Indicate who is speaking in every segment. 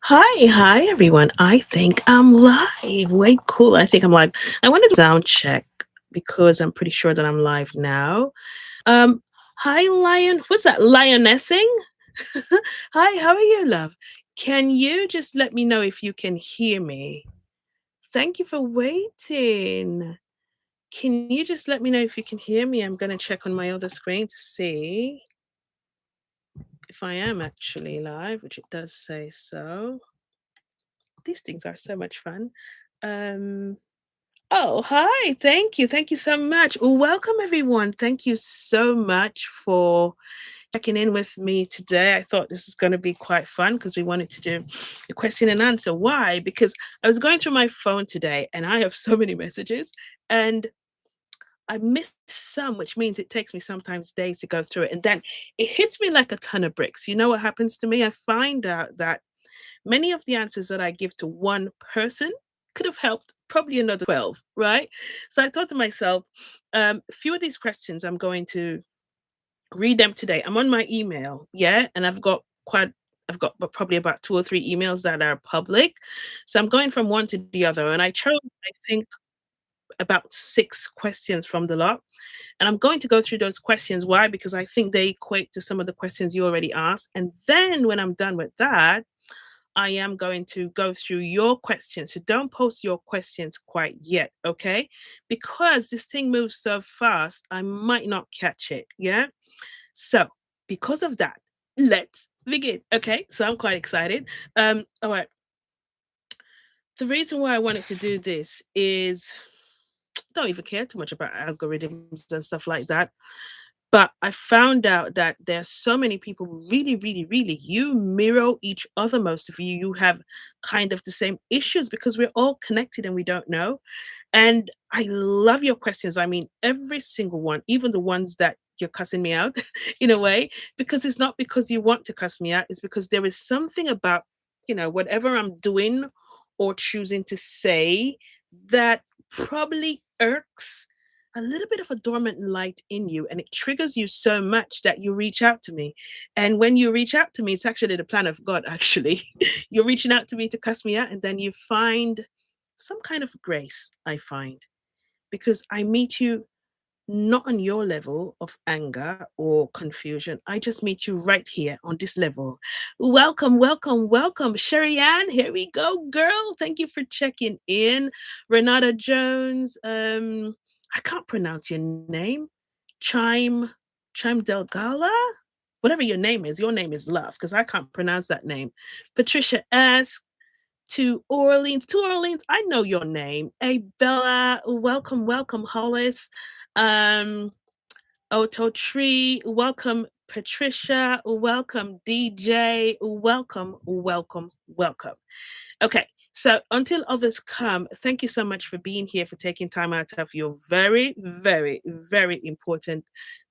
Speaker 1: Hi everyone. I think I'm live. Way cool. I think I'm live. I wanted to sound check because I'm pretty sure that I'm live now. Um, Hi Lion. What's that? Lionessing? Hi, how are you, love? Can you just let me know if you can hear me? Thank you for waiting. Can you just let me know if you can hear me? I'm gonna check on my other screen to see if I am actually live, which it does say so. These things are so much fun. Um, oh, hi. Thank you. Thank you so much. Welcome, everyone. Thank you so much for checking in with me today. I thought this is going to be quite fun because we wanted to do a question and answer. Why? Because I was going through my phone today and I have so many messages and I missed some, which means it takes me sometimes days to go through it. And then it hits me like a ton of bricks. You know what happens to me? I find out that many of the answers that I give to one person could have helped probably another 12, right? So I thought to myself, a few of these questions, I'm going to read them today. I'm on my email, yeah, and probably about two or three emails that are public. So I'm going from one to the other, and I chose, I think, about six questions from the lot. And I'm going to go through those questions. Why? Because I think they equate to some of the questions you already asked. And then when I'm done with that, I am going to go through your questions. So don't post your questions quite yet, okay? Because this thing moves so fast, I might not catch it. Yeah. So because of that, let's begin. Okay. So I'm quite excited. All right. The reason why I wanted to do this is don't even care too much about algorithms and stuff like that. But I found out that there's so many people really, you mirror each other. Most of you have kind of the same issues because we're all connected and we don't know. And I love your questions. I mean, every single one, even the ones that you're cussing me out in a way, because it's not because you want to cuss me out, it's because there is something about, whatever I'm doing or choosing to say that probably irks a little bit of a dormant light in you and it triggers you so much that you reach out to me. And when you reach out to me, it's actually the plan of God, actually. You're reaching out to me to cuss me out, and then you find some kind of grace, I find, because I meet you not on your level of anger or confusion. I just meet you right here on this level. Welcome. Sherry Ann, here we go, girl. Thank you for checking in. Renata Jones, I can't pronounce your name. Chime, Chime Del Gala? Whatever your name is love, because I can't pronounce that name. Patricia S. To Orleans, I know your name. Hey, Bella, welcome, Hollis. Um, Oto Tree, welcome, Patricia, welcome, DJ, welcome. Okay, so until others come, thank you so much for being here, for taking time out of your very important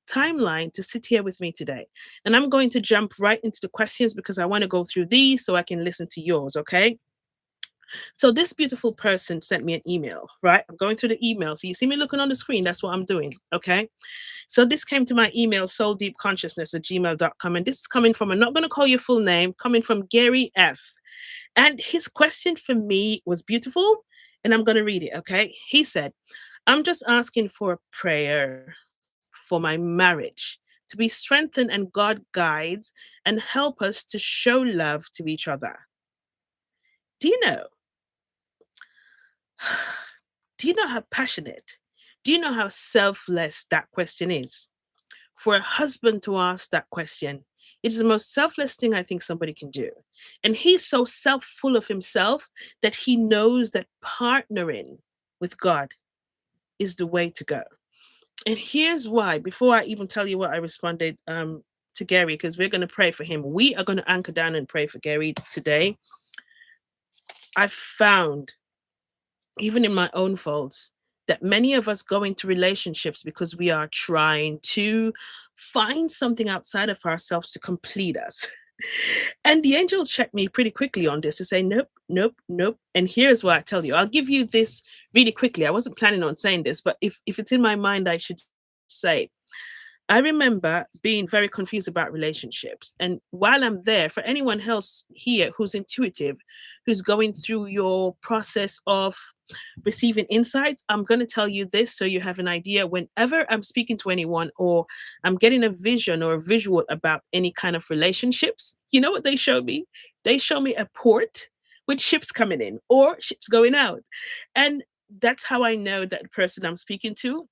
Speaker 1: timeline to sit here with me today. And I'm going to jump right into the questions because I want to go through these so I can listen to yours, okay? So this beautiful person sent me an email, right? I'm going through the email. So you see me looking on the screen, that's what I'm doing, okay? So this came to my email, souldeepconsciousness@gmail.com. And this is coming from, I'm not going to call your full name, coming from Gary F. And his question for me was beautiful. And I'm going to read it, okay? He said, I'm just asking for a prayer for my marriage to be strengthened and God guides and help us to show love to each other. Do you know Do you know how passionate? Do you know how selfless that question is? For a husband to ask that question, it is the most selfless thing I think somebody can do. And he's so full of himself that he knows that partnering with God is the way to go. And here's why, before I even tell you what I responded to Gary, because we're going to pray for him. We are going to anchor down and pray for Gary today. I found even in my own faults, that many of us go into relationships because we are trying to find something outside of ourselves to complete us. And the angel checked me pretty quickly on this to say, nope. And here's what I tell you. I'll give you this really quickly. I wasn't planning on saying this, but if it's in my mind, I should say it. I remember being very confused about relationships. And while I'm there, for anyone else here who's intuitive, who's going through your process of receiving insights, I'm going to tell you this so you have an idea. Whenever I'm speaking to anyone or I'm getting a vision or a visual about any kind of relationships, you know what they show me? They show me a port with ships coming in or ships going out. And that's how I know that the person I'm speaking to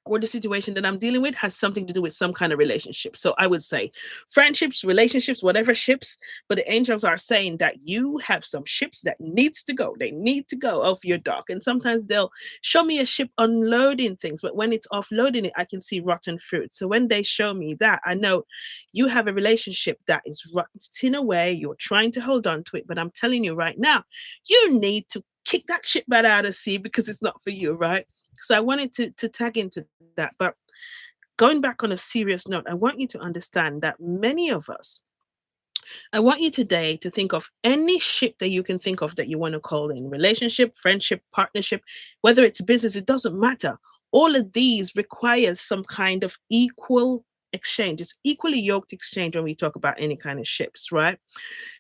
Speaker 1: or the situation that I'm dealing with has something to do with some kind of relationship. So I would say friendships, relationships, whatever ships, but the angels are saying that you have some ships that needs to go. They need to go off your dock. And sometimes they'll show me a ship unloading things, but when it's offloading it, I can see rotten fruit. So when they show me that, I know you have a relationship that is rotting away. You're trying to hold on to it, but I'm telling you right now, you need to kick that ship back out of sea because it's not for you, right? So I wanted to tag into that. But going back on a serious note, I want you to understand that many of us, I want you today to think of any ship that you can think of that you want to call in relationship, friendship, partnership, whether it's business, it doesn't matter. All of these requires some kind of equal exchange. It's equally yoked exchange when we talk about any kind of ships, right?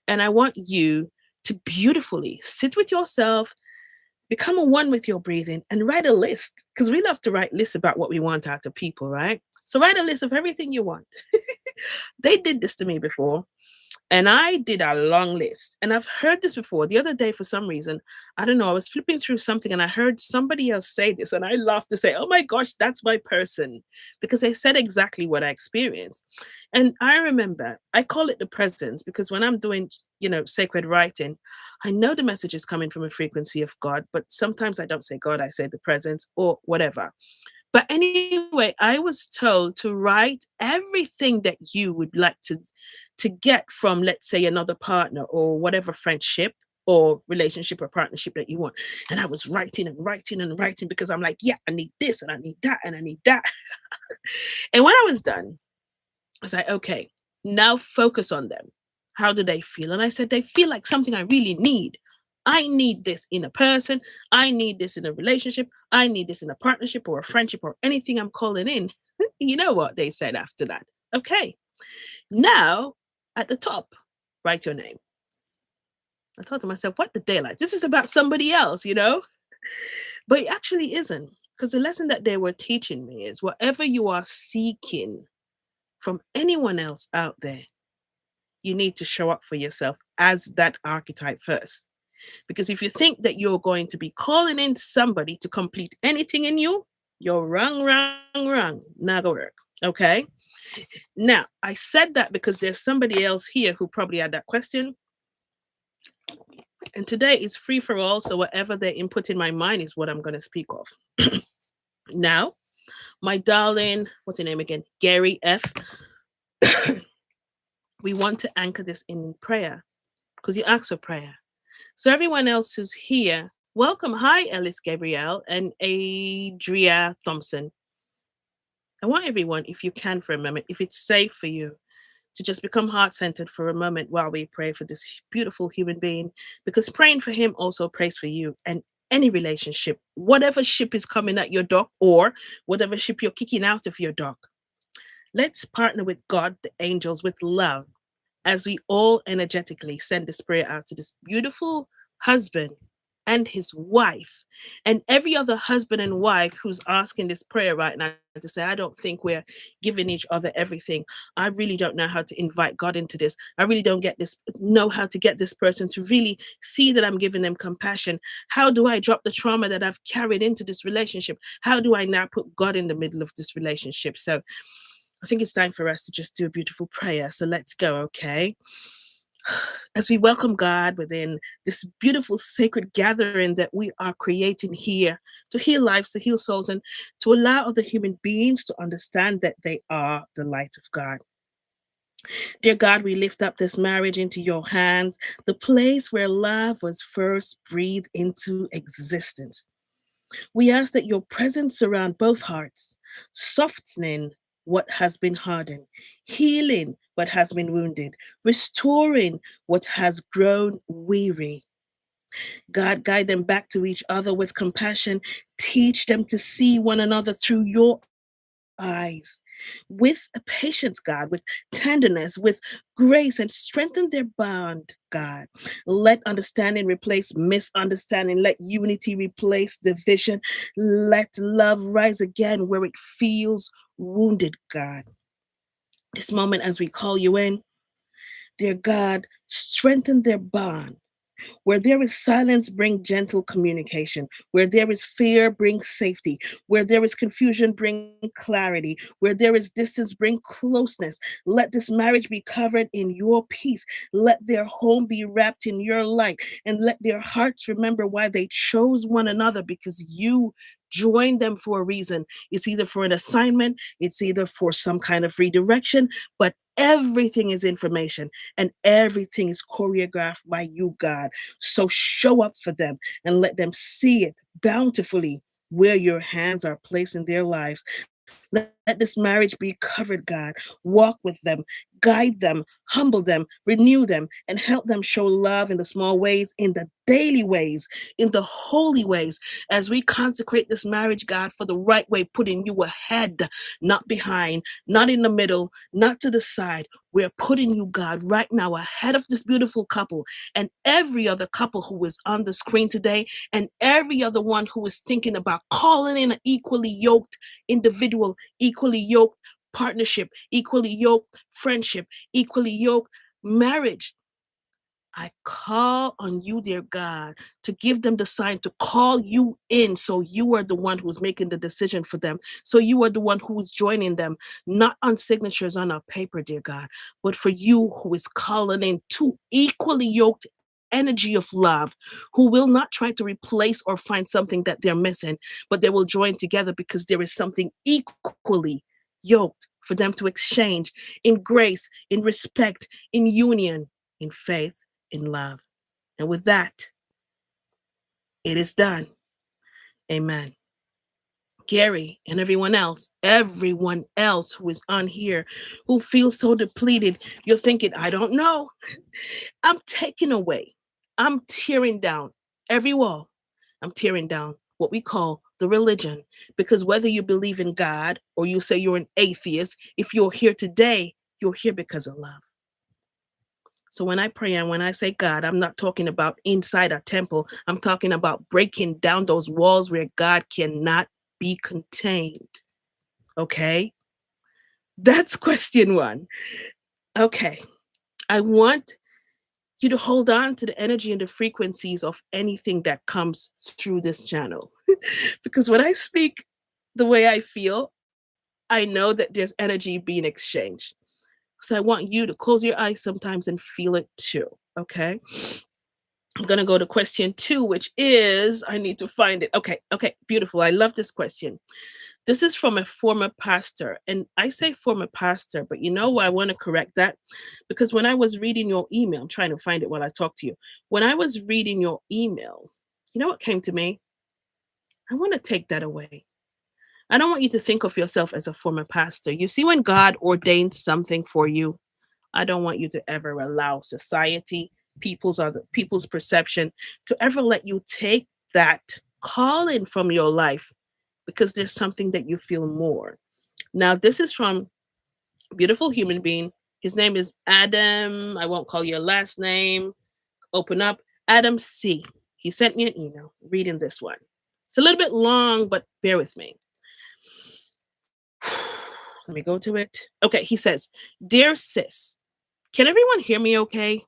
Speaker 1: And I want you to beautifully sit with yourself, become a one with your breathing, and write a list because we love to write lists about what we want out of people, right? So write a list of everything you want. They did this to me before. And I did a long list. And I've heard this before. The other day, for some reason, I don't know, I was flipping through something and I heard somebody else say this. And I laughed to say, oh my gosh, that's my person. Because they said exactly what I experienced. And I remember, I call it the presence because when I'm doing, sacred writing, I know the message is coming from a frequency of God, but sometimes I don't say God, I say the presence or whatever. But anyway, I was told to write everything that you would like to get from, let's say, another partner or whatever friendship or relationship or partnership that you want. And I was writing and writing and writing because I'm like, yeah, I need this and I need that and I need that. And when I was done, I was like, okay, now focus on them. How do they feel? And I said, they feel like something I really need. I need this in a person. I need this in a relationship. I need this in a partnership or a friendship or anything I'm calling in. You know what they said after that? Okay, now at the top, write your name. I thought to myself, what the daylight? This is about somebody else, you know? But it actually isn't. Because the lesson that they were teaching me is whatever you are seeking from anyone else out there, you need to show up for yourself as that archetype first. Because if you think that you're going to be calling in somebody to complete anything in you, you're wrong, wrong, wrong. Not gonna work. Okay. Now, I said that because there's somebody else here who probably had that question. And today is free for all. So whatever they input in my mind is what I'm going to speak of. Now, my darling, what's your name again? Gary F. We want to anchor this in prayer because you asked for prayer. So everyone else who's here, welcome. Hi, Ellis Gabrielle and Adria Thompson. I want everyone, if you can for a moment, if it's safe for you, to just become heart centered for a moment while we pray for this beautiful human being, because praying for him also prays for you and any relationship, whatever ship is coming at your dock or whatever ship you're kicking out of your dock. Let's partner with God, the angels, with love as we all energetically send this prayer out to this beautiful husband and his wife and every other husband and wife who's asking this prayer right now to say, I don't think we're giving each other everything. I really don't know how to invite God into this. I really don't know how to get this person to really see that I'm giving them compassion. How do I drop the trauma that I've carried into this relationship? How do I now put God in the middle of this relationship? So I think it's time for us to just do a beautiful prayer. So let's go, okay? As we welcome God within this beautiful sacred gathering that we are creating here to heal lives, to heal souls, and to allow other human beings to understand that they are the light of God. Dear God, we lift up this marriage into your hands, the place where love was first breathed into existence. We ask that your presence surround both hearts, softening what has been hardened, healing what has been wounded, restoring what has grown weary. God, guide them back to each other with compassion. Teach them to see one another through your eyes. eyes with a patience, God, with tenderness, with grace, and strengthen their bond, God. Let understanding replace misunderstanding. Let unity replace division. Let love rise again where it feels wounded, God. This moment, as we call you in, dear God, strengthen their bond. Where there is silence, bring gentle communication. Where there is fear, bring safety. Where there is confusion, bring clarity. Where there is distance, bring closeness. Let this marriage be covered in your peace. Let their home be wrapped in your light. And let their hearts remember why they chose one another, because you joined them for a reason. It's either for an assignment, it's either for some kind of redirection, but everything is information and everything is choreographed by you, God. So show up for them and let them see it bountifully where your hands are placed in their lives. Let this marriage be covered, God. Walk with them, guide them, humble them, renew them, and help them show love in the small ways, in the daily ways, in the holy ways, as we consecrate this marriage, God, for the right way, putting you ahead, not behind, not in the middle, not to the side. We're putting you, God, right now ahead of this beautiful couple and every other couple who is on the screen today, and every other one who is thinking about calling in an equally yoked individual, equally yoked partnership, equally yoked friendship, equally yoked marriage. I call on you, dear God, to give them the sign to call you in. So you are the one who's making the decision for them. So you are the one who's joining them, not on signatures on a paper, dear God, but for you who is calling in two equally yoked energy of love, who will not try to replace or find something that they're missing, but they will join together because there is something equally yoked for them to exchange in grace, in respect, in union, in faith, in love. And with that, it is done. Amen. Gary and everyone else who is on here who feels so depleted, you're thinking, I don't know. I'm taking away, I'm tearing down every wall. I'm tearing down what we call the religion. Because whether you believe in God or you say you're an atheist, if you're here today, you're here because of love. So when I pray and when I say God, I'm not talking about inside a temple. I'm talking about breaking down those walls where God cannot be contained. Okay? That's question one. Okay. I want you to hold on to the energy and the frequencies of anything that comes through this channel. Because when I speak the way I feel, I know that there's energy being exchanged. So I want you to close your eyes sometimes and feel it too. Okay? I'm going to go to question two, which is I need to find it. Okay, beautiful. I love this question. This is from a former pastor. And I say former pastor, but you know why I want to correct that? Because when I was reading your email, I'm trying to find it while I talk to you. When I was reading your email, you know what came to me? I want to take that away. I don't want you to think of yourself as a former pastor. You see, when God ordains something for you, I don't want you to ever allow society, people's perception to ever let you take that calling from your life because there's something that you feel more. Now, this is from a beautiful human being. His name is Adam. I won't call your last name. Open up. Adam C. He sent me an email reading this one. It's a little bit long, but bear with me. Let me go to it. Okay, he says, Dear sis, can everyone hear me okay?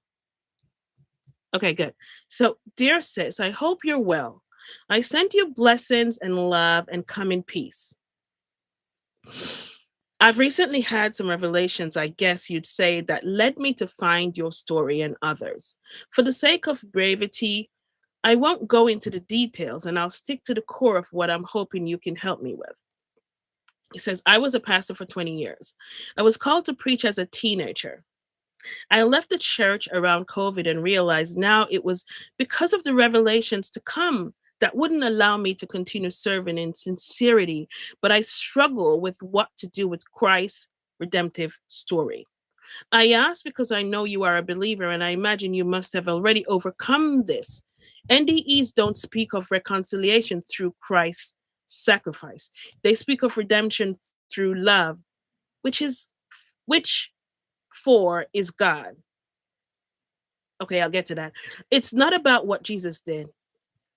Speaker 1: Okay, good. So, dear sis, I hope you're well. I send you blessings and love and come in peace. I've recently had some revelations, I guess you'd say, that led me to find your story and others. For the sake of brevity, I won't go into the details and I'll stick to the core of what I'm hoping you can help me with. He says, I was a pastor for 20 years. I was called to preach as a teenager. I left the church around COVID and realized now it was because of the revelations to come that wouldn't allow me to continue serving in sincerity, but I struggle with what to do with Christ's redemptive story. I ask because I know you are a believer and I imagine you must have already overcome this. NDEs don't speak of reconciliation through Christ's sacrifice. They speak of redemption through love, which is which for is God. Okay, I'll get to that. It's not about what Jesus did,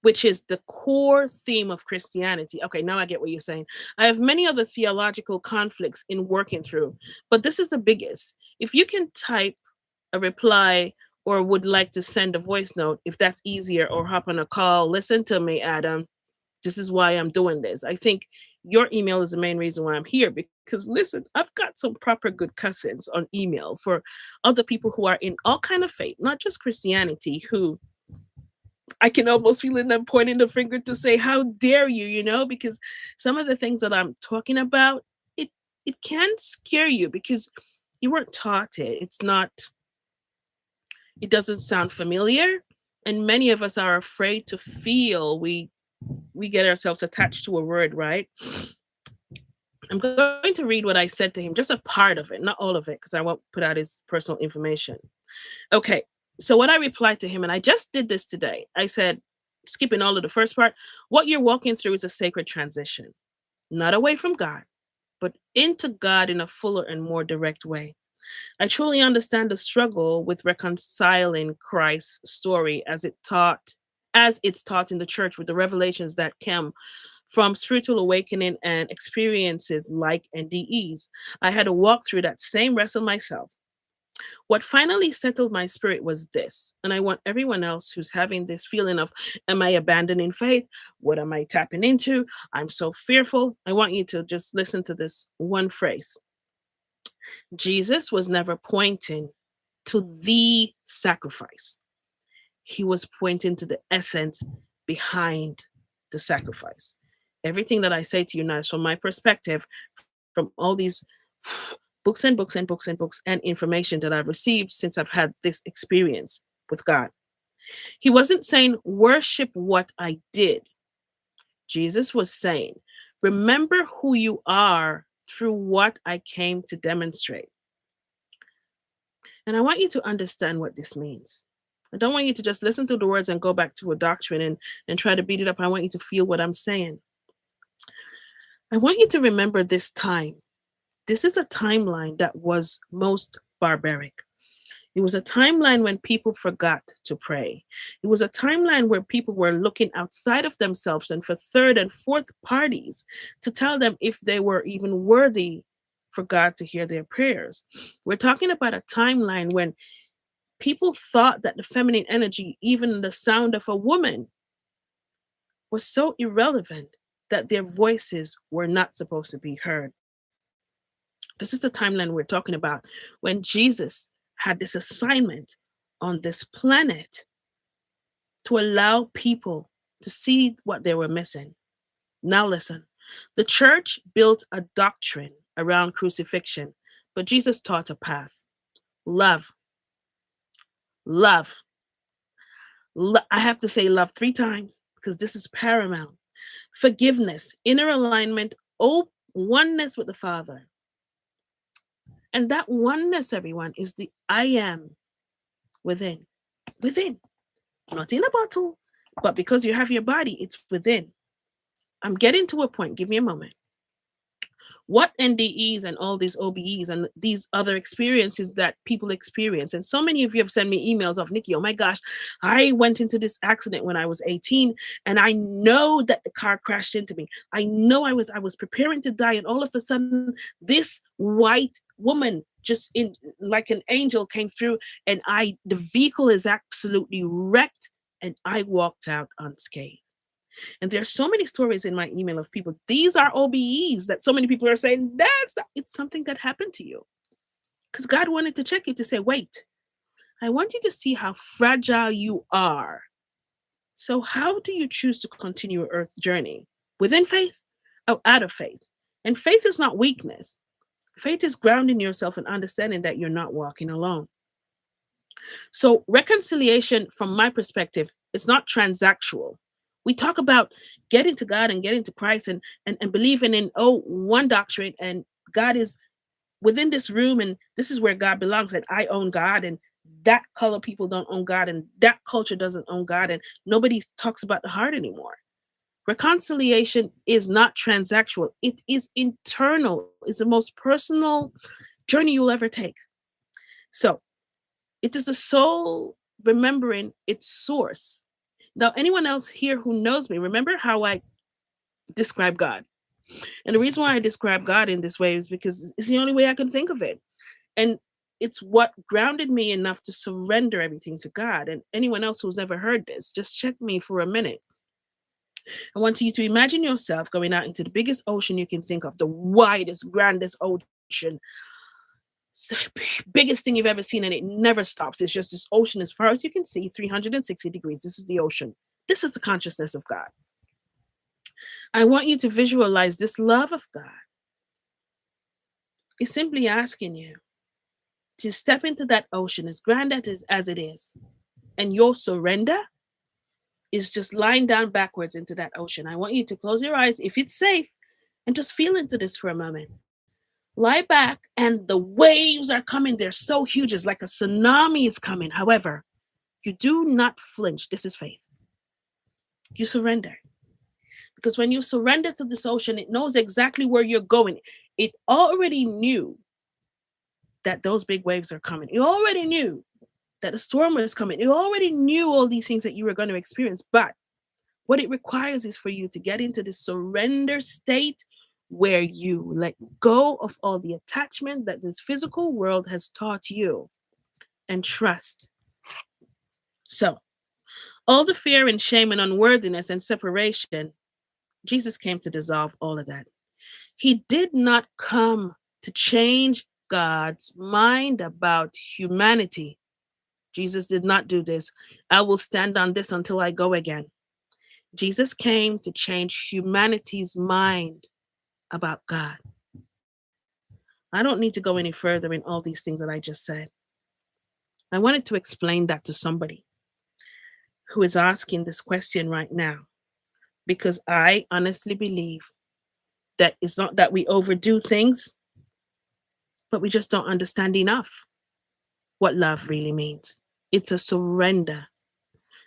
Speaker 1: which is the core theme of Christianity. Okay, now I get what you're saying. I have many other theological conflicts in working through, but this is the biggest. If you can type a reply or would like to send a voice note, if that's easier, or hop on a call, listen to me, Adam. This is why I'm doing this. I think your email is the main reason why I'm here because listen, I've got some proper good cousins on email for other people who are in all kind of faith, not just Christianity, who I can almost feel them pointing the finger to say, "How dare you?" Because some of the things that I'm talking about, it it can scare you because you weren't taught it. It's not. It doesn't sound familiar, and many of us are afraid to feel. We get ourselves attached to a word, right? I'm going to read what I said to him, just a part of it, not all of it, because I won't put out his personal information. Okay. So what I replied to him, and I just did this today, I said, skipping all of the first part, what you're walking through is a sacred transition, not away from God, but into God in a fuller and more direct way. I truly understand the struggle with reconciling Christ's story as it's taught in the church with the revelations that came from spiritual awakening and experiences like NDEs. I had to walk through that same wrestle myself. What finally settled my spirit was this, and I want everyone else who's having this feeling of, am I abandoning faith? What am I tapping into? I'm so fearful. I want you to just listen to this one phrase. Jesus was never pointing to the sacrifice, he was pointing to the essence behind the sacrifice. Everything that I say to you now is from my perspective, from all these books and books and books and books and information that I've received since I've had this experience with God. He wasn't saying, worship what I did. Jesus was saying, remember who you are through what I came to demonstrate. And I want you to understand what this means. I don't want you to just listen to the words and go back to a doctrine and try to beat it up. I want you to feel what I'm saying. I want you to remember this time. This is a timeline that was most barbaric. It was a timeline when people forgot to pray. It was a timeline where people were looking outside of themselves and for third and fourth parties to tell them if they were even worthy for God to hear their prayers. We're talking about a timeline when people thought that the feminine energy, even the sound of a woman, was so irrelevant that their voices were not supposed to be heard. This is the timeline we're talking about when Jesus had this assignment on this planet to allow people to see what they were missing. Now, listen, the church built a doctrine around crucifixion, but Jesus taught a path. Love, love. I have to say love 3 times because this is paramount. Forgiveness, inner alignment, oneness with the Father. And that oneness, everyone, is the I am within. Within. Not in a bottle, but because you have your body, it's within. I'm getting to a point. Give me a moment. What NDEs and all these OBEs and these other experiences that people experience. And so many of you have sent me emails of, Nikki, oh my gosh, I went into this accident when I was 18 and I know that the car crashed into me. I know I was preparing to die, and all of a sudden this white woman just in like an angel came through, and the vehicle is absolutely wrecked and I walked out unscathed. And there's so many stories in my email of people. These are OBEs that so many people are saying it's something that happened to you. Because God wanted to check you to say, wait, I want you to see how fragile you are. So how do you choose to continue your earth journey? Within faith or out of faith? And faith is not weakness. Faith is grounding yourself and understanding that you're not walking alone. So reconciliation, from my perspective, is not transactional. We talk about getting to God and getting to Christ and believing in one doctrine, and God is within this room and this is where God belongs, and I own God, and that color people don't own God, and that culture doesn't own God, and nobody talks about the heart anymore. Reconciliation is not transactional, it is internal, it's the most personal journey you'll ever take. So, it is the soul remembering its source. Now, anyone else here who knows me, remember how I describe God. And the reason why I describe God in this way is because it's the only way I can think of it. And it's what grounded me enough to surrender everything to God. And anyone else who's never heard this, just check me for a minute. I want you to imagine yourself going out into the biggest ocean you can think of, the widest, grandest ocean, biggest thing you've ever seen, and it never stops. It's just this ocean as far as you can see, 360 degrees. This is the ocean. This is the consciousness of God. I want you to visualize this love of God is simply asking you to step into that ocean as grand as it is. And your surrender is just lying down backwards into that ocean. I want you to close your eyes if it's safe and just feel into this for a moment. Lie back, and the waves are coming. They're so huge, it's like a tsunami is coming. However, you do not flinch. This is faith. You surrender. Because when you surrender to this ocean, it knows exactly where you're going. It already knew that those big waves are coming. It already knew that a storm was coming. It already knew all these things that you were going to experience. But what it requires is for you to get into this surrender state where you let go of all the attachment that this physical world has taught you and trust. So, all the fear and shame and unworthiness and separation, Jesus came to dissolve all of that. He did not come to change God's mind about humanity. Jesus did not do this. I will stand on this until I go again. Jesus came to change humanity's mind about God. I don't need to go any further in all these things that I just said. I wanted to explain that to somebody who is asking this question right now, because I honestly believe that it's not that we overdo things, but we just don't understand enough what love really means. It's a surrender.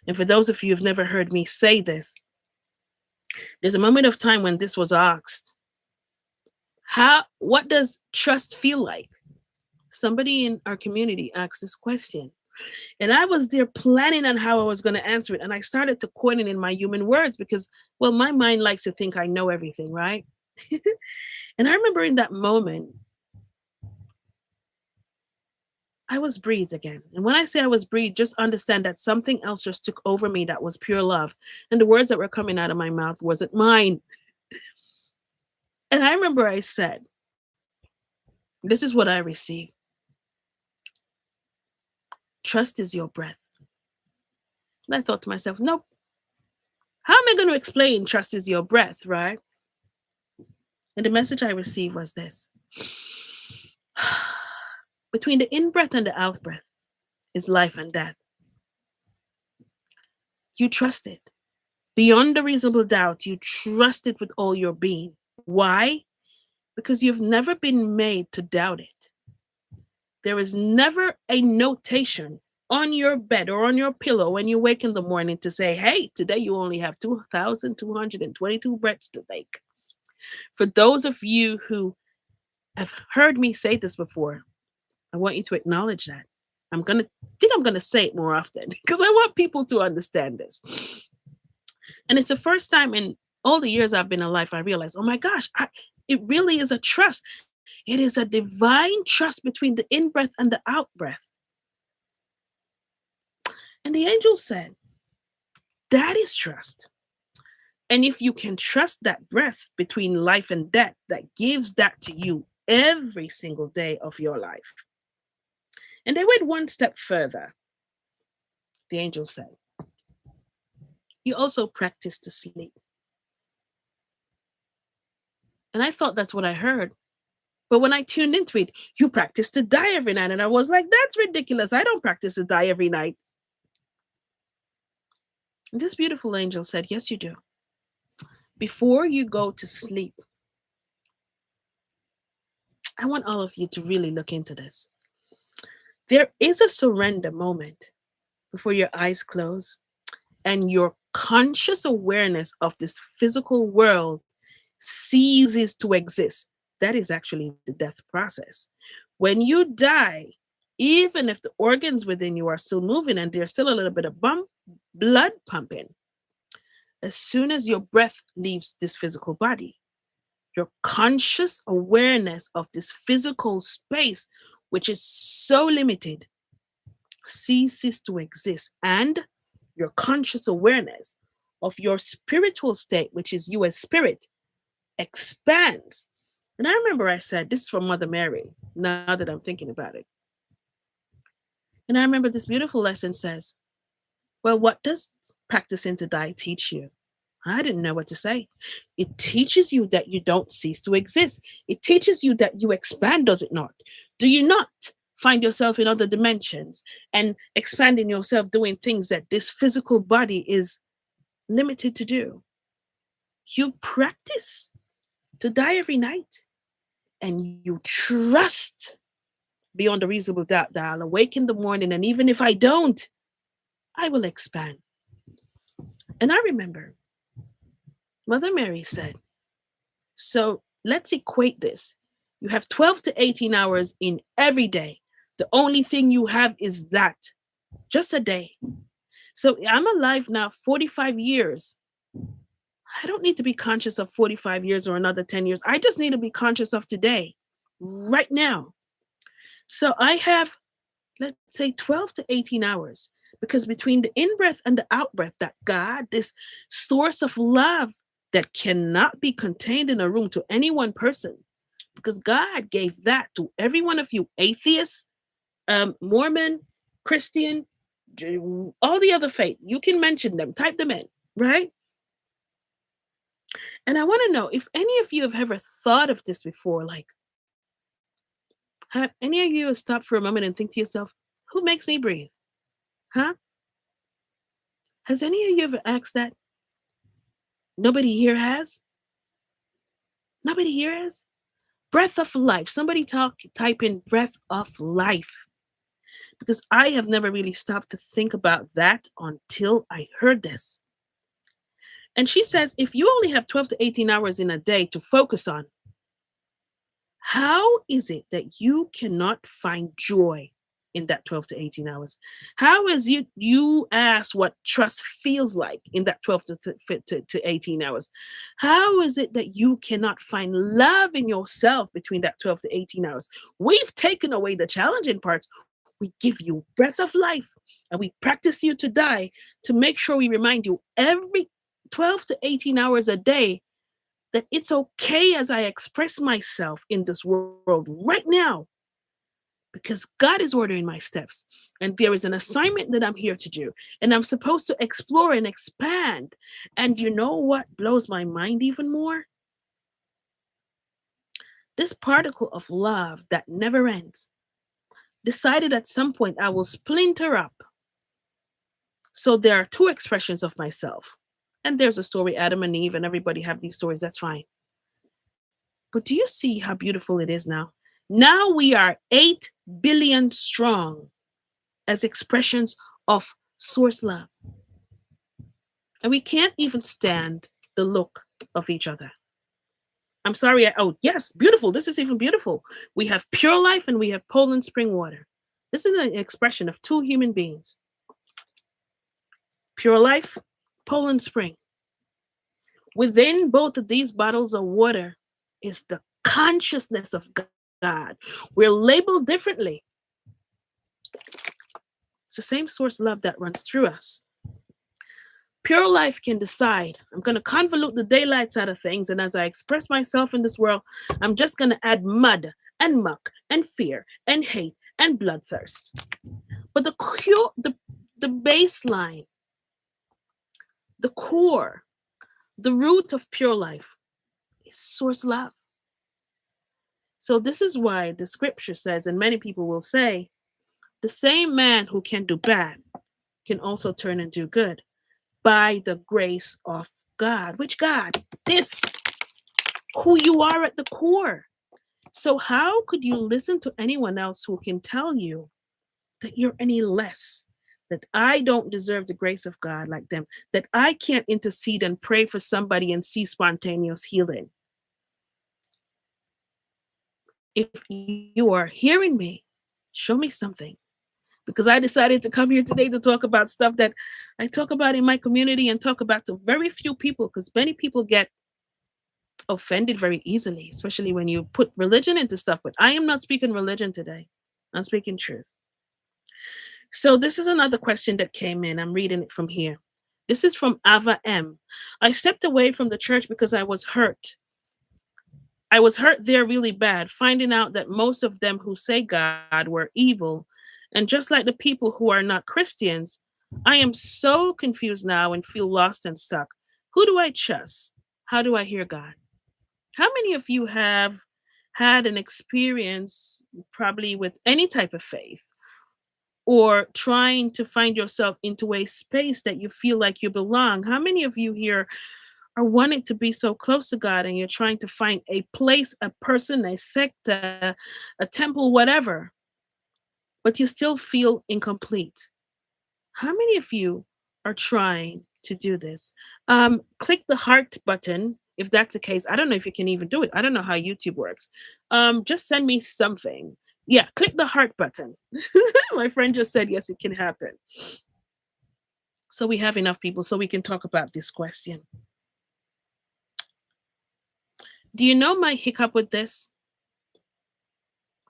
Speaker 1: And for those of you who've never heard me say this, there's a moment of time when this was asked. What does trust feel like? Somebody in our community asked this question. And I was there planning on how I was going to answer it. And I started to coin it in my human words because, well, my mind likes to think I know everything, right? And I remember in that moment, I was breathed again. And when I say I was breathed, just understand that something else just took over me that was pure love. And the words that were coming out of my mouth wasn't mine. And I remember I said, this is what I received. Trust is your breath. And I thought to myself, nope. How am I going to explain trust is your breath, right? And the message I received was this. Between the in-breath and the out-breath is life and death. You trust it. Beyond a reasonable doubt, you trust it with all your being. Why? Because you've never been made to doubt it. There is never a notation on your bed or on your pillow when you wake in the morning to say, hey, today you only have 2,222 breaths to take. For those of you who have heard me say this before, I want you to acknowledge that. I'm going to say it more often because I want people to understand this. And it's the first time in all the years I've been alive, I realized, oh my gosh, it really is a trust. It is a divine trust between the in-breath and the out-breath. And the angel said, that is trust. And if you can trust that breath between life and death, that gives that to you every single day of your life. And they went one step further. The angel said, you also practice to sleep. And I thought that's what I heard. But when I tuned into it, you practice to die every night. And I was like, that's ridiculous. I don't practice to die every night. And this beautiful angel said, yes, you do. Before you go to sleep, I want all of you to really look into this. There is a surrender moment before your eyes close and your conscious awareness of this physical world ceases to exist. That is actually the death process. When you die, even if the organs within you are still moving and there's still a little bit of blood pumping, as soon as your breath leaves this physical body, your conscious awareness of this physical space, which is so limited, ceases to exist. And your conscious awareness of your spiritual state, which is you as spirit, expands. And I remember I said, this is from Mother Mary, now that I'm thinking about it. And I remember this beautiful lesson says, well, what does practicing to die teach you? I didn't know what to say. It teaches you that you don't cease to exist. It teaches you that you expand, does it not? Do you not find yourself in other dimensions and expanding yourself doing things that this physical body is limited to do? You practice to die every night and you trust beyond a reasonable doubt that I'll awake in the morning, and even if I don't, I will expand. And I remember Mother Mary said, so let's equate this. You have 12 to 18 hours in every day. The only thing you have is that, just a day. So I'm alive now 45 years. I don't need to be conscious of 45 years or another 10 years. I just need to be conscious of today, right now. So I have, let's say, 12 to 18 hours, because between the in breath and the out breath, that God, this source of love that cannot be contained in a room to any one person, because God gave that to every one of you, atheists, Mormon, Christian, all the other faith. You can mention them, type them in, right? And I want to know if any of you have ever thought of this before, like, have any of you stopped for a moment and think to yourself, who makes me breathe? Huh? Has any of you ever asked that? Nobody here has? Nobody here has? Breath of life. Somebody type in breath of life. Because I have never really stopped to think about that until I heard this. And she says, if you only have 12 to 18 hours in a day to focus on, how is it that you cannot find joy in that 12 to 18 hours? How is you ask what trust feels like in that 12 to 18 hours? How is it that you cannot find love in yourself between that 12 to 18 hours? We've taken away the challenging parts. We give you breath of life and we practice you to die to make sure we remind you every 12 to 18 hours a day that it's okay as I express myself in this world right now, because God is ordering my steps and there is an assignment that I'm here to do, and I'm supposed to explore and expand. And you know what blows my mind even more? This particle of love that never ends decided at some point I will splinter up. So there are two expressions of myself. And there's a story, Adam and Eve, and everybody have these stories, that's fine. But do you see how beautiful it is now? Now we are 8 billion strong as expressions of source love. And we can't even stand the look of each other. I'm sorry. Oh, yes, beautiful. This is even beautiful. We have pure life and we have Poland spring water. This is an expression of two human beings. Pure life, Poland spring. Within both of these bottles of water is the consciousness of God. We're labeled differently. It's the same source love that runs through us. Pure life can decide, I'm going to convolute the daylights out of things, and as I express myself in this world, I'm just going to add mud and muck and fear and hate and bloodthirst. But the baseline, the core, the root of pure life is source love. So this is why the scripture says, and many people will say, the same man who can do bad can also turn and do good by the grace of God. Which God? This, who you are at the core. So how could you listen to anyone else who can tell you that you're any less, that I don't deserve the grace of God like them, that I can't intercede and pray for somebody and see spontaneous healing. If you are hearing me, show me something. Because I decided to come here today to talk about stuff that I talk about in my community and talk about to very few people, because many people get offended very easily, especially when you put religion into stuff. But I am not speaking religion today. I'm speaking truth. So this is another question that came in. I'm reading it from here. This is from Ava M. I stepped away from the church because I was hurt. I was hurt there really bad, finding out that most of them who say God were evil. And just like the people who are not Christians, I am so confused now and feel lost and stuck. Who do I trust? How do I hear God? How many of you have had an experience, probably with any type of faith, or trying to find yourself into a space that you feel like you belong? How many of you here are wanting to be so close to God and you're trying to find a place, a person, a sect, a temple, whatever, but you still feel incomplete? How many of you are trying to do this? Click the heart button if that's the case. I don't know if you can even do it. I don't know how YouTube works. Just send me something. Yeah, click the heart button. My friend just said yes, it can happen. So we have enough people so we can talk about this question. Do you know my hiccup with this?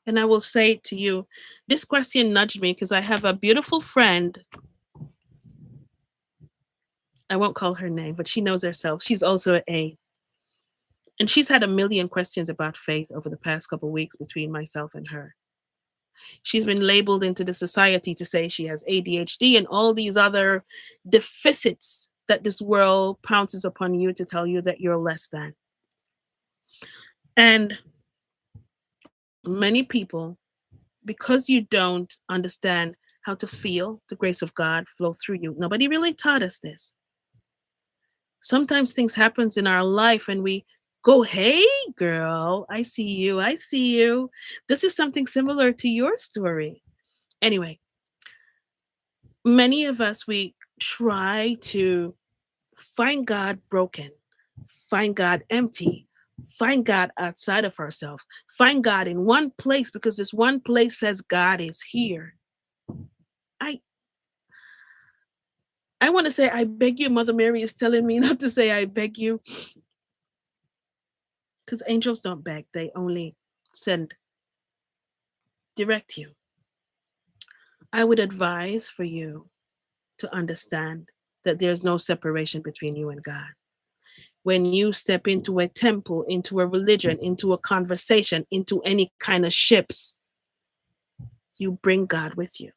Speaker 1: And I will say it to you, this question nudged me because I have a beautiful friend. I won't call her name, but she knows herself. She's also an A. And she's had a million questions about faith over the past couple of weeks between myself and her. She's been labeled into the society to say she has ADHD and all these other deficits that this world pounces upon you to tell you that you're less than. And many people, because you don't understand how to feel the grace of God flow through you, nobody really taught us this. Sometimes things happens in our life and we go, hey girl, I see you, I see you. This is something similar to your story. Anyway, many of us, we try to find God broken, find God empty, find God outside of ourselves, find God in one place because this one place says God is here. I I want to say I beg you. Mother Mary is telling me not to say I beg you, because angels don't beg, they only send, direct you. I would advise for you to understand that there's no separation between you and God. When you step into a temple, into a religion, into a conversation, into any kind of ships, you bring God with you.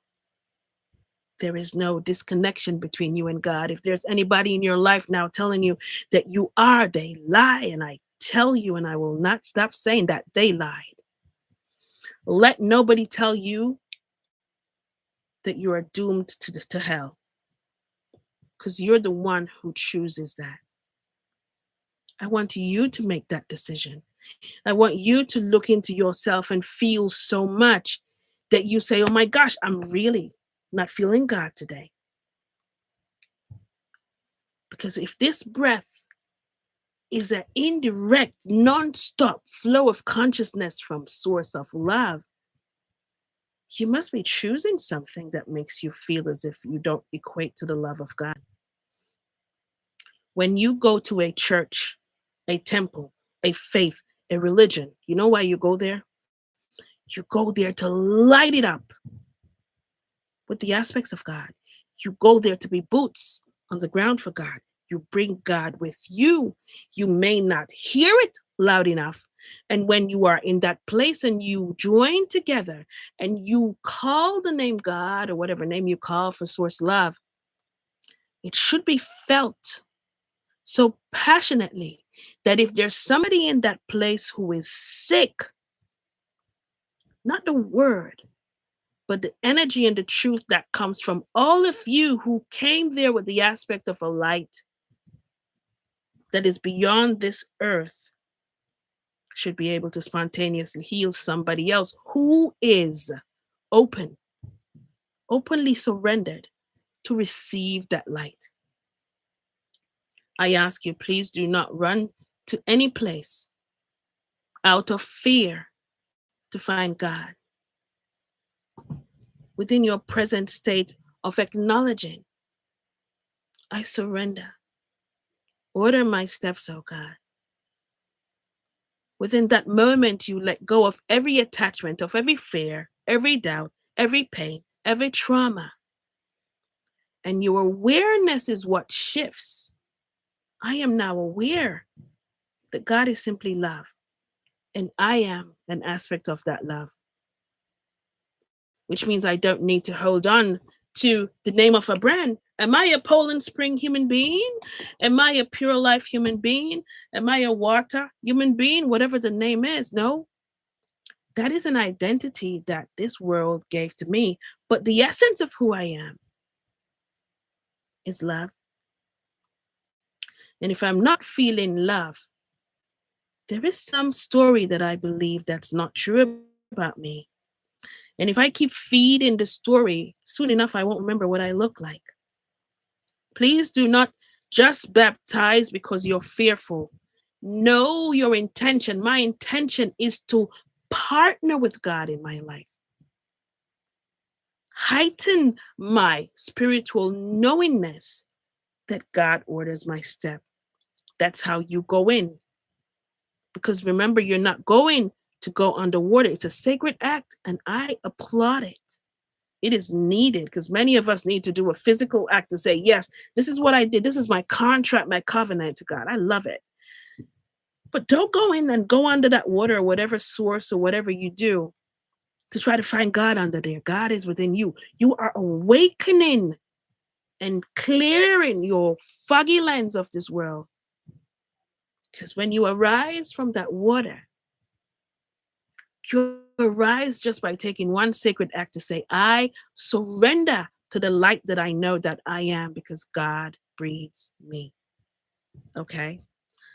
Speaker 1: There is no disconnection between you and God. If there's anybody in your life now telling you that you are, they lie. And I tell you, and I will not stop saying that, they lied. Let nobody tell you that you are doomed to hell, because you're the one who chooses that. I want you to make that decision. I want you to look into yourself and feel so much that you say, oh my gosh, I'm really not feeling God today. Because if this breath is an indirect, non-stop flow of consciousness from source of love, you must be choosing something that makes you feel as if you don't equate to the love of God. When you go to a church, a temple, a faith, a religion, you know why you go there? You go there to light it up with the aspects of God. You go there to be boots on the ground for God. You bring God with you. You may not hear it loud enough. And when you are in that place and you join together and you call the name God or whatever name you call for source love, it should be felt so passionately that if there's somebody in that place who is sick, not the word, but the energy and the truth that comes from all of you who came there with the aspect of a light that is beyond this earth, should be able to spontaneously heal somebody else who is open, openly surrendered to receive that light. I ask you, please do not run to any place out of fear to find God within your present state of acknowledging, I surrender. Order my steps, oh God. Within that moment, you let go of every attachment, of every fear, every doubt, every pain, every trauma. And your awareness is what shifts. I am now aware that God is simply love, and I am an aspect of that love, which means I don't need to hold on to the name of a brand. Am I a Poland Spring human being? Am I a Pure Life human being? Am I a water human being? Whatever the name is. No, that is an identity that this world gave to me. But the essence of who I am is love. And if I'm not feeling love, there is some story that I believe that's not true about me. And if I keep feeding the story, soon enough, I won't remember what I look like. Please do not just baptize because you're fearful. Know your intention. My intention is to partner with God in my life, heighten my spiritual knowingness that God orders my step. That's how you go in. Because remember, you're not going to go underwater. It's a sacred act, and I applaud it. It is needed because many of us need to do a physical act to say, yes, this is what I did. This is my contract, my covenant to God. I love it. But don't go in and go under that water or whatever source or whatever you do to try to find God under there. God is within you. You are awakening and clearing your foggy lens of this world. Because when you arise from that water, you arise just by taking one sacred act to say, I surrender to the light that I know that I am because God breathes me. Okay.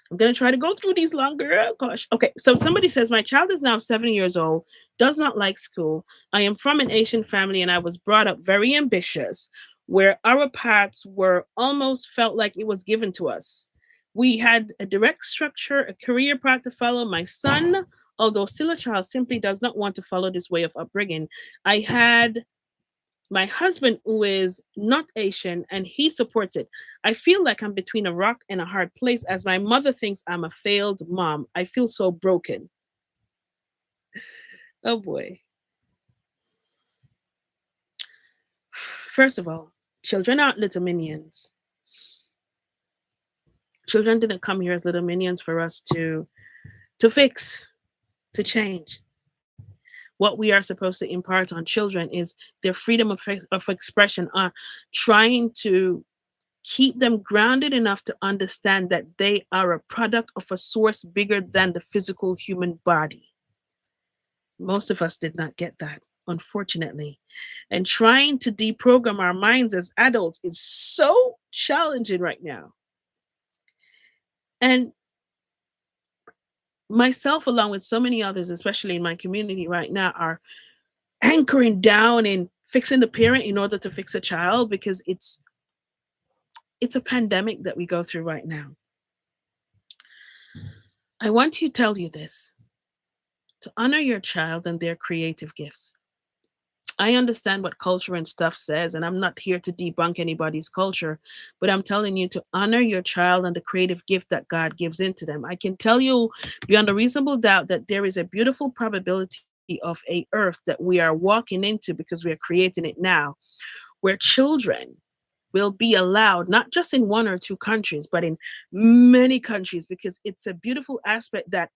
Speaker 1: I'm going to try to go through these longer. Oh, gosh. Okay. So somebody says, my child is now 7 years old, does not like school. I am from an Asian family and I was brought up very ambitious, where our paths were almost felt like it was given to us. We had a direct structure, a career path to follow. My son, although still a child, simply does not want to follow this way of upbringing. I had my husband, who is not Asian, and he supports it. I feel like I'm between a rock and a hard place as my mother thinks I'm a failed mom. I feel so broken. Oh boy. First of all, children aren't little minions. Children didn't come here as little minions for us to fix, to change. What we are supposed to impart on children is their freedom of expression, trying to keep them grounded enough to understand that they are a product of a source bigger than the physical human body. Most of us did not get that, unfortunately. And trying to deprogram our minds as adults is so challenging right now. And myself, along with so many others, especially in my community right now, are anchoring down and fixing the parent in order to fix a child because it's a pandemic that we go through right now. I want to tell you this, to honor your child and their creative gifts. I understand what culture and stuff says, and I'm not here to debunk anybody's culture, but I'm telling you to honor your child and the creative gift that God gives into them. I can tell you beyond a reasonable doubt that there is a beautiful probability of a earth that we are walking into because we are creating it now, where children will be allowed, not just in one or two countries, but in many countries, because it's a beautiful aspect that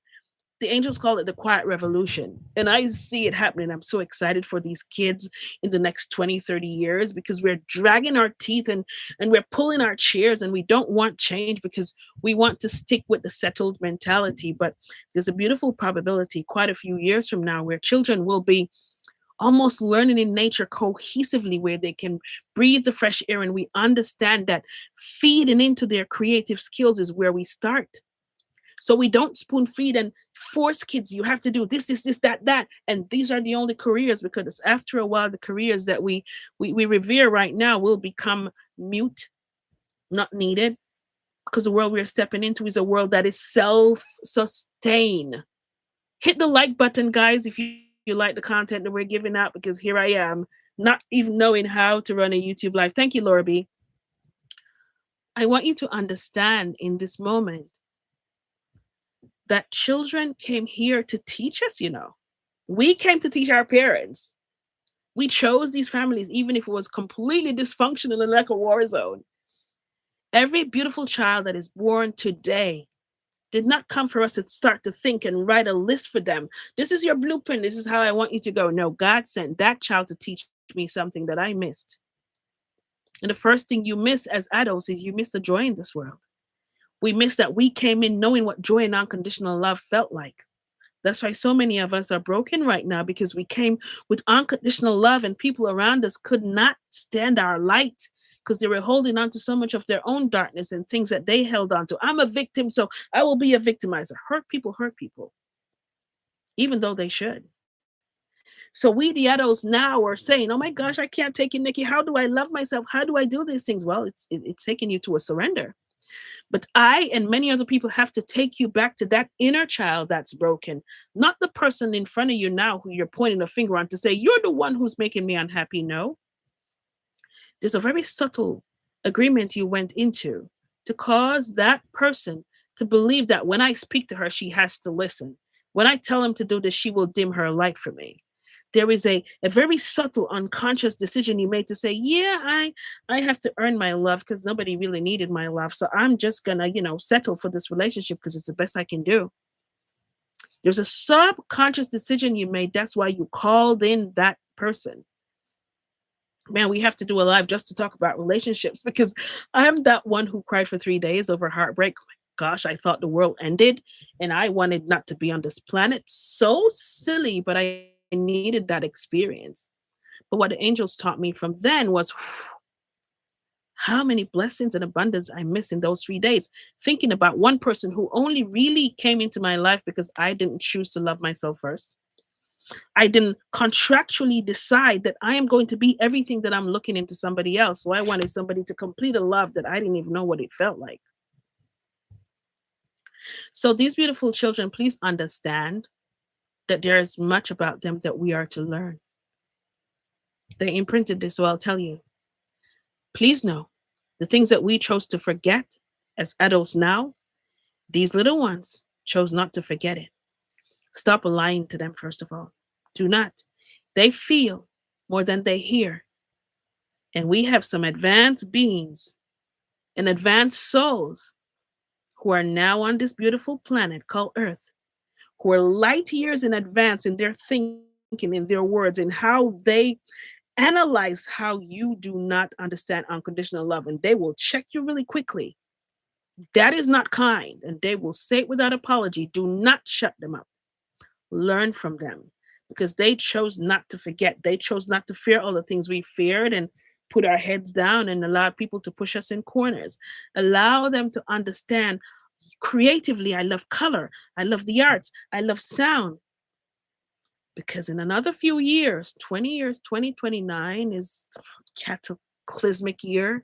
Speaker 1: the angels call it the quiet revolution. And I see it happening. I'm so excited for these kids in the next 20, 30 years because we're dragging our teeth and we're pulling our chairs and we don't want change because we want to stick with the settled mentality. But there's a beautiful probability quite a few years from now where children will be almost learning in nature cohesively, where they can breathe the fresh air. And we understand that feeding into their creative skills is where we start. So we don't spoon feed and force kids, you have to do this, that, that. And these are the only careers, because after a while, the careers that we revere right now will become mute, not needed, because the world we're stepping into is a world that is self-sustain. Hit the like button, guys, if you like the content that we're giving out, because here I am, not even knowing how to run a YouTube live. Thank you, Laura B. I want you to understand in this moment that children came here to teach us, you know. We came to teach our parents. We chose these families, even if it was completely dysfunctional and like a war zone. Every beautiful child that is born today did not come for us to start to think and write a list for them. This is your blueprint. This is how I want you to go. No, God sent that child to teach me something that I missed. And the first thing you miss as adults is you miss the joy in this world. We miss that we came in knowing what joy and unconditional love felt like. That's why so many of us are broken right now, because we came with unconditional love and people around us could not stand our light because they were holding on to so much of their own darkness and things that they held on to. I'm a victim, so I will be a victimizer. Hurt people, even though they should. So we, the adults, now are saying, "Oh my gosh, I can't take it, Nikki. How do I love myself? How do I do these things?" Well, it's taking you to a surrender. But I and many other people have to take you back to that inner child that's broken, not the person in front of you now who you're pointing a finger on to say, "You're the one who's making me unhappy." No, there's a very subtle agreement you went into to cause that person to believe that when I speak to her, she has to listen. When I tell him to do this, she will dim her light for me. There is a very subtle unconscious decision you made to say, yeah, I have to earn my love because nobody really needed my love. So I'm just gonna, settle for this relationship because it's the best I can do. There's a subconscious decision you made. That's why you called in that person. Man, we have to do a live just to talk about relationships, because I'm that one who cried for 3 days over heartbreak. Oh my gosh, I thought the world ended and I wanted not to be on this planet. So silly, but I needed that experience. But what the angels taught me from then was how many blessings and abundance I missed in those 3 days, thinking about one person who only really came into my life because I didn't choose to love myself first. I didn't contractually decide that I am going to be everything that I'm looking into somebody else. So I wanted somebody to complete a love that I didn't even know what it felt like. So these beautiful children, please understand that there is much about them that we are to learn. They imprinted this, so I'll tell you. Please know the things that we chose to forget as adults now, these little ones chose not to forget it. Stop lying to them, first of all. Do not. They feel more than they hear. And we have some advanced beings and advanced souls who are now on this beautiful planet called Earth, who are light years in advance in their thinking, in their words, in how they analyze how you do not understand unconditional love. And they will check you really quickly. That is not kind. And they will say it without apology. Do not shut them up. Learn from them, because they chose not to forget. They chose not to fear all the things we feared and put our heads down and allow people to push us in corners. Allow them to understand creatively. I love color. I love the arts. I love sound. Because in another few years, 20 years, 2029 is cataclysmic year.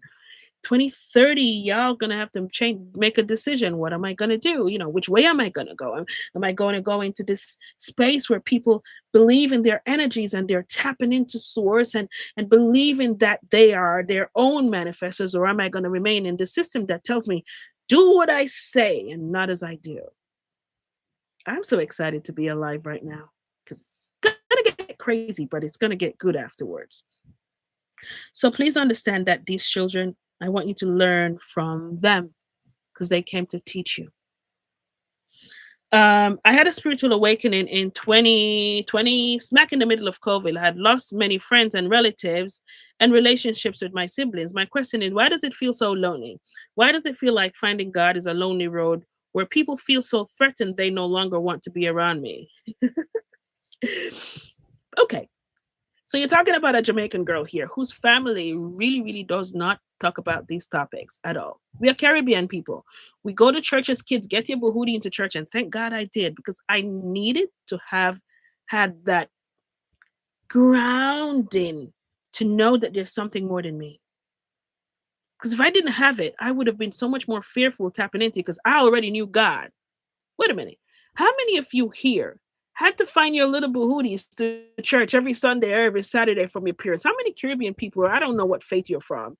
Speaker 1: 2030, y'all gonna have to make a decision. What am I gonna do? Which way am I gonna go? Am I going to go into this space where people believe in their energies and they're tapping into source and believing that they are their own manifestors? Or am I going to remain in the system that tells me, do what I say and not as I do? I'm so excited to be alive right now, because it's gonna get crazy, but it's gonna get good afterwards. So please understand that these children, I want you to learn from them, because they came to teach you. I had a spiritual awakening in 2020, smack in the middle of COVID. I had lost many friends and relatives and relationships with my siblings. My question is, why does it feel so lonely? Why does it feel like finding God is a lonely road where people feel so threatened they no longer want to be around me? Okay. So you're talking about a Jamaican girl here whose family really, really does not talk about these topics at all. We are Caribbean people. We go to church as kids, get your bahudi into church, and thank God I did because I needed to have had that grounding to know that there's something more than me. Because if I didn't have it, I would have been so much more fearful tapping into because I already knew God. Wait a minute. How many of you here had to find your little bahooties to church every Sunday or every Saturday from your parents? How many Caribbean people, or I don't know what faith you're from,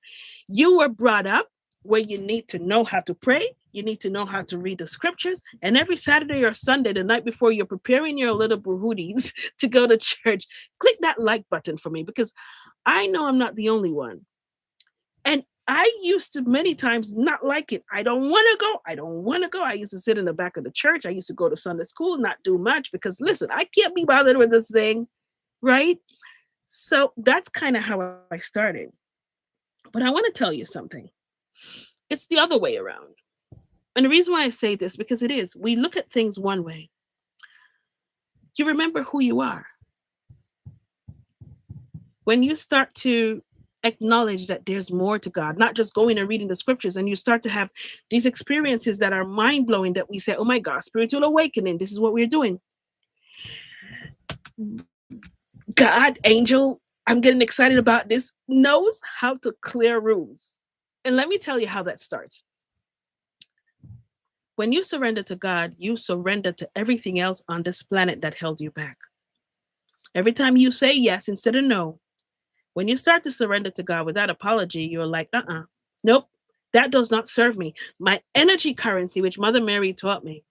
Speaker 1: you were brought up where you need to know how to pray, you need to know how to read the scriptures, and every Saturday or Sunday, the night before you're preparing your little bahooties to go to church, click that like button for me because I know I'm not the only one. And I used to many times not like it. I don't want to go. I don't want to go. I used to sit in the back of the church. I used to go to Sunday school, not do much because listen, I can't be bothered with this thing, right? So that's kind of how I started. But I want to tell you something. It's the other way around. And the reason why I say this because it is. We look at things one way. You remember who you are. When you start to acknowledge that there's more to God, not just going and reading the scriptures, and you start to have these experiences that are mind blowing that we say, oh my God, spiritual awakening, this is what we're doing. God, angel, I'm getting excited about this, knows how to clear rooms. And let me tell you how that starts. When you surrender to God, you surrender to everything else on this planet that held you back. Every time you say yes instead of no, when you start to surrender to God without apology, you're like, nope, that does not serve me. My energy currency, which Mother Mary taught me,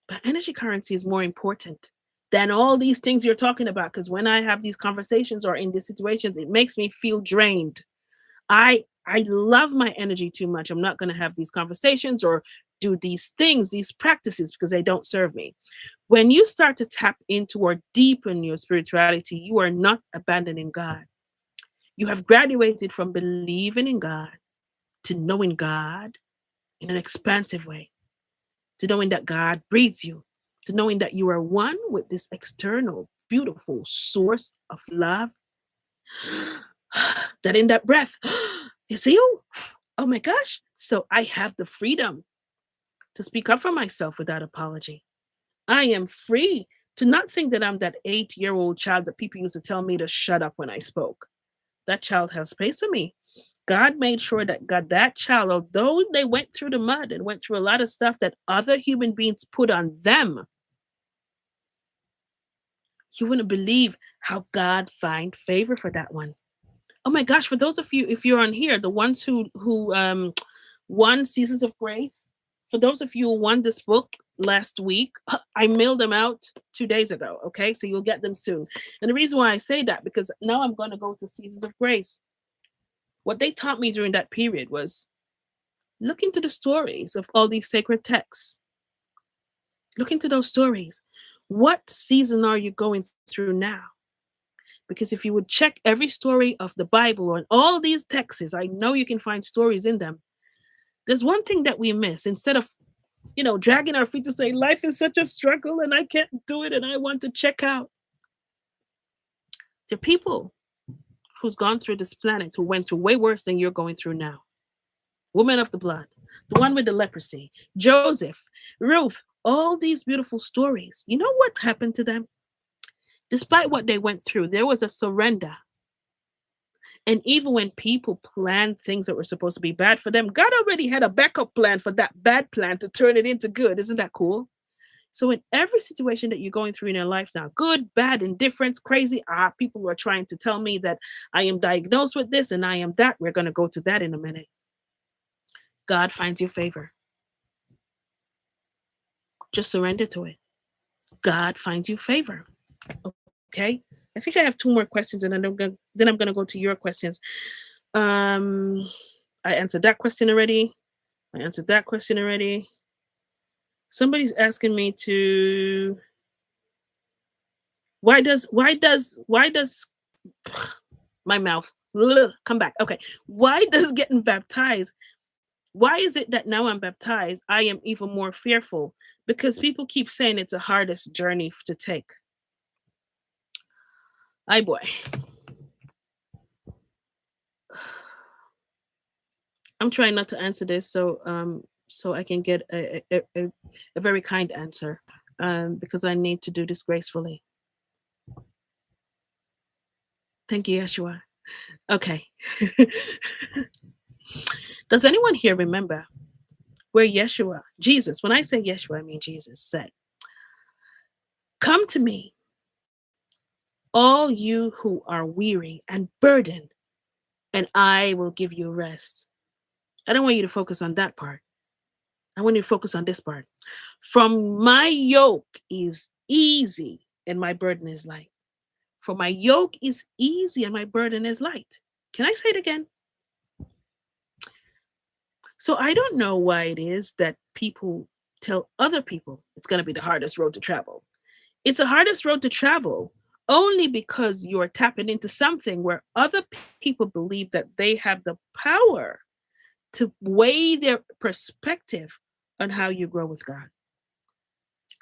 Speaker 1: but energy currency is more important than all these things you're talking about. Because when I have these conversations or in these situations, it makes me feel drained. I love my energy too much. I'm not going to have these conversations or do these things, these practices, because they don't serve me. When you start to tap into or deepen your spirituality, you are not abandoning God. You have graduated from believing in God to knowing God in an expansive way, to knowing that God breathes you, to knowing that you are one with this external, beautiful source of love. That in that breath is you. Oh my gosh. So I have the freedom to speak up for myself without apology. I am free to not think that I'm that 8-year-old child that people used to tell me to shut up when I spoke. That child has space for me. God made sure that God, that child, although they went through the mud and went through a lot of stuff that other human beings put on them, you wouldn't believe how God find favor for that one. Oh my gosh, for those of you, if you're on here, the ones who won Seasons of Grace, for those of you who won this book last week, I mailed them out 2 days ago. Okay, so you'll get them soon. And the reason why I say that because now I'm going to go to Seasons of Grace. What they taught me during that period was look into the stories of all these sacred texts. Look into those stories. What season are you going through now? Because if you would check every story of the Bible and all these texts, I know you can find stories in them. There's one thing that we miss. Instead of, dragging our feet to say, life is such a struggle and I can't do it and I want to check out. There are people who's gone through this planet who went through way worse than you're going through now. Woman of the blood, the one with the leprosy, Joseph, Ruth, all these beautiful stories. You know what happened to them? Despite what they went through, there was a surrender. And even when people planned things that were supposed to be bad for them, God already had a backup plan for that bad plan to turn it into good. Isn't that cool? So in every situation that you're going through in your life now, good, bad, indifference, crazy, people are trying to tell me that I am diagnosed with this and I am that. We're going to go to that in a minute. God finds you favor. Just surrender to it. God finds you favor. Okay. I think I have 2 more questions, and then I'm gonna go to your questions. Um, I answered that question already. I answered that question already. Somebody's asking me to why does my mouth come back? Okay. Why does getting baptized? Why is it that now I'm baptized, I am even more fearful? Because people keep saying it's the hardest journey to take. I boy. I'm trying not to answer this so I can get a very kind answer. Because I need to do this gracefully. Thank you, Yeshua. Okay. Does anyone here remember where Yeshua, Jesus, when I say Yeshua, I mean Jesus, said, "Come to me, all you who are weary and burdened, and I will give you rest." I don't want you to focus on that part. I want you to focus on this part. From my yoke is easy and my burden is light. For my yoke is easy and my burden is light. Can I say it again? So I don't know why it is that people tell other people it's going to be the hardest road to travel. It's the hardest road to travel only because you're tapping into something where other people believe that they have the power to weigh their perspective on how you grow with God.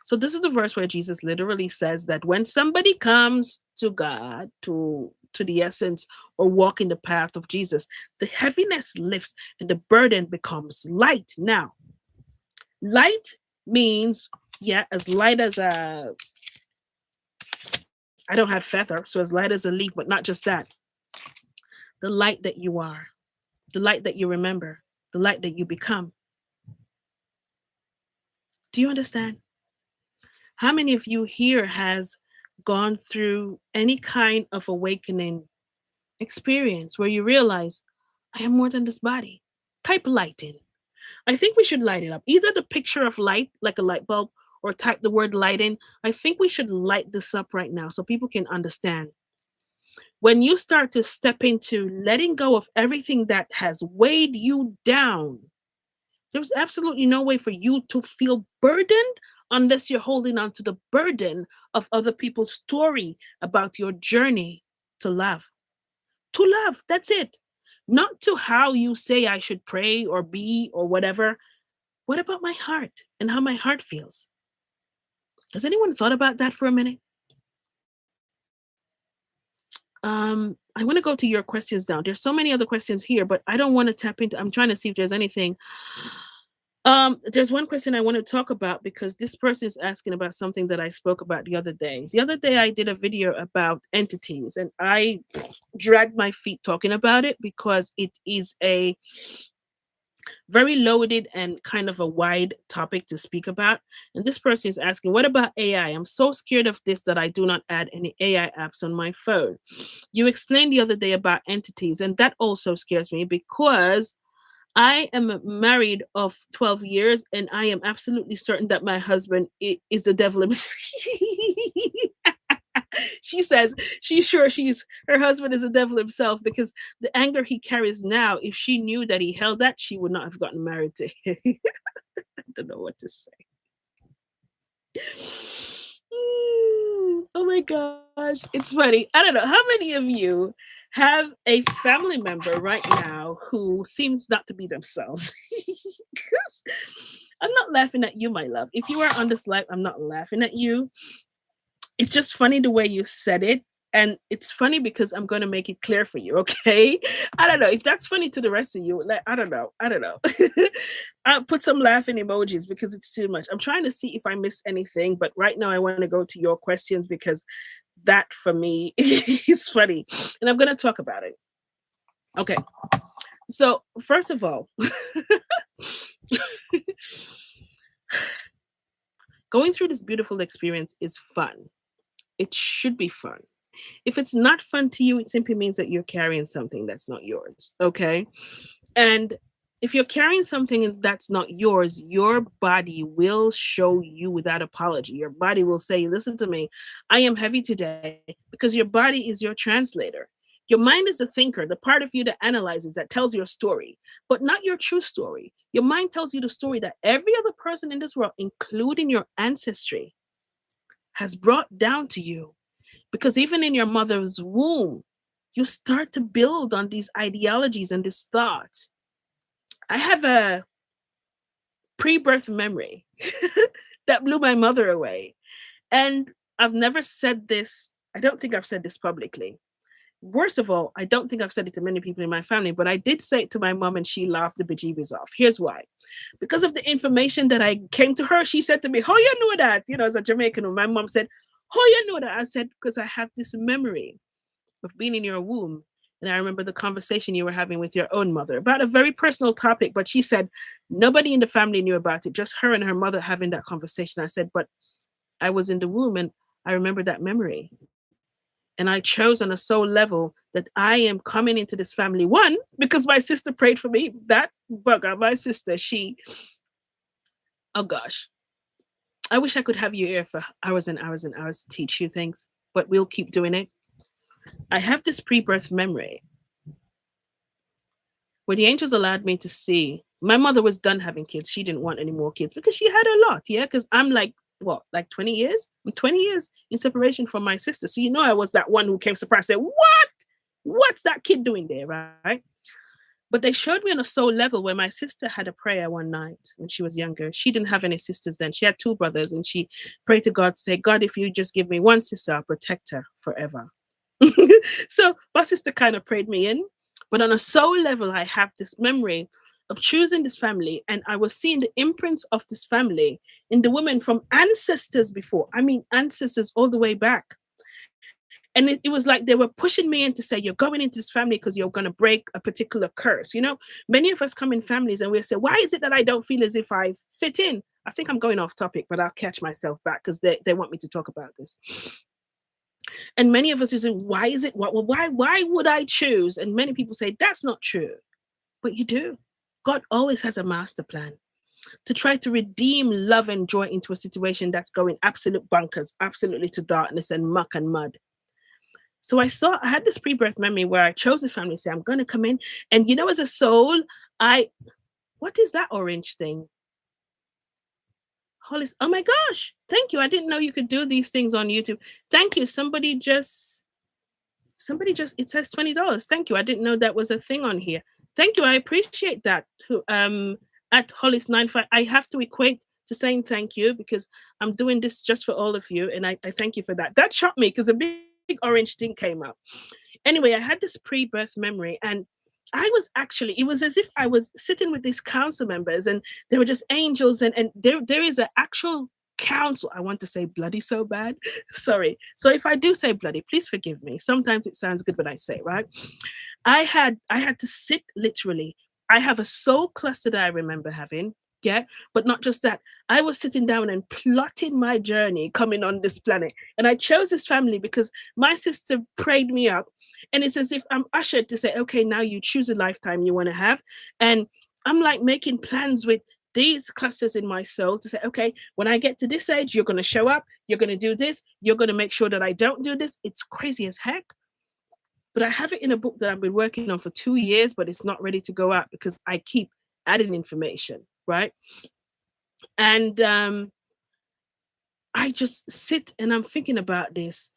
Speaker 1: So this is the verse where Jesus literally says that when somebody comes to God, to the essence or walk in the path of Jesus, the heaviness lifts and the burden becomes light. Now, light means, yeah, as light as a, I don't have feather, so as light as a leaf, but not just that. The light that you are, the light that you remember, the light that you become. Do you understand? How many of you here has gone through any kind of awakening experience where you realize I am more than this body? Type light in. I think we should light it up. Either the picture of light, like a light bulb, or type the word light in. I think we should light this up right now so people can understand. When you start to step into letting go of everything that has weighed you down, there's absolutely no way for you to feel burdened unless you're holding on to the burden of other people's story about your journey to love. To love, that's it. Not to how you say I should pray or be or whatever. What about my heart and how my heart feels? Has anyone thought about that for a minute? I want to go to your questions now. There's so many other questions here, but I don't want to tap into. I'm trying to see if there's anything. There's one question I want to talk about because this person is asking about something that I spoke about the other day. The other day, I did a video about entities, and I dragged my feet talking about it because it is a very loaded and kind of a wide topic to speak about. And this person is asking, what about AI? I'm so scared of this that I do not add any AI apps on my phone. You explained the other day about entities, and that also scares me because I am married of 12 years and I am absolutely certain that my husband is the devil himself. She says she's sure she's her husband is the devil himself because the anger he carries now, if she knew that he held that, she would not have gotten married to him. I don't know what to say. Oh my gosh, it's funny. I don't know how many of you have a family member right now who seems not to be themselves. 'Cause I'm not laughing at you, my love. If you are on this live, I'm not laughing at you. It's just funny the way you said it. And it's funny because I'm going to make it clear for you, okay? I don't know if that's funny to the rest of you. Like, I don't know. I don't know. I'll put some laughing emojis because it's too much. I'm trying to see if I miss anything, but right now I want to go to your questions because that for me is funny. And I'm going to talk about it. Okay. So, first of all, going through this beautiful experience is fun. It should be fun. If it's not fun to you, it simply means that you're carrying something that's not yours. Okay. And if you're carrying something that's not yours, your body will show you without apology. Your body will say, listen to me, I am heavy today because your body is your translator. Your mind is a thinker, the part of you that analyzes, that tells your story, but not your true story. Your mind tells you the story that every other person in this world, including your ancestry, has brought down to you. Because even in your mother's womb, you start to build on these ideologies and these thoughts. I have a pre-birth memory that blew my mother away. And I've never said this I don't think I've said this publicly. Worst of all, I don't think I've said it to many people in my family, but I did say it to my mom and she laughed the bejeebies off. Here's why. Because of the information that I came to her, she said to me, how you know that? As a Jamaican, my mom said, how you know that? I said, because I have this memory of being in your womb. And I remember the conversation you were having with your own mother about a very personal topic. But she said, nobody in the family knew about it, just her and her mother having that conversation. I said, but I was in the womb and I remember that memory. And I chose on a soul level that I am coming into this family. One, because my sister prayed for me. That bugger, my sister, oh gosh, I wish I could have you here for hours and hours and hours to teach you things, but we'll keep doing it. I have this pre birth memory where the angels allowed me to see. My mother was done having kids. She didn't want any more kids because she had a lot. Yeah. Because I'm like, what, like 20 years? I'm 20 years in separation from my sister. So, I was that one who came surprised and said, what? What's that kid doing there? Right. But they showed me on a soul level where my sister had a prayer one night when she was younger. She didn't have any sisters then. She had two brothers and she prayed to God, say, God, if you just give me one sister, I'll protect her forever. So my sister kind of prayed me in. But on a soul level, I have this memory of choosing this family, and I was seeing the imprints of this family in the women from ancestors before. I mean, ancestors all the way back. And it was like they were pushing me in to say, you're going into this family because you're going to break a particular curse. Many of us come in families and we'll say, why is it that I don't feel as if I fit in? I think I'm going off topic, but I'll catch myself back because they want me to talk about this. And many of us say, why is it? Why would I choose? And many people say, that's not true. But you do. God always has a master plan to try to redeem love and joy into a situation that's going absolute bunkers, absolutely to darkness and muck and mud. So I had this pre-birth memory where I chose a family, say, I'm going to come in. And as a soul, what is that orange thing? Hollis, oh my gosh, thank you. I didn't know you could do these things on YouTube. Thank you. Somebody just it says $20. Thank you. I didn't know that was a thing on here. Thank you. I appreciate that. At Hollis95. I have to equate to saying thank you because I'm doing this just for all of you. And I thank you for that. That shocked me because a big orange thing came up. Anyway, I had this pre-birth memory and it was as if I was sitting with these council members and they were just angels and there is an actual council. I want to say bloody so bad. Sorry. So if I do say bloody, please forgive me. Sometimes it sounds good when I say it, right? I had to sit literally. I have a soul cluster that I remember having. Yeah. But not just that. I was sitting down and plotting my journey coming on this planet. And I chose this family because my sister prayed me up. And it's as if I'm ushered to say, okay, now you choose a lifetime you want to have. And I'm like making plans with these clusters in my soul to say, okay, when I get to this age, you're going to show up, you're going to do this, you're going to make sure that I don't do this. It's crazy as heck. But I have it in a book that I've been working on for 2 years, but it's not ready to go out because I keep adding information, right? And I just sit and I'm thinking about this.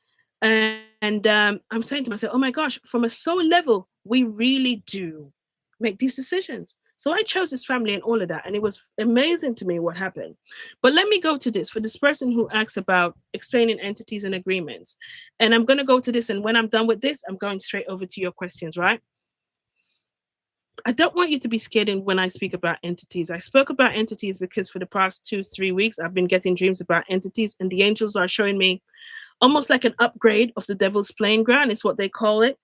Speaker 1: And I'm saying to myself, oh my gosh, from a soul level, we really do make these decisions. So I chose this family and all of that. And it was amazing to me what happened. But let me go to this for this person who asks about explaining entities and agreements. And I'm going to go to this. And when I'm done with this, I'm going straight over to your questions, right? I don't want you to be scared when I speak about entities. I spoke about entities because for the past 2-3 weeks, I've been getting dreams about entities, and the angels are showing me almost like an upgrade of the devil's playing ground, is what they call it.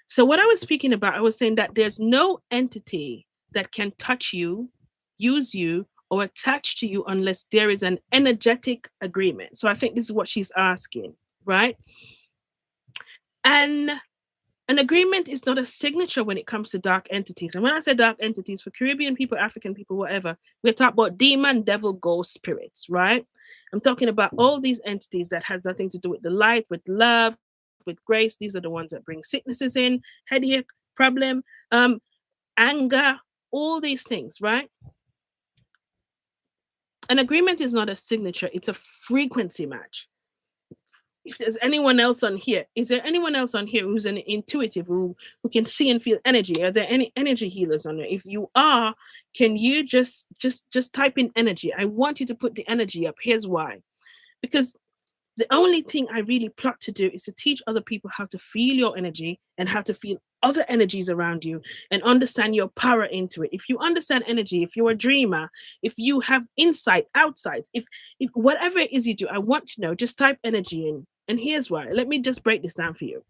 Speaker 1: So, what I was speaking about, I was saying that there's no entity that can touch you, use you, or attach to you unless there is an energetic agreement. So, I think this is what she's asking, right? And an agreement is not a signature when it comes to dark entities. And when I say dark entities, for Caribbean people, African people, whatever, we're talking about demon, devil, ghost, spirits, right? I'm talking about all these entities that has nothing to do with the light, with love, with grace. These are the ones that bring sicknesses in, headache, problem, anger, all these things, right? An agreement is not a signature, it's a frequency match. If there's anyone else on here, is there anyone else on here who's an intuitive, who can see and feel energy? Are there any energy healers on there? If you are, can you just type in energy? I want you to put the energy up. Here's why. Because The only thing I really plot to do is to teach other people how to feel your energy and how to feel other energies around you and understand your power into it. If you understand energy, if you're a dreamer, if you have insight outside, if whatever it is you do, I want to know, just type energy in. And here's why. Let me just break this down for you.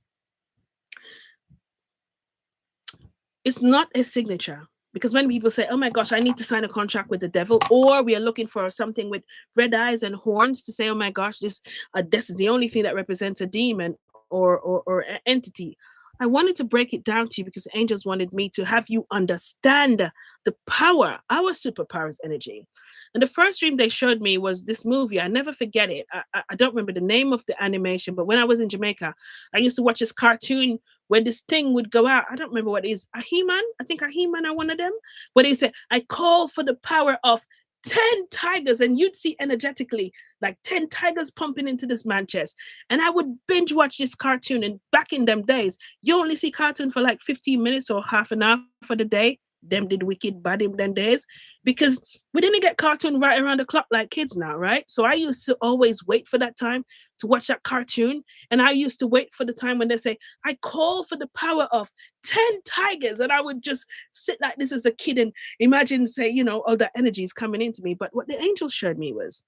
Speaker 1: It's not a signature. Because when people say, oh my gosh, I need to sign a contract with the devil, or we are looking for something with red eyes and horns to say, oh my gosh, this is the only thing that represents a demon or an entity. I wanted to break it down to you because angels wanted me to have you understand the power, our superpowers energy. And the first dream they showed me was this movie. I never forget it. I don't remember the name of the animation, but when I was in Jamaica, I used to watch this cartoon where this thing would go out. I don't remember what it is. A He-Man? I think a He-Man are one of them. Where they said, I call for the power of 10 tigers, and you'd see energetically like 10 tigers pumping into this man chest. And I would binge watch this cartoon. And back in them days, you only see cartoon for like 15 minutes or half an hour for the day. Them did wicked bad in them days because we didn't get cartoon right around the clock like kids now, right? So I used to always wait for that time to watch that cartoon. And I used to wait for the time when they say, I call for the power of 10 tigers. And I would just sit like this as a kid and imagine, say, all that energy is coming into me. But what the angels showed me was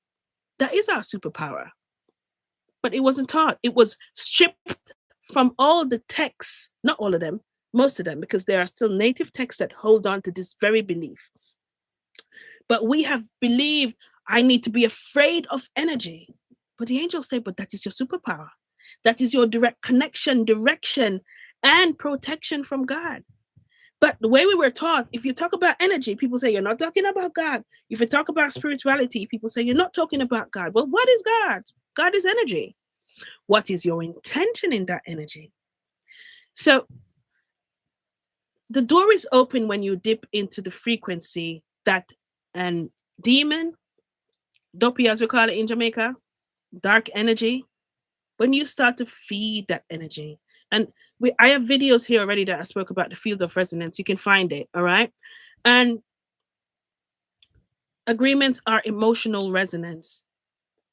Speaker 1: that is our superpower. But it wasn't taught. It was stripped from all the texts, not all of them, most of them, because there are still native texts that hold on to this very belief. But we have believed I need to be afraid of energy. But the angels say, but that is your superpower. That is your direct connection, direction, and protection from God. But the way we were taught, if you talk about energy, people say you're not talking about God. If you talk about spirituality, people say you're not talking about God. Well, what is God? God is energy. What is your intention in that energy? So the door is open when you dip into the frequency that an demon, dopey as we call it in Jamaica, dark energy, when you start to feed that energy. And I have videos here already that I spoke about the field of resonance. You can find it, all right? And agreements are emotional resonance.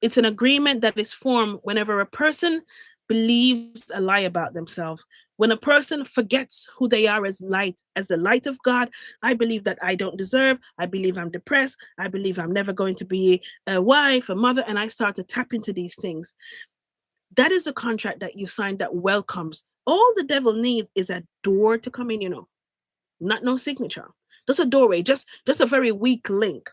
Speaker 1: It's an agreement that is formed whenever a person believes a lie about themselves. When a person forgets who they are as the light of God, I believe that I don't deserve. I believe I'm depressed. I believe I'm never going to be a wife, a mother, and I start to tap into these things. That is a contract that you sign that welcomes. All the devil needs is a door to come in, not no signature. Just a doorway, just a very weak link,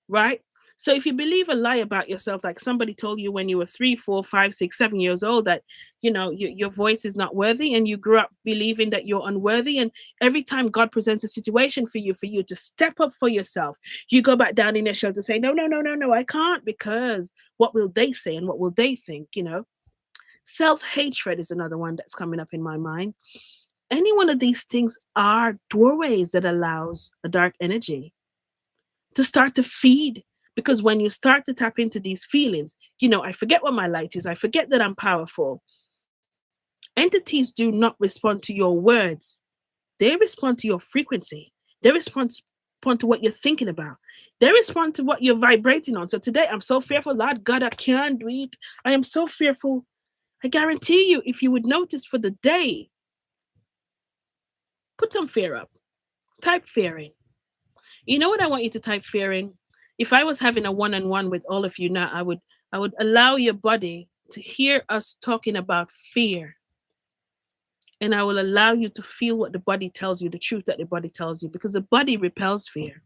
Speaker 1: right? So if you believe a lie about yourself, like somebody told you when you were 3, 4, 5, 6, 7 years old that your voice is not worthy, and you grew up believing that you're unworthy, and every time God presents a situation for you to step up for yourself, you go back down in your shell to say, no, no, no, no, no, I can't, because what will they say and what will they think? Self-hatred is another one that's coming up in my mind. Any one of these things are doorways that allows a dark energy to start to feed. Because when you start to tap into these feelings, I forget what my light is. I forget that I'm powerful. Entities do not respond to your words. They respond to your frequency. They respond to what you're thinking about. They respond to what you're vibrating on. So today, I'm so fearful, Lord God, I can't do it. I am so fearful. I guarantee you, if you would notice for the day, put some fear up. Type fear in. You know what I want you to type fear in? If I was having a one-on-one with all of you now, I would allow your body to hear us talking about fear. And I will allow you to feel what the body tells you, the truth that the body tells you, because the body repels fear.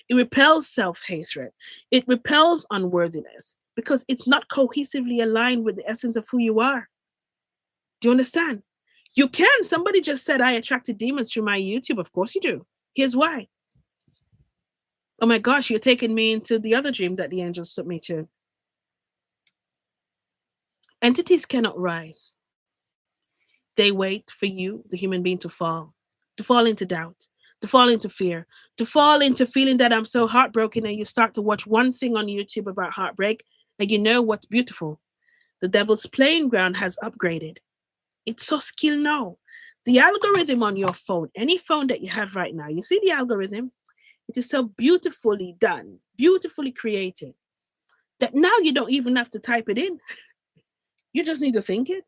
Speaker 1: It repels self-hatred. It repels unworthiness because it's not cohesively aligned with the essence of who you are. Do you understand? You can. Somebody just said I attracted demons through my YouTube. Of course you do. Here's why. Oh my gosh, you're taking me into the other dream that the angels took me to. Entities cannot rise. They wait for you, the human being, to fall into doubt, to fall into fear, to fall into feeling that I'm so heartbroken. And you start to watch one thing on YouTube about heartbreak, and you know what's beautiful? The devil's playing ground has upgraded. It's so skill now. The algorithm on your phone, any phone that you have right now, you see the algorithm? It is so beautifully done, beautifully created, that now you don't even have to type it in. You just need to think it.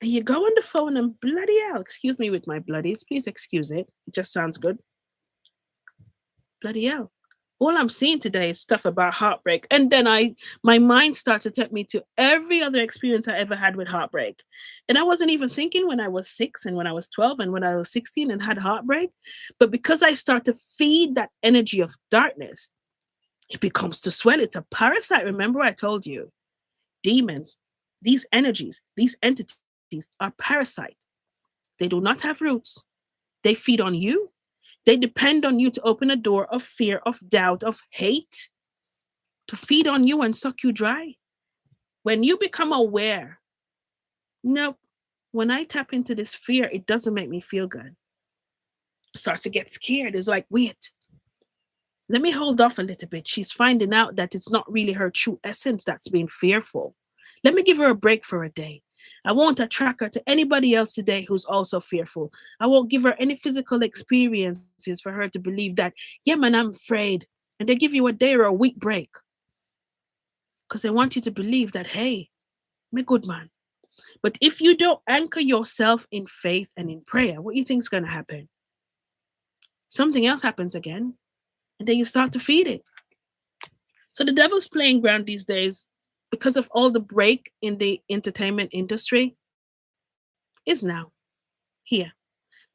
Speaker 1: And you go on the phone and bloody hell, excuse me with my bloodies, please excuse it. It just sounds good. Bloody hell. All I'm seeing today is stuff about heartbreak. And then my mind starts to take me to every other experience I ever had with heartbreak. And I wasn't even thinking when I was 6 and when I was 12 and when I was 16 and had heartbreak. But because I start to feed that energy of darkness, it becomes to swell. It's a parasite. Remember, I told you, demons, these energies, these entities are parasite. They do not have roots. They feed on you. They depend on you to open a door of fear, of doubt, of hate, to feed on you and suck you dry. When you become aware, nope, when I tap into this fear, it doesn't make me feel good. Start to get scared. It's like, wait, let me hold off a little bit. She's finding out that it's not really her true essence that's being fearful. Let me give her a break for a day. I won't attract her to anybody else today who's also fearful. I won't give her any physical experiences for her to believe that, yeah, man, I'm afraid. And they give you a day or a week break because they want you to believe that, hey, I'm a good man. But if you don't anchor yourself in faith and in prayer, what do you think is going to happen? Something else happens again, and then you start to feed it. So the devil's playing ground these days, because of all the break in the entertainment industry, is now here.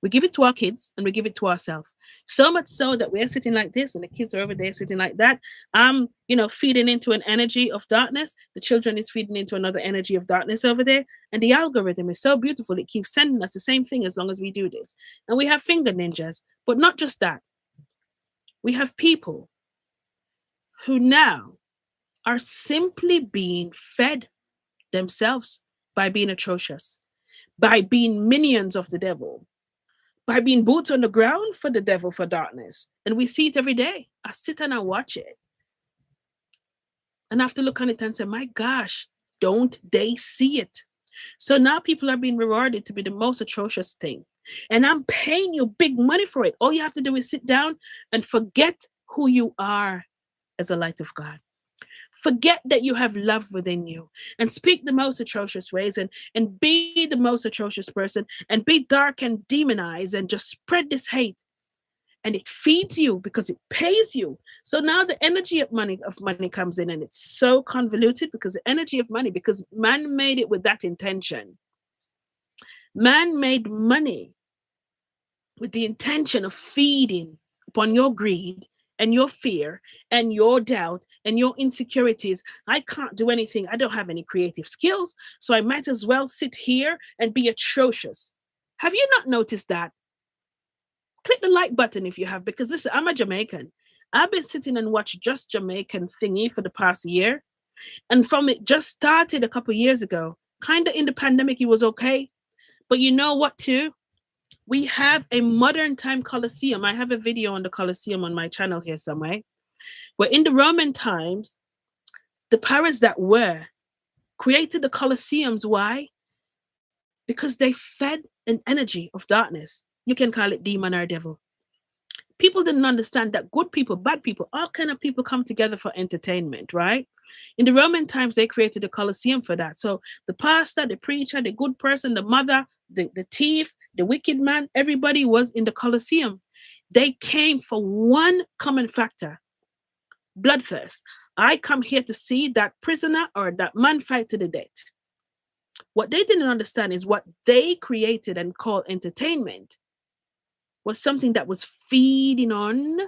Speaker 1: We give it to our kids and we give it to ourselves. So much so that we're sitting like this and the kids are over there sitting like that. I'm, feeding into an energy of darkness. The children is feeding into another energy of darkness over there. And the algorithm is so beautiful. It keeps sending us the same thing as long as we do this. And we have finger ninjas. But not just that. We have people who now are simply being fed themselves by being atrocious, by being minions of the devil, by being boots on the ground for the devil, for darkness. And we see it every day. I sit and I watch it. And I have to look on it and say, my gosh, don't they see it? So now people are being rewarded to be the most atrocious thing. And I'm paying you big money for it. All you have to do is sit down and forget who you are as a light of God. Forget that you have love within you and speak the most atrocious ways and be the most atrocious person and be dark and demonize and just spread this hate. And it feeds you because it pays you. So now the energy of money comes in, and it's so convoluted because the energy of money, because man made it with that intention. Man made money with the intention of feeding upon your greed and your fear and your doubt and your insecurities. I can't do anything. I don't have any creative skills. So I might as well sit here and be atrocious. Have you not noticed that? Click the like button if you have, because listen, I'm a Jamaican. I've been sitting and watched Just Jamaican thingy for the past year. And from it just started a couple of years ago, kind of in the pandemic, it was okay. But you know what, too? We have a modern time Colosseum. I have a video on the Colosseum on my channel here somewhere, where in the Roman times, the powers that were created the Colosseums. Why? Because they fed an energy of darkness. You can call it demon or devil. People didn't understand that good people, bad people, all kind of people come together for entertainment, right? In the Roman times, they created a Colosseum for that. So the pastor, the preacher, the good person, the mother, the thief, the wicked man, everybody was in the Colosseum. They came for one common factor: bloodthirst. I come here to see that prisoner or that man fight to the death. What they didn't understand is what they created and called entertainment was something that was feeding on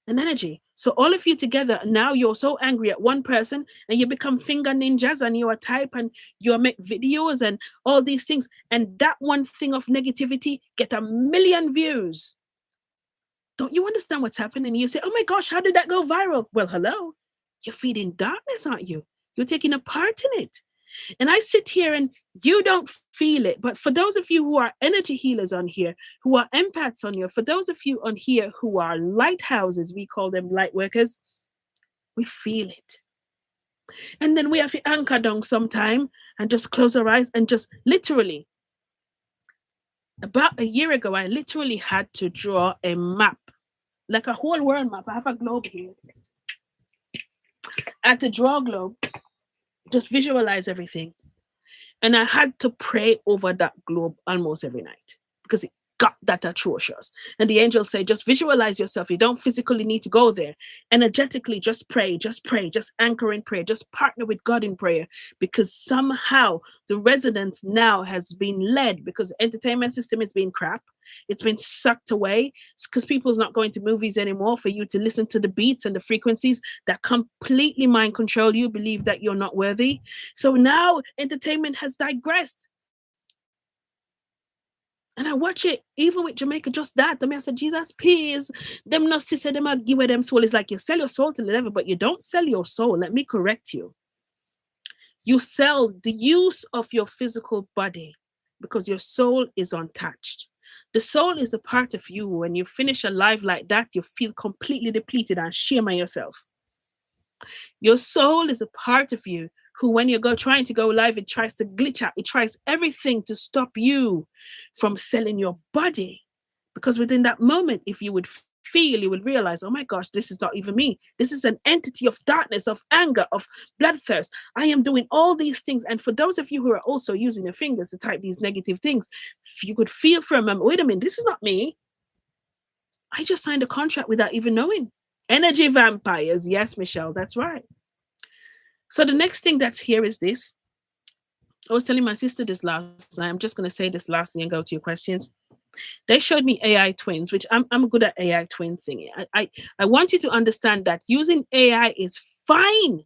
Speaker 1: an energy. So all of you together, now you're so angry at one person and you become finger ninjas and you are type and you make videos and all these things. And that one thing of negativity get a million views. Don't you understand what's happening? You say, oh my gosh, how did that go viral? Well, hello, you're feeding darkness, aren't you? You're taking a part in it. And I sit here and you don't feel it. But for those of you who are energy healers on here, who are empaths on here, for those of you on here who are lighthouses, we call them light workers, we feel it. And then we have to anchor down sometime and just close our eyes and just literally, about a year ago, I literally had to draw a map, like a whole world map. I have a globe here. I had to draw a globe, just visualize everything. And I had to pray over that globe almost every night because it got that atrocious. And the angels say, just visualize yourself. You don't physically need to go there. Energetically, just pray, just anchor in prayer, just partner with God in prayer, because somehow the residence now has been led because the entertainment system is being crap. It's been sucked away because people's not going to movies anymore for you to listen to the beats and the frequencies that completely mind control you, believe that you're not worthy. So now entertainment has digressed. And I watch it even with Jamaica, just that. I mean, I said, Jesus, peace. Them not sister, them not give away them soul. It's like you sell your soul to the devil, but you don't sell your soul. Let me correct you. You sell the use of your physical body because your soul is untouched. The soul is a part of you. When you finish a life like that, you feel completely depleted and shame on yourself. Your soul is a part of you who, when you go trying to go live, it tries to glitch out. It tries everything to stop you from selling your body. Because within that moment, if you would feel, you would realize, oh my gosh, this is not even me. This is an entity of darkness, of anger, of bloodthirst. I am doing all these things. And for those of you who are also using your fingers to type these negative things, if you could feel for a moment, wait a minute, this is not me. I just signed a contract without even knowing. Energy vampires. Yes, Michelle, that's right. So the next thing that's here is this. I was telling my sister this last night. I'm just going to say this last thing and go to your questions. They showed me AI twins, which I'm good at AI twin thingy. I want you to understand that using AI is fine.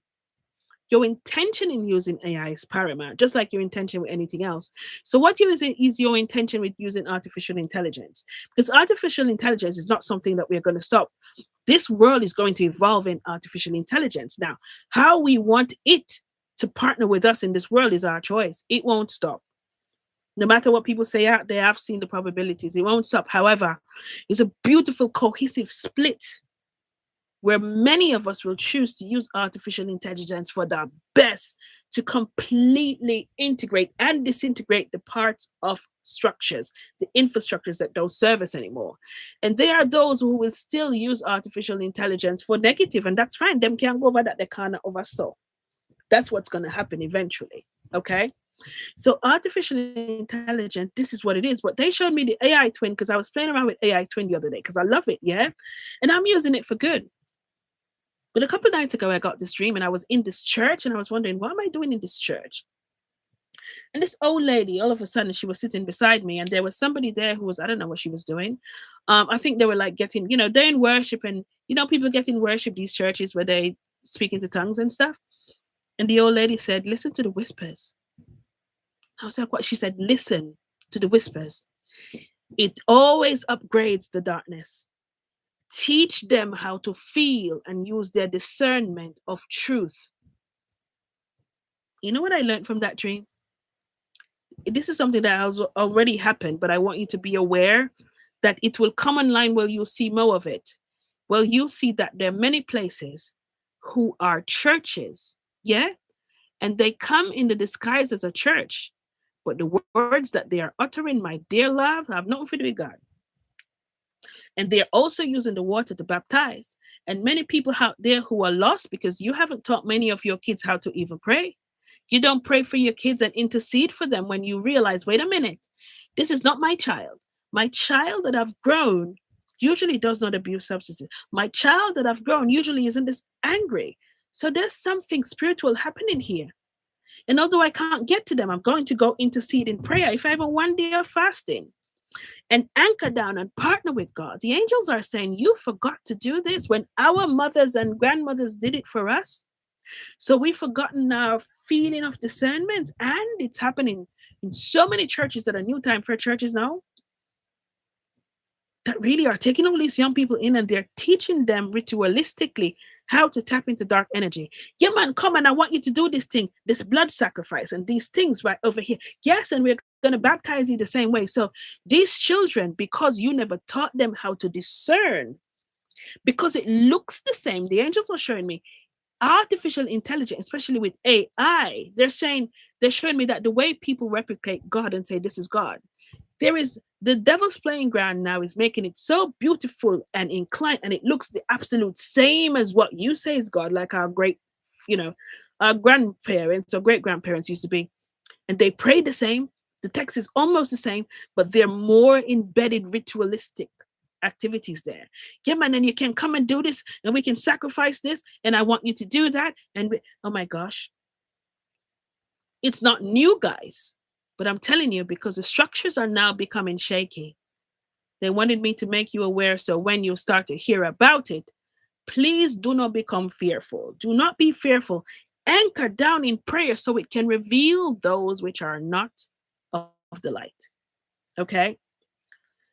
Speaker 1: Your intention in using AI is paramount, just like your intention with anything else. So, what is your intention with using artificial intelligence? Because artificial intelligence is not something that we're going to stop. This world is going to evolve in artificial intelligence. Now, how we want it to partner with us in this world is our choice. It won't stop. No matter what people say out there, I've seen the probabilities. It won't stop. However, it's a beautiful, cohesive split where many of us will choose to use artificial intelligence for the best to completely integrate and disintegrate the parts of structures, the infrastructures that don't serve us anymore. And there are those who will still use artificial intelligence for negative, and that's fine. Them can't go over that, they can't over so. That's what's going to happen eventually. Okay. So artificial intelligence, this is what it is. But they showed me the AI twin because I was playing around with AI twin the other day because I love it, yeah? And I'm using it for good. But a couple of nights ago, I got this dream and I was in this church and I was wondering, what am I doing in this church? And this old lady, all of a sudden, she was sitting beside me and there was somebody there who was, I don't know what she was doing. I think they were like getting, they're in worship and, people get in worship, these churches where they speak into tongues and stuff. And the old lady said, listen to the whispers. I was like, what? She said, listen to the whispers. It always upgrades the darkness. Teach them how to feel and use their discernment of truth. You know what I learned from that dream? This is something that has already happened, but I want you to be aware that it will come online where you'll see more of it. Well, you'll see that there are many places who are churches, yeah? And they come in the disguise as a church. But the words that they are uttering, my dear love, have nothing to do with God. And they're also using the water to baptize. And many people out there who are lost because you haven't taught many of your kids how to even pray. You don't pray for your kids and intercede for them when you realize, wait a minute, this is not my child. My child that I've grown usually does not abuse substances. My child that I've grown usually isn't this angry. So there's something spiritual happening here. And although I can't get to them, I'm going to go intercede in prayer. If I have a 1 day of fasting and anchor down and partner with God, the angels are saying, you forgot to do this when our mothers and grandmothers did it for us. So we've forgotten our feeling of discernment, and it's happening in so many churches that are new time for churches now that really are taking all these young people in and they're teaching them ritualistically how to tap into dark energy. Yeah, man, come and I want you to do this thing, this blood sacrifice and these things right over here. Yes, and we're going to baptize you the same way. So these children, because you never taught them how to discern, because it looks the same, the angels are showing me artificial intelligence, especially with AI, they're showing me that the way people replicate God and say this is God, there is the devil's playing ground now is making it so beautiful and inclined, and it looks the absolute same as what you say is God, like our great, our grandparents or great grandparents used to be. and they pray the same. The text is almost the same, but they're more embedded ritualistic activities there. Yeah, man, and you can come and do this, and we can sacrifice this, and I want you to do that. Oh my gosh, it's not new, guys, but I'm telling you, because the structures are now becoming shaky. They wanted me to make you aware so when you start to hear about it, please do not become fearful. Do not be fearful. Anchor down in prayer so it can reveal those which are not of the light. Okay?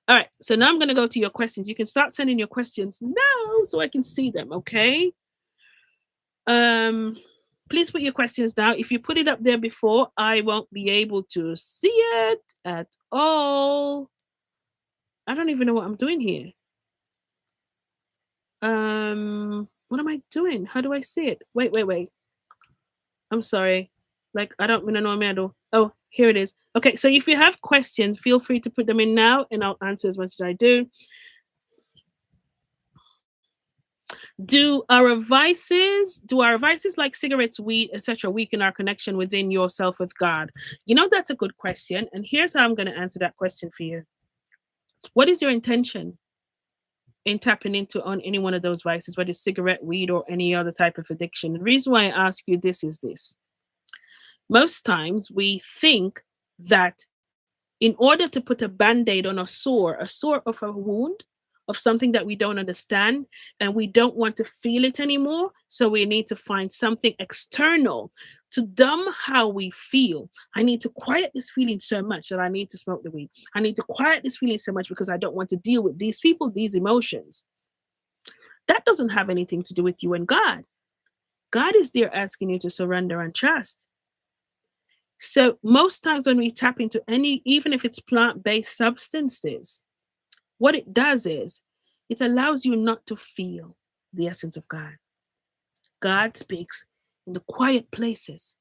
Speaker 1: All right. So now I'm going to go to your questions. You can start sending your questions now so I can see them. Okay? Um, please put your questions now. If you put it up there before, I won't be able to see it at all. I don't even know what I'm doing here. What am I doing? How do I see it? Wait. I'm sorry. Like, I don't really know what I do. Oh, here it is. Okay, so if you have questions, feel free to put them in now and I'll answer as much as I do. Do our vices like cigarettes, weed, etc., weaken our connection within yourself with God? That's a good question. And here's how I'm going to answer that question for you. What is your intention in tapping into on any one of those vices, whether it's cigarette, weed, or any other type of addiction? The reason why I ask you this is this. Most times we think that in order to put a band-aid on a sore of a wound, of something that we don't understand, and we don't want to feel it anymore, so we need to find something external to dumb how we feel. I need to quiet this feeling so much that I need to smoke the weed. I need to quiet this feeling so much because I don't want to deal with these people, these emotions. That doesn't have anything to do with you and God. God is there asking you to surrender and trust. So most times when we tap into any, even if it's plant-based substances, what it does is it allows you not to feel the essence of God. God speaks in the quiet places.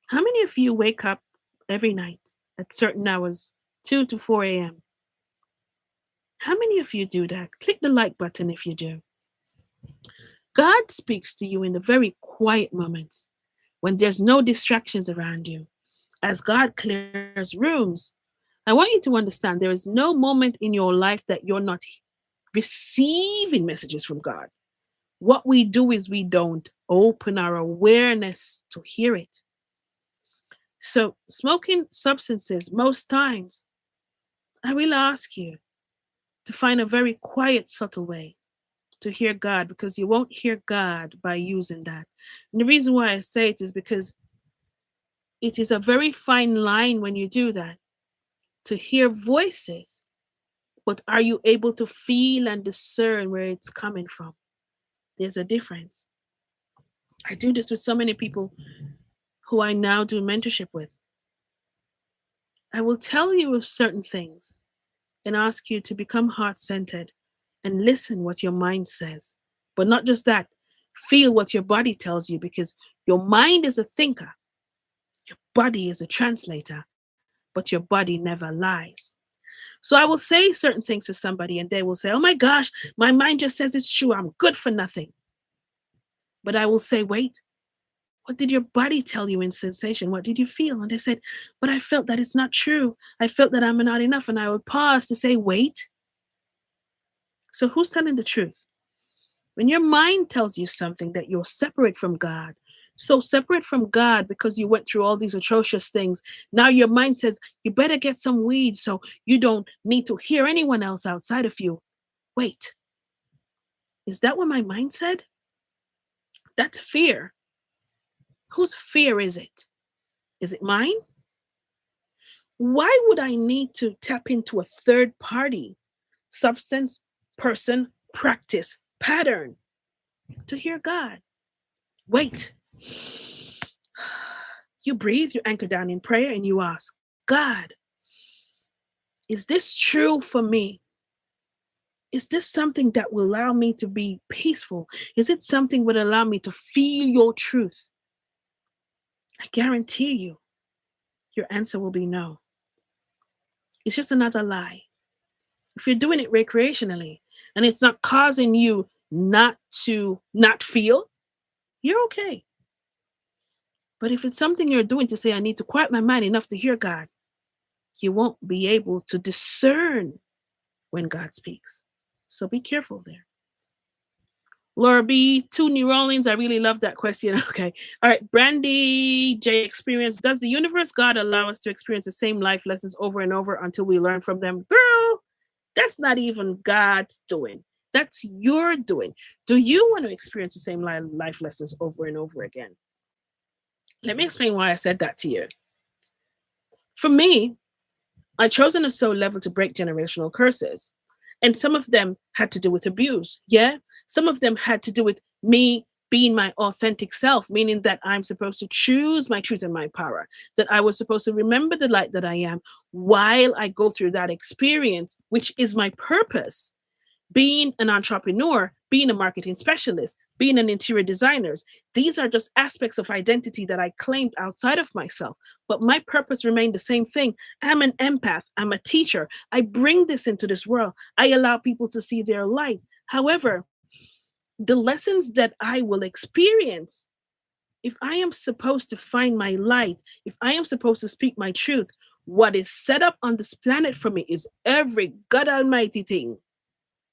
Speaker 1: How many of you wake up every night at certain hours, 2 to 4 a.m.? How many of you do that? Click the like button if you do. God speaks to you in the very quiet moments when there's no distractions around you. As God clears rooms, I want you to understand there is no moment in your life that you're not receiving messages from God. What we do is we don't open our awareness to hear it. So, smoking substances, most times, I will ask you to find a very quiet, subtle way to hear God, because you won't hear God by using that. And the reason why I say it is because it is a very fine line when you do that to hear voices, but are you able to feel and discern where it's coming from? There's a difference. I do this with so many people who I now do mentorship with. I will tell you of certain things and ask you to become heart centered and listen what your mind says. But not just that, feel what your body tells you, because your mind is a thinker, your body is a translator, but your body never lies. So I will say certain things to somebody and they will say, "Oh my gosh, my mind just says it's true. I'm good for nothing." But I will say, "Wait, what did your body tell you in sensation? What did you feel?" And they said, "But I felt that it's not true. I felt that I'm not enough." And I would pause to say, "Wait." So who's telling the truth? When your mind tells you something that you're separate from God, so separate from God because you went through all these atrocious things, now your mind says, you better get some weed so you don't need to hear anyone else outside of you. Wait, is that what my mind said? That's fear. Whose fear is it? Is it mine? Why would I need to tap into a third party substance, person, practice, pattern to hear God? Wait. You breathe, you anchor down in prayer, and you ask, God, is this true for me? Is this something that will allow me to be peaceful? Is it something that will allow me to feel your truth? I guarantee you, your answer will be no. It's just another lie. If you're doing it recreationally and it's not causing you not to not feel, you're okay. But if it's something you're doing to say, I need to quiet my mind enough to hear God, you won't be able to discern when God speaks. So be careful there. Laura B, two New Orleans. I really love that question. Okay. All right. Brandy J experience. Does the universe God allow us to experience the same life lessons over and over until we learn from them? Girl, that's not even God's doing. That's your doing. Do you want to experience the same life lessons over and over again? Let me explain why I said that to you. For me, I chosen a soul level to break generational curses. And some of them had to do with abuse. Yeah. Some of them had to do with me being my authentic self, meaning that I'm supposed to choose my truth and my power, that I was supposed to remember the light that I am while I go through that experience, which is my purpose. Being an entrepreneur, being a marketing specialist, being an interior designer, these are just aspects of identity that I claimed outside of myself. But my purpose remained the same thing. I'm an empath, I'm a teacher. I bring this into this world. I allow people to see their light. However, the lessons that I will experience, if I am supposed to find my light, if I am supposed to speak my truth, what is set up on this planet for me is every God Almighty thing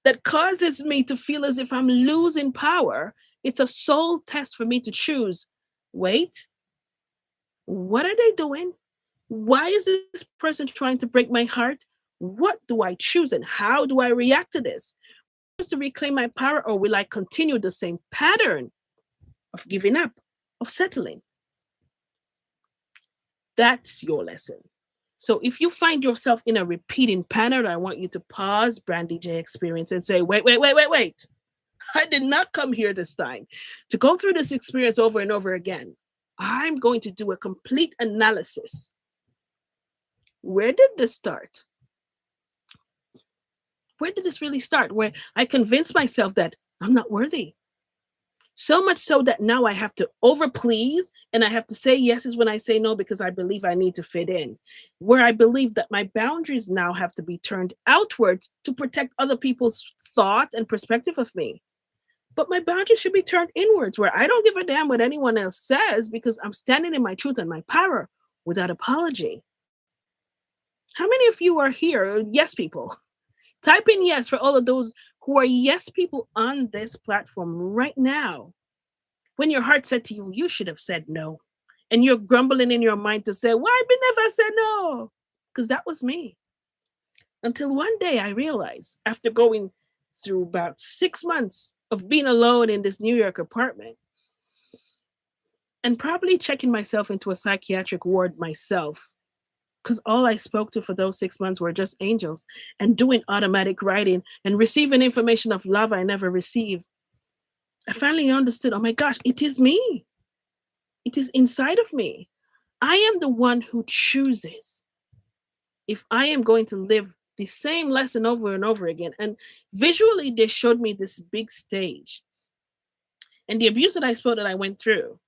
Speaker 1: that causes me to feel as if I'm losing power. It's a soul test for me to choose. Wait, what are they doing? Why is this person trying to break my heart? What do I choose and how do I react to this? Will I choose to reclaim my power or will I continue the same pattern of giving up, of settling? That's your lesson. So if you find yourself in a repeating pattern, I want you to pause Brandy J experience and say, wait, wait, wait, wait, wait. I did not come here this time to go through this experience over and over again. I'm going to do a complete analysis. Where did this start? Where did this really start? Where I convinced myself that I'm not worthy. So much so that now I have to over please and I have to say yeses when I say no because I believe I need to fit in. Where I believe that my boundaries now have to be turned outwards to protect other people's thought and perspective of me. But my boundaries should be turned inwards, where I don't give a damn what anyone else says because I'm standing in my truth and my power without apology. How many of you are here? Yes, people. Type in yes for all of those who are yes people on this platform right now. When your heart said to you, you should have said no. And you're grumbling in your mind to say, why I never said no? Because that was me. Until one day I realized, after going through about 6 months of being alone in this New York apartment and probably checking myself into a psychiatric ward myself, because all I spoke to for those 6 months were just angels and doing automatic writing and receiving information of love I never received. I finally understood, oh my gosh, it is me. It is inside of me. I am the one who chooses if I am going to live the same lesson over and over again. And visually, they showed me this big stage. And the abuse that I spoke that I went through,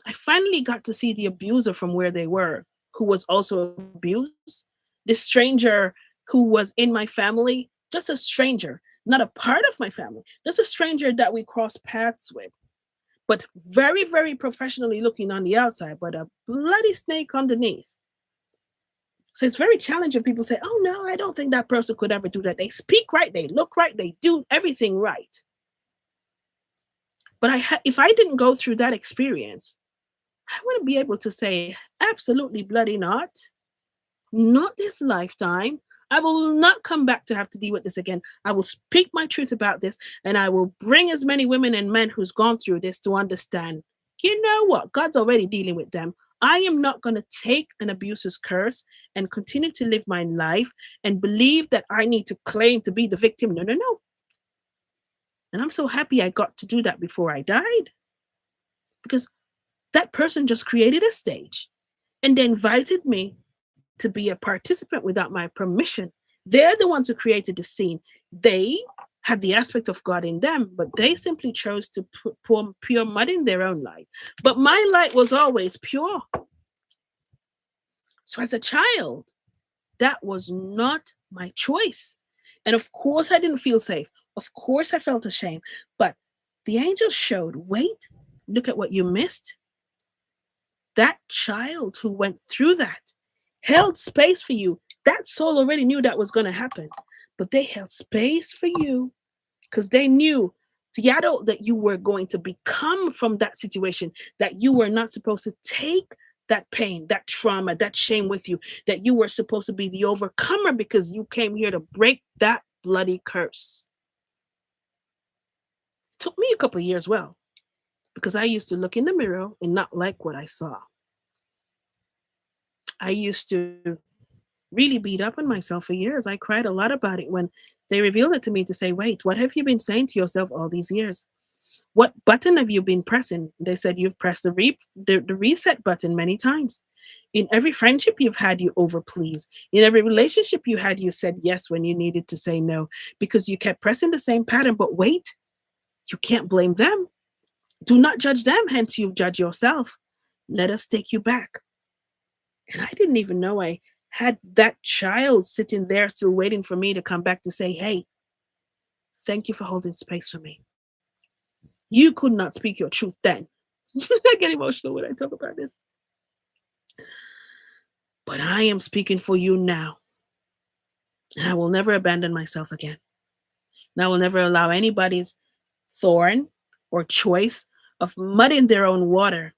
Speaker 1: I finally got to see the abuser from where they were, who was also abused. This stranger who was in my family, just a stranger, not a part of my family, just a stranger that we crossed paths with, but very, very professionally looking on the outside, but a bloody snake underneath. So it's very challenging. People say, oh no, I don't think that person could ever do that. They speak right, they look right, they do everything right. But if I didn't go through that experience, I wouldn't be able to say, absolutely bloody not. Not this lifetime. I will not come back to have to deal with this again. I will speak my truth about this and I will bring as many women and men who's gone through this to understand, you know what? God's already dealing with them. I am not going to take an abuser's curse and continue to live my life and believe that I need to claim to be the victim. No, no, no. And I'm so happy I got to do that before I died, because that person just created a stage and they invited me to be a participant without my permission. They're the ones who created the scene. They had the aspect of God in them, but they simply chose to pour pure mud in their own light. But my light was always pure. So as a child, that was not my choice. And of course, I didn't feel safe. Of course, I felt ashamed. But the angel showed, wait, look at what you missed. That child who went through that held space for you. That soul already knew that was going to happen, but they held space for you because they knew the adult that you were going to become from that situation, that you were not supposed to take that pain, that trauma, that shame with you, that you were supposed to be the overcomer because you came here to break that bloody curse. It took me a couple of years, well, because I used to look in the mirror and not like what I saw. I used to really beat up on myself for years. I cried a lot about it when they revealed it to me to say, wait, what have you been saying to yourself all these years? What button have you been pressing? They said you've pressed the reset button many times. In every friendship you've had, you overplease. In every relationship you had, you said yes when you needed to say no because you kept pressing the same pattern. But wait, you can't blame them. Do not judge them, hence you judge yourself. Let us take you back. And I didn't even know I had that child sitting there still waiting for me to come back to say, hey, thank you for holding space for me. You could not speak your truth then. I get emotional when I talk about this. But I am speaking for you now. And I will never abandon myself again. And I will never allow anybody's thorn or choice of muddying their own water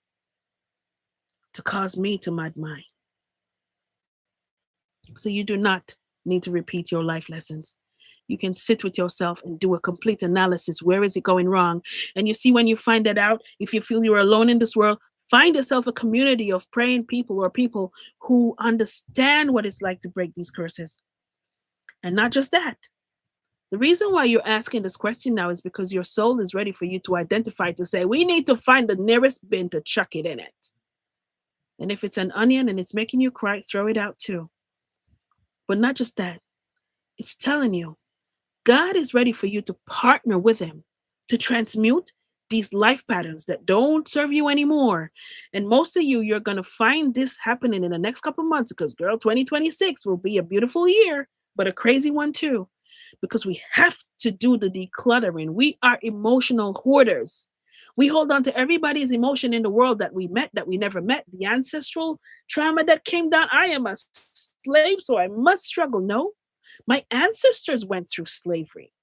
Speaker 1: to cause me to mud mine. So you do not need to repeat your life lessons. You can sit with yourself and do a complete analysis. Where is it going wrong? And you see, when you find that out, if you feel you're alone in this world, find yourself a community of praying people or people who understand what it's like to break these curses. And not just that. The reason why you're asking this question now is because your soul is ready for you to identify, to say, we need to find the nearest bin to chuck it in it. And if it's an onion and it's making you cry, throw it out too. But not just that, it's telling you God is ready for you to partner with Him to transmute these life patterns that don't serve you anymore. And most of you, you're going to find this happening in the next couple of months because, girl, 2026 will be a beautiful year, but a crazy one too, because we have to do the decluttering. We are emotional hoarders. We hold on to everybody's emotion in the world that we met, that we never met, the ancestral trauma that came down. I am a slave, so I must struggle. No, my ancestors went through slavery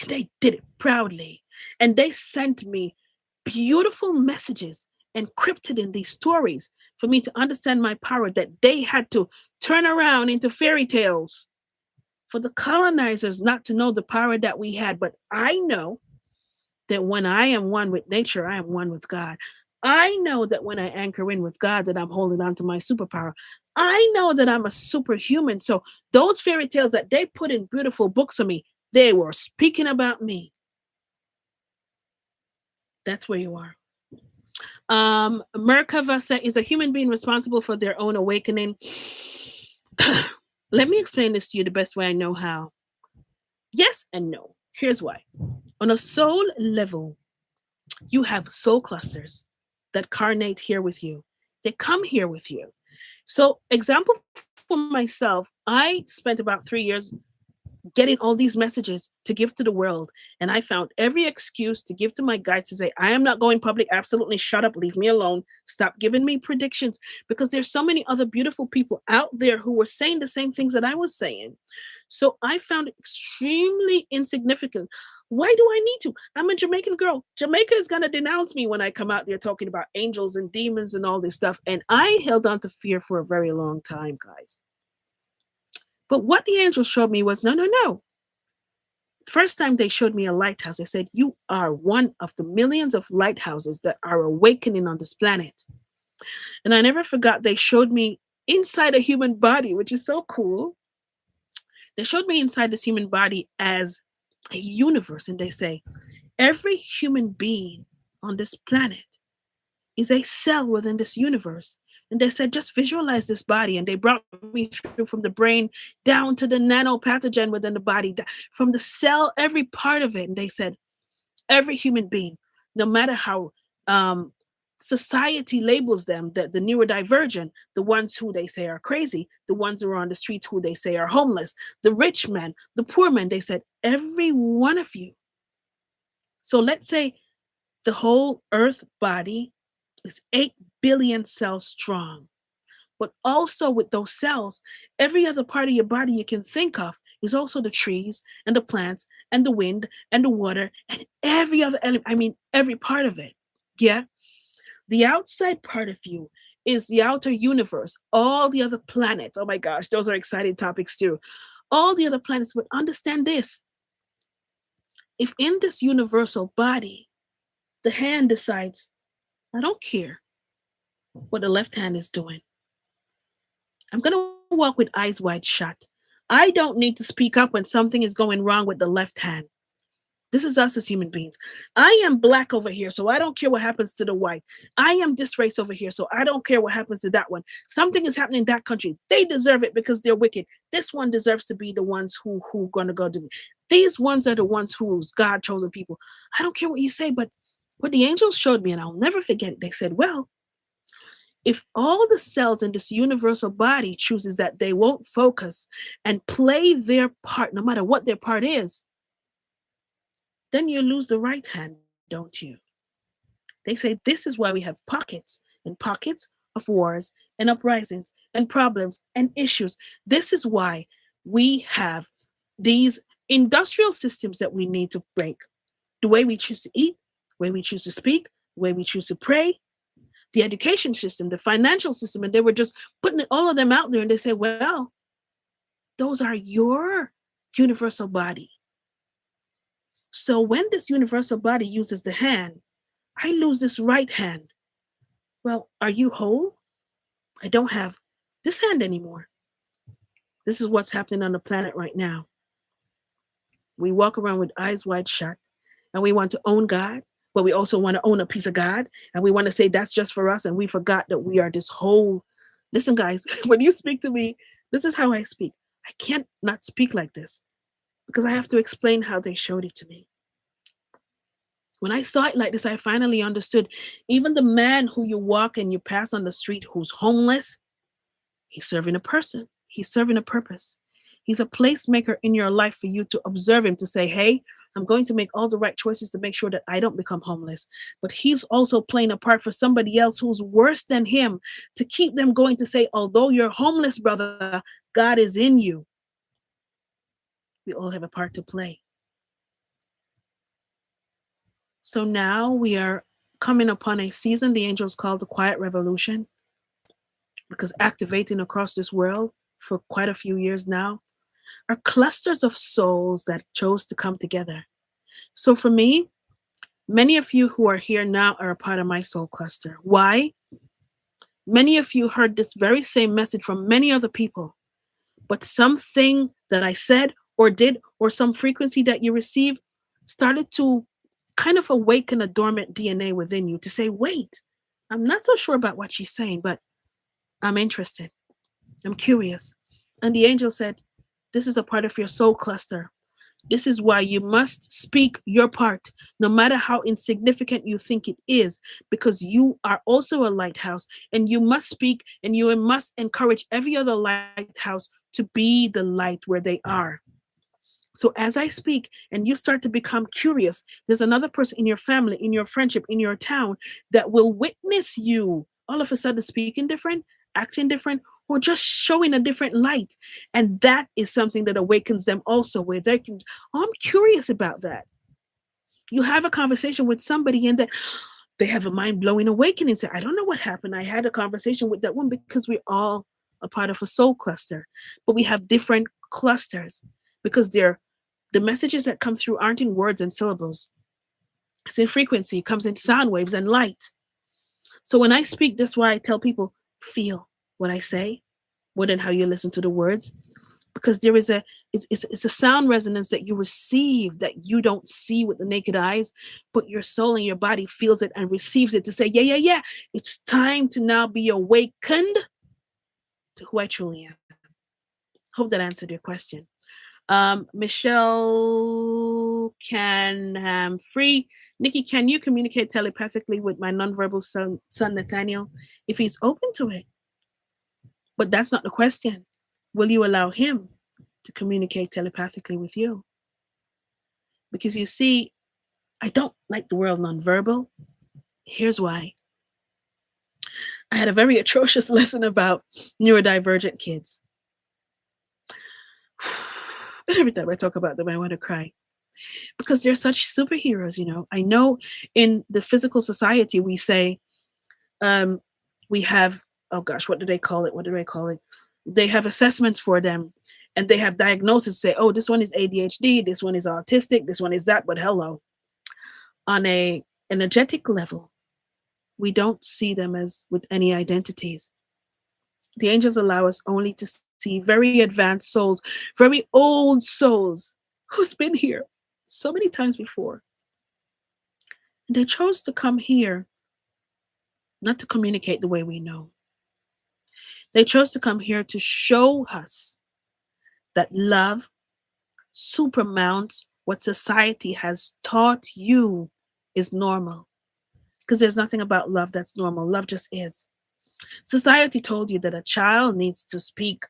Speaker 1: and they did it proudly. And they sent me beautiful messages encrypted in these stories for me to understand my power that they had to turn around into fairy tales for the colonizers not to know the power that we had. But I know that when I am one with nature, I am one with God. I know that when I anchor in with God, that I'm holding on to my superpower. I know that I'm a superhuman. So those fairy tales that they put in beautiful books of me, they were speaking about me. That's where you are. Merkava said, is a human being responsible for their own awakening? Let me explain this to you the best way I know how. Yes and no. Here's why. On a soul level, you have soul clusters that carnate here with you. They come here with you. So, example for myself, I spent about 3 years getting all these messages to give to the world. And I found every excuse to give to my guides to say, I am not going public. Absolutely shut up. Leave me alone. Stop giving me predictions because there's so many other beautiful people out there who were saying the same things that I was saying. So I found it extremely insignificant. Why do I need to? I'm a Jamaican girl. Jamaica is going to denounce me when I come out there talking about angels and demons and all this stuff. And I held on to fear for a very long time, guys. But what the angels showed me was no, no, no. First time they showed me a lighthouse, they said, you are one of the millions of lighthouses that are awakening on this planet. And I never forgot they showed me inside a human body, which is so cool. They showed me inside this human body as a universe. And they say, every human being on this planet is a cell within this universe. And they said, just visualize this body. And they brought me through from the brain down to the nanopathogen within the body, from the cell, every part of it. And they said, every human being, no matter how society labels them, the neurodivergent, the ones who they say are crazy, the ones who are on the street who they say are homeless, the rich man, the poor man, they said, every one of you. So let's say the whole earth body is 8 billion cells strong. But also with those cells, every other part of your body you can think of is also the trees and the plants and the wind and the water and every other element. I mean, every part of it. Yeah. The outside part of you is the outer universe, all the other planets. Oh my gosh, those are exciting topics too. All the other planets. But understand this, if in this universal body, the hand decides, I don't care what the left hand is doing, I'm going to walk with eyes wide shut. I don't need to speak up when something is going wrong with the left hand. This is us as human beings. I am black over here, so I don't care what happens to the white. I am this race over here, so I don't care what happens to that one. Something is happening in that country. They deserve it because they're wicked. This one deserves to be the ones who gonna go do it. These ones are the ones who's God chosen people. I don't care what you say, but what the angels showed me, and I'll never forget it, they said, well, if all the cells in this universal body chooses that they won't focus and play their part, no matter what their part is, then you lose the right hand, don't you? They say this is why we have pockets and pockets of wars and uprisings and problems and issues. This is why we have these industrial systems that we need to break. The way we choose to eat, the way we choose to speak, the way we choose to pray, the education system, the financial system, and they were just putting all of them out there and they say, well, those are your universal body. So when this universal body uses the hand, I lose this right hand. Well, are you whole? I don't have this hand anymore. This is what's happening on the planet right now. We walk around with eyes wide shut and we want to own God, but we also want to own a piece of God and we want to say that's just for us. And we forgot that we are this whole. Listen, guys, when you speak to me, this is how I speak. I can't not speak like this because I have to explain how they showed it to me. When I saw it like this, I finally understood. Even the man who you walk and you pass on the street who's homeless, he's serving a person, he's serving a purpose. He's a placemaker in your life for you to observe him, to say, hey, I'm going to make all the right choices to make sure that I don't become homeless. But he's also playing a part for somebody else who's worse than him to keep them going, to say, although you're homeless, brother, God is in you. We all have a part to play. So now we are coming upon a season the angels call the quiet revolution, because activating across this world for quite a few years now are clusters of souls that chose to come together. So for me, many of you who are here now are a part of my soul cluster. Why? Many of you heard this very same message from many other people, but something that I said or did, or some frequency that you received, started to kind of awaken a dormant DNA within you to say, wait, I'm not so sure about what she's saying, but I'm interested. I'm curious. And the angel said, this is a part of your soul cluster. This is why you must speak your part, no matter how insignificant you think it is, because you are also a lighthouse and you must speak and you must encourage every other lighthouse to be the light where they are. So as I speak and you start to become curious, there's another person in your family, in your friendship, in your town that will witness you all of a sudden speaking different, acting different, or just showing a different light. And that is something that awakens them also, where they can, oh, I'm curious about that. You have a conversation with somebody and then they have a mind blowing awakening. Say, I don't know what happened. I had a conversation with that one, because we're all a part of a soul cluster, but we have different clusters because they're the messages that come through aren't in words and syllables. It's in frequency, it comes in sound waves and light. So when I speak, that's why I tell people, feel what I say more than how you listen to the words. Because there is it's a sound resonance that you receive that you don't see with the naked eyes, but your soul and your body feels it and receives it to say, yeah, yeah, yeah. It's time to now be awakened to who I truly am. Hope that answered your question. Michelle can free. Nikki, can you communicate telepathically with my nonverbal son Nathaniel if he's open to it? But that's not the question. Will you allow him to communicate telepathically with you? Because you see, I don't like the word nonverbal. Here's why. I had a very atrocious lesson about neurodivergent kids. And every time I talk about them, I want to cry because they're such superheroes. I know in the physical society, we say, um, we have, oh gosh, what do they call it? What do they call it? They have assessments for them and they have diagnosis say, oh, this one is ADHD, this one is autistic, this one is that. But hello, on a energetic level, we don't see them as with any identities. The angels allow us only to see very advanced souls, very old souls who's been here so many times before. And they chose to come here not to communicate the way we know. They chose to come here to show us that love supermounts what society has taught you is normal. Because there's nothing about love that's normal. Love just is. Society told you that a child needs to speak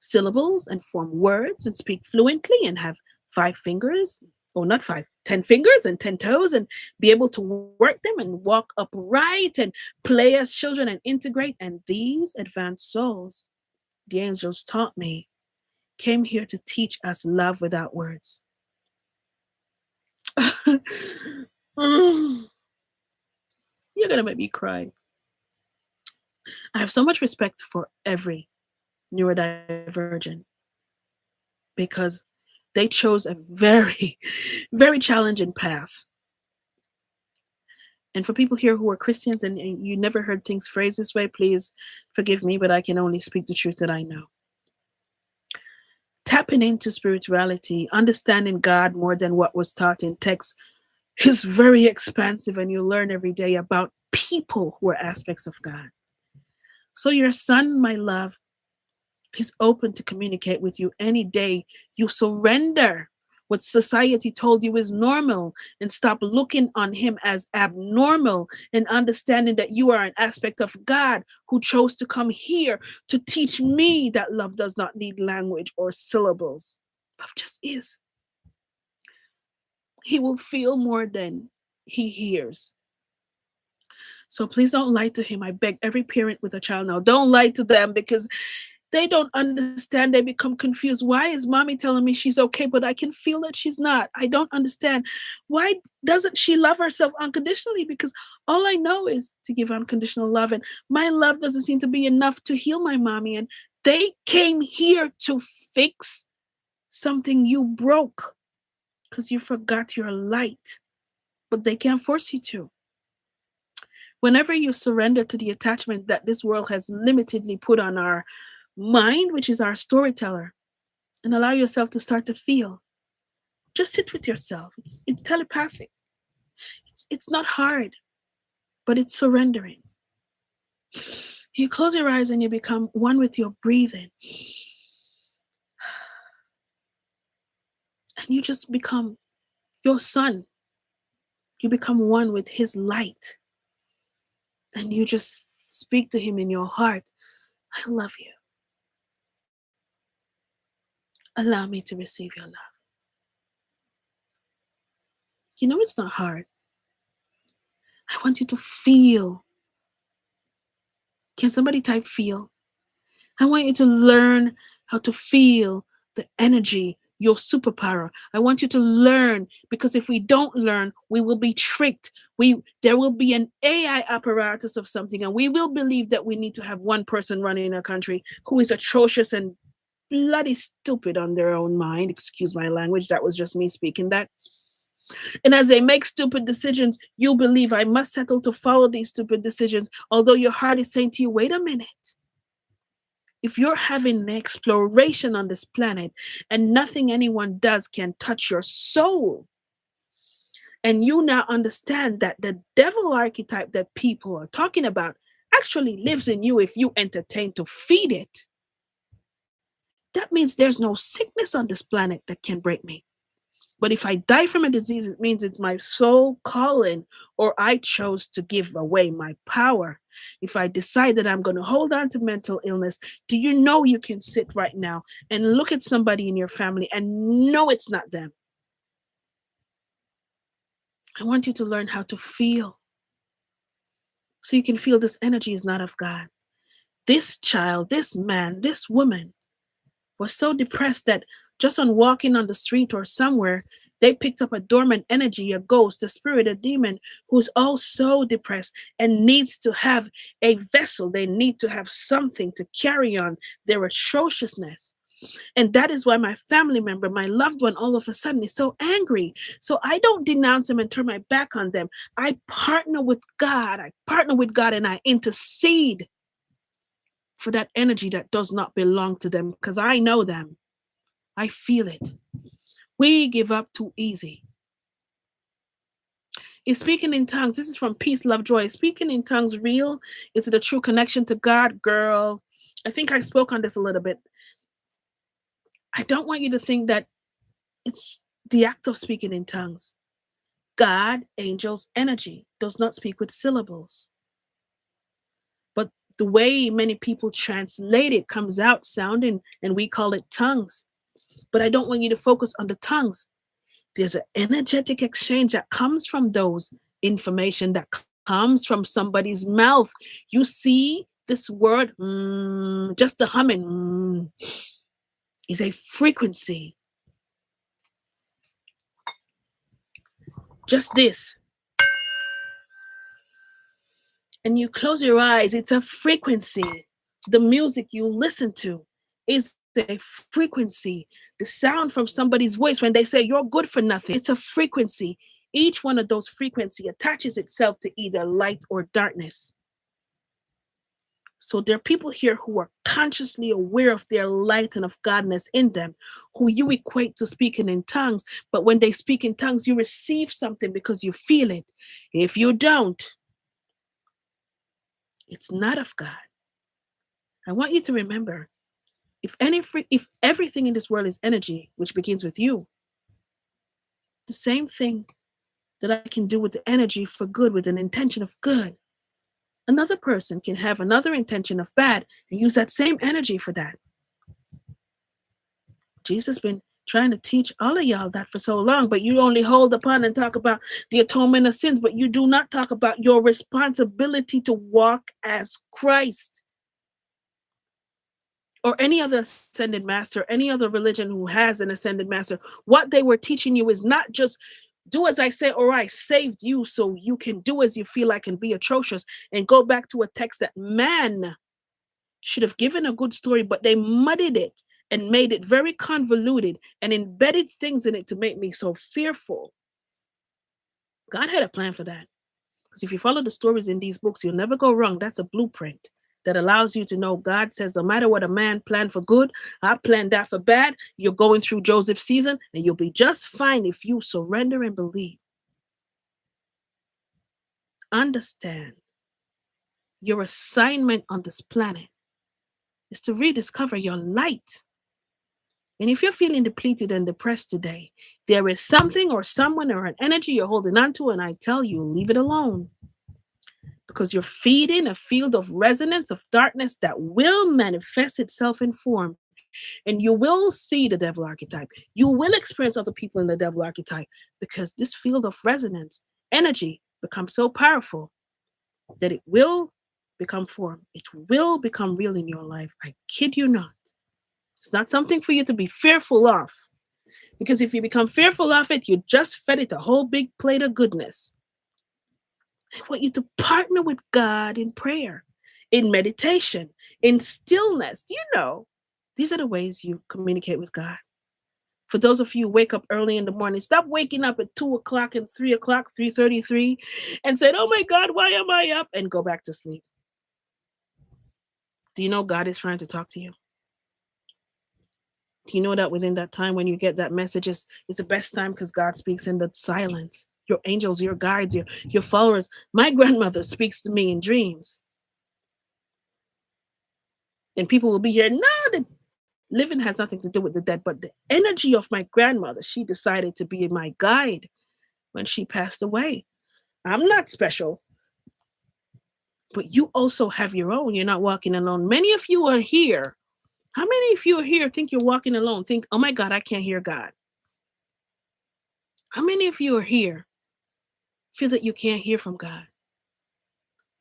Speaker 1: syllables and form words and speak fluently and have 5 fingers, or not five, 10 fingers and 10 toes, and be able to work them and walk upright and play as children and integrate. And these advanced souls, the angels taught me, came here to teach us love without words. Mm, you're going to make me cry. I have so much respect for every neurodivergent because they chose a very, very challenging path. And for people here who are Christians and you never heard things phrased this way, please forgive me, but I can only speak the truth that I know. Tapping into spirituality, understanding God more than what was taught in text is very expansive, and you learn every day about people who are aspects of God. So, your son, my love, is open to communicate with you any day you surrender what society told you is normal and stop looking on him as abnormal and understanding that you are an aspect of God who chose to come here to teach me that love does not need language or syllables. Love just is. He will feel more than he hears. So please don't lie to him. I beg every parent with a child now, don't lie to them because they don't understand. They become confused. Why is mommy telling me she's okay, but I can feel that she's not? I don't understand. Why doesn't she love herself unconditionally? Because all I know is to give unconditional love. And my love doesn't seem to be enough to heal my mommy. And they came here to fix something you broke because you forgot your light, but they can't force you to. Whenever you surrender to the attachment that this world has limitedly put on our mind, which is our storyteller, and allow yourself to start to feel, just sit with yourself. It's telepathic. It's not hard, but it's surrendering. You close your eyes and you become one with your breathing. And you just become your son. You become one with his light. And you just speak to him in your heart. I love you. Allow me to receive your love. You know it's not hard. I want you to feel. Can somebody type feel? I want you to learn how to feel the energy, your superpower. I want you to learn because if we don't learn, we will be tricked. There will be an AI apparatus of something, and we will believe that we need to have one person running a country who is atrocious and bloody stupid on their own mind. Excuse my language. That was just me speaking that. And as they make stupid decisions, you believe I must settle to follow these stupid decisions, although your heart is saying to you, wait a minute. If you're having an exploration on this planet and nothing anyone does can touch your soul, and you now understand that the devil archetype that people are talking about actually lives in you if you entertain to feed it, that means there's no sickness on this planet that can break me. But if I die from a disease, it means it's my soul calling, or I chose to give away my power. If I decide that I'm going to hold on to mental illness, do you know you can sit right now and look at somebody in your family and know it's not them? I want you to learn how to feel. So you can feel this energy is not of God. This child, this man, this woman was so depressed that just on walking on the street or somewhere, they picked up a dormant energy, a ghost, a spirit, a demon who's also depressed and needs to have a vessel. They need to have something to carry on their atrociousness. And that is why my family member, my loved one, all of a sudden is so angry. So I don't denounce them and turn my back on them. I partner with God. I partner with God and I intercede for that energy that does not belong to them because I know them. I feel it. We give up too easy. Is speaking in tongues, this is from Peace, Love, Joy. Is speaking in tongues real? Is it a true connection to God? Girl, I think I spoke on this a little bit. I don't want you to think that it's the act of speaking in tongues. God, angels, energy does not speak with syllables. But the way many people translate it comes out sounding, and we call it tongues. But I don't want you to focus on the tongues. There's an energetic exchange that comes from those information that comes from somebody's mouth. You see this word, just the humming, is a frequency. Just this. And you close your eyes, it's a frequency. The music you listen to is a frequency. The sound from somebody's voice when they say you're good for nothing, it's a frequency. Each one of those frequency attaches itself to either light or darkness. So there are people here who are consciously aware of their light and of Godness in them, who you equate to speaking in tongues. But when they speak in tongues, you receive something because you feel it. If you don't, it's not of God. I want you to remember, if everything in this world is energy, which begins with you, the same thing that I can do with the energy for good, with an intention of good, another person can have another intention of bad and use that same energy for that. Jesus been trying to teach all of y'all that for so long, but you only hold upon and talk about the atonement of sins, but you do not talk about your responsibility to walk as Christ. Or any other ascended master, any other religion who has an ascended master, what they were teaching you is not just do as I say, or I saved you so you can do as you feel like and be atrocious and go back to a text that man should have given a good story, but they muddied it and made it very convoluted and embedded things in it to make me so fearful. God had a plan for that. Because if you follow the stories in these books, you'll never go wrong. That's a blueprint that allows you to know God says, no matter what a man planned for good, I planned that for bad. You're going through Joseph's season and you'll be just fine if you surrender and believe. Understand your assignment on this planet is to rediscover your light. And if you're feeling depleted and depressed today, there is something or someone or an energy you're holding on to, and I tell you, leave it alone. Because you're feeding a field of resonance of darkness that will manifest itself in form. And you will see the devil archetype. You will experience other people in the devil archetype because this field of resonance, energy, becomes so powerful that it will become form. It will become real in your life. I kid you not. It's not something for you to be fearful of. Because if you become fearful of it, you just fed it a whole big plate of goodness. I want you to partner with God in prayer, in meditation, in stillness. Do you know? These are the ways you communicate with God. For those of you who wake up early in the morning, stop waking up at 2 o'clock and 3 o'clock, 3:33, and said, oh my God, why am I up? And go back to sleep. Do you know God is trying to talk to you? Do you know that within that time when you get that message is the best time because God speaks in the silence? Your angels, your guides, your followers. My grandmother speaks to me in dreams. And people will be here, no, the living has nothing to do with the dead, but the energy of my grandmother, she decided to be my guide when she passed away. I'm not special, but you also have your own. You're not walking alone. Many of you are here. How many of you are here think you're walking alone? Think, oh my God, I can't hear God. How many of you are here feel that you can't hear from God?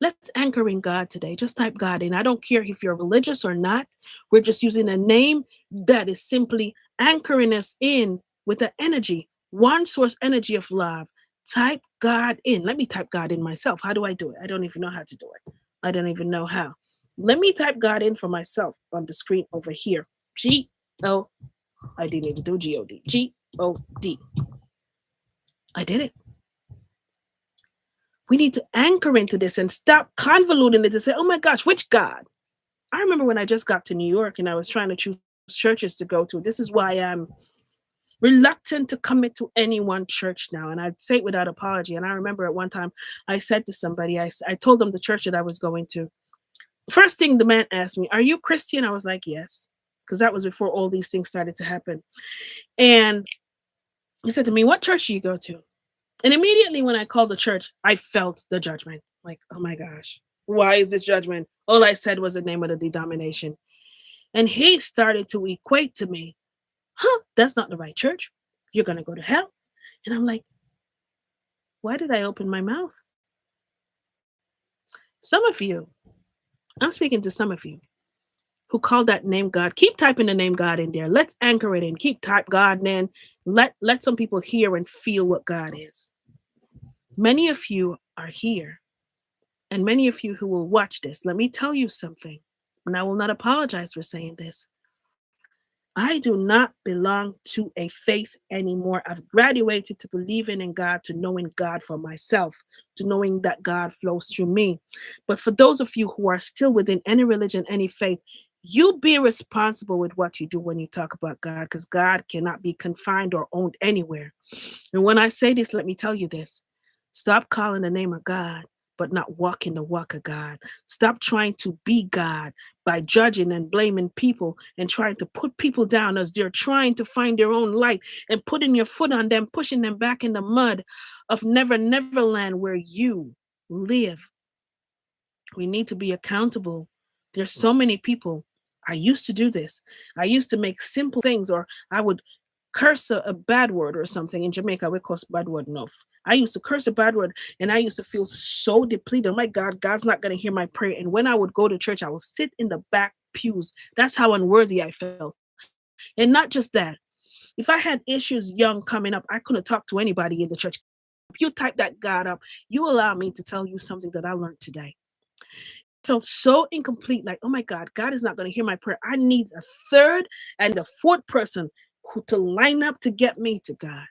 Speaker 1: Let's anchor in God today. Just type God in. I don't care if you're religious or not. We're just using a name that is simply anchoring us in with the energy, one source energy of love. Type God in. Let me type God in myself. How do I do it? I don't even know how to do it. I don't even know how. Let me type God in for myself on the screen over here. G-O. I didn't even do G-O-D. G-O-D. I did it. We need to anchor into this and stop convoluting it to say, oh my gosh, which God? I remember when I just got to New York and I was trying to choose churches to go to. This is why I'm reluctant to commit to any one church now. And I'd say it without apology. And I remember at one time I said to somebody, I told them the church that I was going to. First thing the man asked me, are you Christian? I was like, yes. Because that was before all these things started to happen. And he said to me, what church do you go to? And immediately when I called the church, I felt the judgment. Like, oh my gosh, why is this judgment? All I said was the name of the denomination. And he started to equate to me, that's not the right church. You're going to go to hell. And I'm like, why did I open my mouth? Some of you, I'm speaking to some of you who call that name God. Keep typing the name God in there. Let's anchor it in. Keep type God in. Let some people hear and feel what God is. Many of you are here, and many of you who will watch this. Let me tell you something, and I will not apologize for saying this. I do not belong to a faith anymore. I've graduated to believing in God, to knowing God for myself, to knowing that God flows through me. But for those of you who are still within any religion, any faith, you be responsible with what you do when you talk about God, because God cannot be confined or owned anywhere. And when I say this, let me tell you this. Stop calling the name of God, but not walking the walk of God. Stop trying to be God by judging and blaming people and trying to put people down as they're trying to find their own light and putting your foot on them, pushing them back in the mud of never land where you live. We need to be accountable. There's so many people. I used to do this. I used to make simple things, or I would curse a bad word or something. In Jamaica, we curse bad word enough. I used to curse a bad word and I used to feel so depleted. Oh my God, God's not going to hear my prayer. And when I would go to church, I would sit in the back pews. That's how unworthy I felt. And not just that. If I had issues young coming up, I couldn't talk to anybody in the church. If you type that God up, you allow me to tell you something that I learned today. I felt so incomplete, like, oh my God, God is not going to hear my prayer. I need a third and a fourth person to line up to get me to God.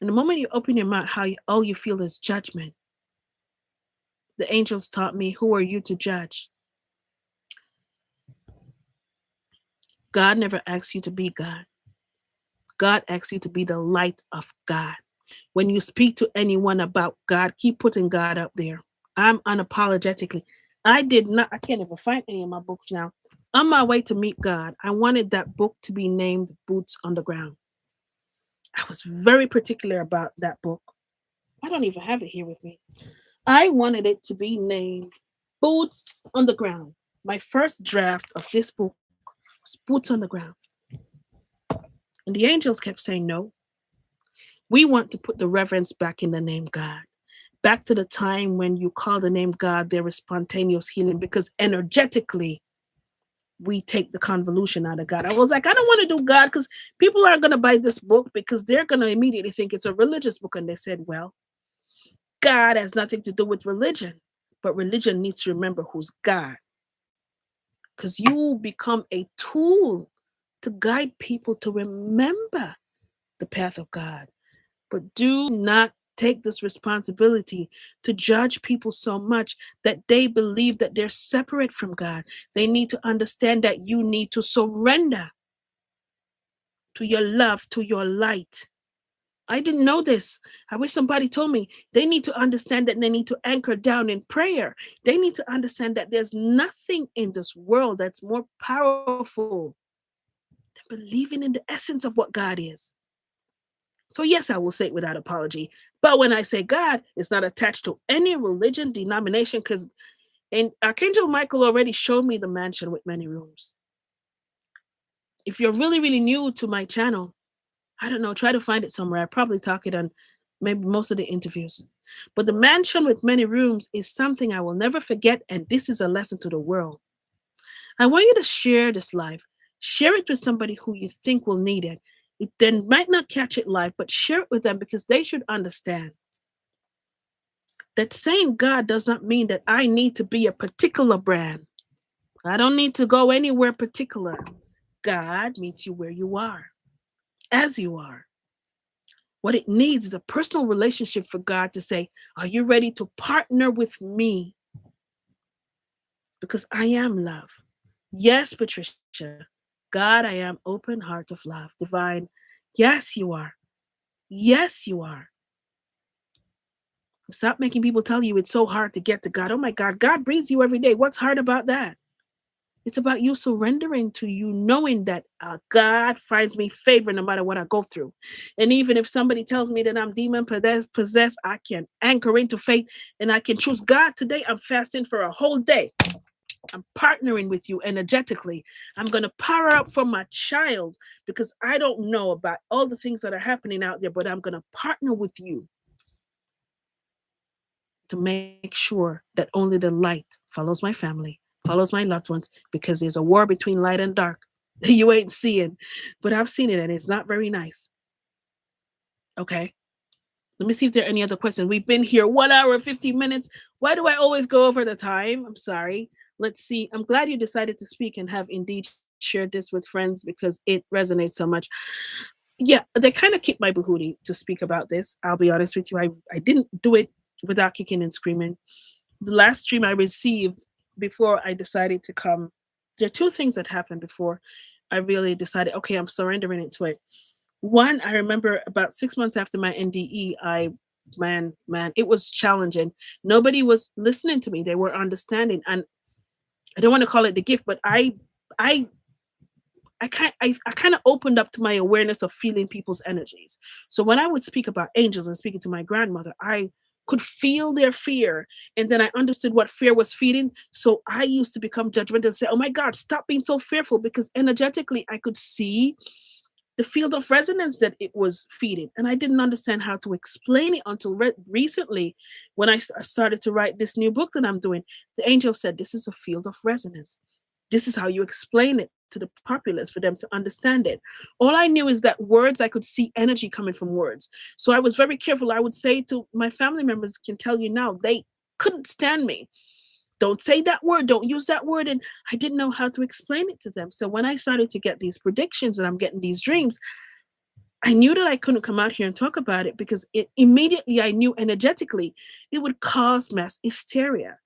Speaker 1: And the moment you open your mouth, all you feel is judgment. The angels taught me, who are you to judge? God never asks you to be God. God asks you to be the light of God. When you speak to anyone about God, keep putting God up there. I'm unapologetically. I can't even find any of my books now. On my way to meet God, I wanted that book to be named Boots on the Ground. I was very particular about that book. I don't even have it here with me. I wanted it to be named Boots on the Ground. My first draft of this book was Boots on the Ground. And the angels kept saying, no, we want to put the reverence back in the name God. Back to the time when you call the name God, there is spontaneous healing because energetically, we take the convolution out of God. I was like, I don't want to do God because people aren't going to buy this book because they're going to immediately think it's a religious book. And they said, well, God has nothing to do with religion, but religion needs to remember who's God, because you become a tool to guide people to remember the path of God. But do not take this responsibility to judge people so much that they believe that they're separate from God. They need to understand that you need to surrender to your love, to your light. I didn't know this. I wish somebody told me. They need to understand that they need to anchor down in prayer. They need to understand that there's nothing in this world that's more powerful than believing in the essence of what God is. So, yes, I will say it without apology. But when I say God, it's not attached to any religion, denomination, because Archangel Michael already showed me the mansion with many rooms. If you're really, really new to my channel, I don't know, try to find it somewhere. I probably talk it on maybe most of the interviews. But the mansion with many rooms is something I will never forget, and this is a lesson to the world. I want you to share this life. Share it with somebody who you think will need it. It then might not catch it live, but share it with them because they should understand that saying God does not mean that I need to be a particular brand. I don't need to go anywhere particular. God meets you where you are, as you are. What it needs is a personal relationship for God to say, are you ready to partner with me? Because I am love. Yes, Patricia. God, I am open heart of love. Divine. Yes, you are. Yes, you are. Stop making people tell you it's so hard to get to God. Oh my God, God breathes you every day. What's hard about that? It's about you surrendering to you, knowing that God finds me favor no matter what I go through. And even if somebody tells me that I'm demon possessed, I can anchor into faith and I can choose God. Today, I'm fasting for a whole day. I'm partnering with you energetically. I'm going to power up for my child because I don't know about all the things that are happening out there, but I'm going to partner with you to make sure that only the light follows my family, follows my loved ones, because there's a war between light and dark. You ain't seeing, but I've seen it and it's not very nice. Okay. Let me see if there are any other questions. We've been here 1 hour and 15 minutes. Why do I always go over the time? I'm sorry. Let's see. I'm glad you decided to speak and have indeed shared this with friends because it resonates so much. Yeah, they kind of kicked my bahootie to speak about this. I'll be honest with you. I didn't do it without kicking and screaming. The last stream I received before I decided to come, there are two things that happened before I really decided, okay, I'm surrendering it to it. One, I remember about 6 months after my NDE, man, it was challenging. Nobody was listening to me. They were understanding. And I don't want to call it the gift, but I I kind of opened up to my awareness of feeling people's energies. So when I would speak about angels and speaking to my grandmother, I could feel their fear. And then I understood what fear was feeding. So I used to become judgmental and say, oh my God, stop being so fearful, because energetically I could see the field of resonance that it was feeding. And I didn't understand how to explain it until recently when I started to write this new book that I'm doing. The angel said, this is a field of resonance. This is how you explain it to the populace for them to understand it. All I knew is that words, I could see energy coming from words. So I was very careful. I would say to my family members, can tell you now, they couldn't stand me. Don't say that word, don't use that word. And I didn't know how to explain it to them. So when I started to get these predictions and I'm getting these dreams, I knew that I couldn't come out here and talk about it because it immediately, I knew energetically it would cause mass hysteria.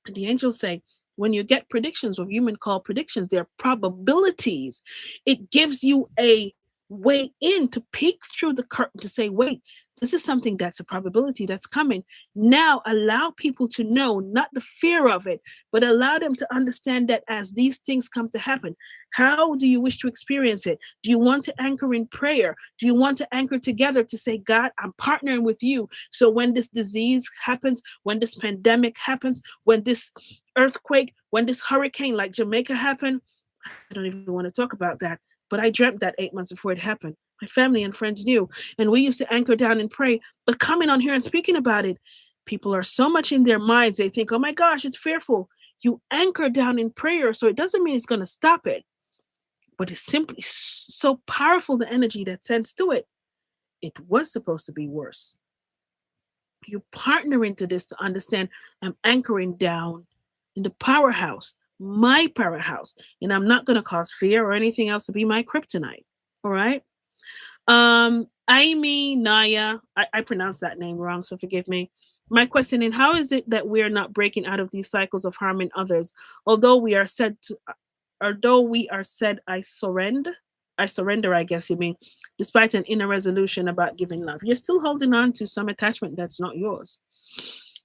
Speaker 1: And the angels say, when you get predictions, what human call predictions, they're probabilities. It gives you a way in to peek through the curtain to say, wait, this is something that's a probability that's coming. Now allow people to know, not the fear of it, but allow them to understand that as these things come to happen, how do you wish to experience it? Do you want to anchor in prayer? Do you want to anchor together to say, God, I'm partnering with you. So when this disease happens, when this pandemic happens, when this earthquake, when this hurricane like Jamaica happened, I don't even want to talk about that. But I dreamt that 8 months before it happened. My family and friends knew. And we used to anchor down and pray. But coming on here and speaking about it, people are so much in their minds. They think, oh my gosh, it's fearful. You anchor down in prayer. So it doesn't mean it's going to stop it, but it's simply so powerful, the energy that sends to it. It was supposed to be worse. You partner into this to understand I'm anchoring down in the powerhouse, my powerhouse, and I'm not going to cause fear or anything else to be my kryptonite. All right. Amy Naya, I pronounced that name wrong, so forgive me. My question is, how is it that we're not breaking out of these cycles of harming others, although we are said to, although we are said, I surrender, I guess you mean, despite an inner resolution about giving love. You're still holding on to some attachment that's not yours.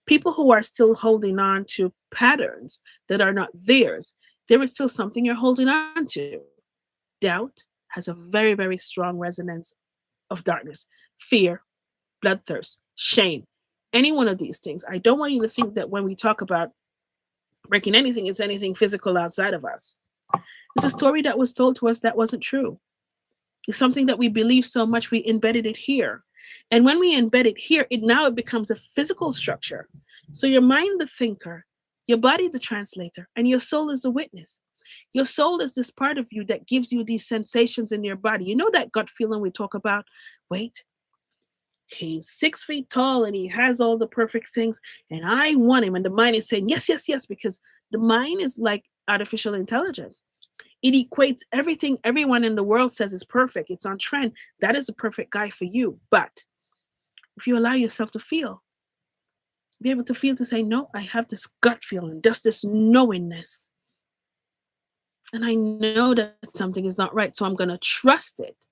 Speaker 1: People who are still holding on to patterns that are not theirs, there is still something you're holding on to. Doubt has a very, very strong resonance of darkness, fear, bloodthirst, shame, any one of these things. I don't want you to think that when we talk about breaking anything, it's anything physical outside of us. It's a story that was told to us that wasn't true. It's something that we believe so much we embedded it here. And when we embed it here, it becomes a physical structure. So your mind, the thinker, your body, the translator, and your soul is the witness. Your soul is this part of you that gives you these sensations in your body. You know that gut feeling we talk about? Wait, he's 6 feet tall and he has all the perfect things, and I want him. And the mind is saying, yes, yes, yes, because the mind is like artificial intelligence. It equates everything everyone in the world says is perfect. It's on trend. That is the perfect guy for you. But if you allow yourself to feel, be able to feel to say, no, I have this gut feeling, just this knowingness. And I know that something is not right. So I'm going to trust it.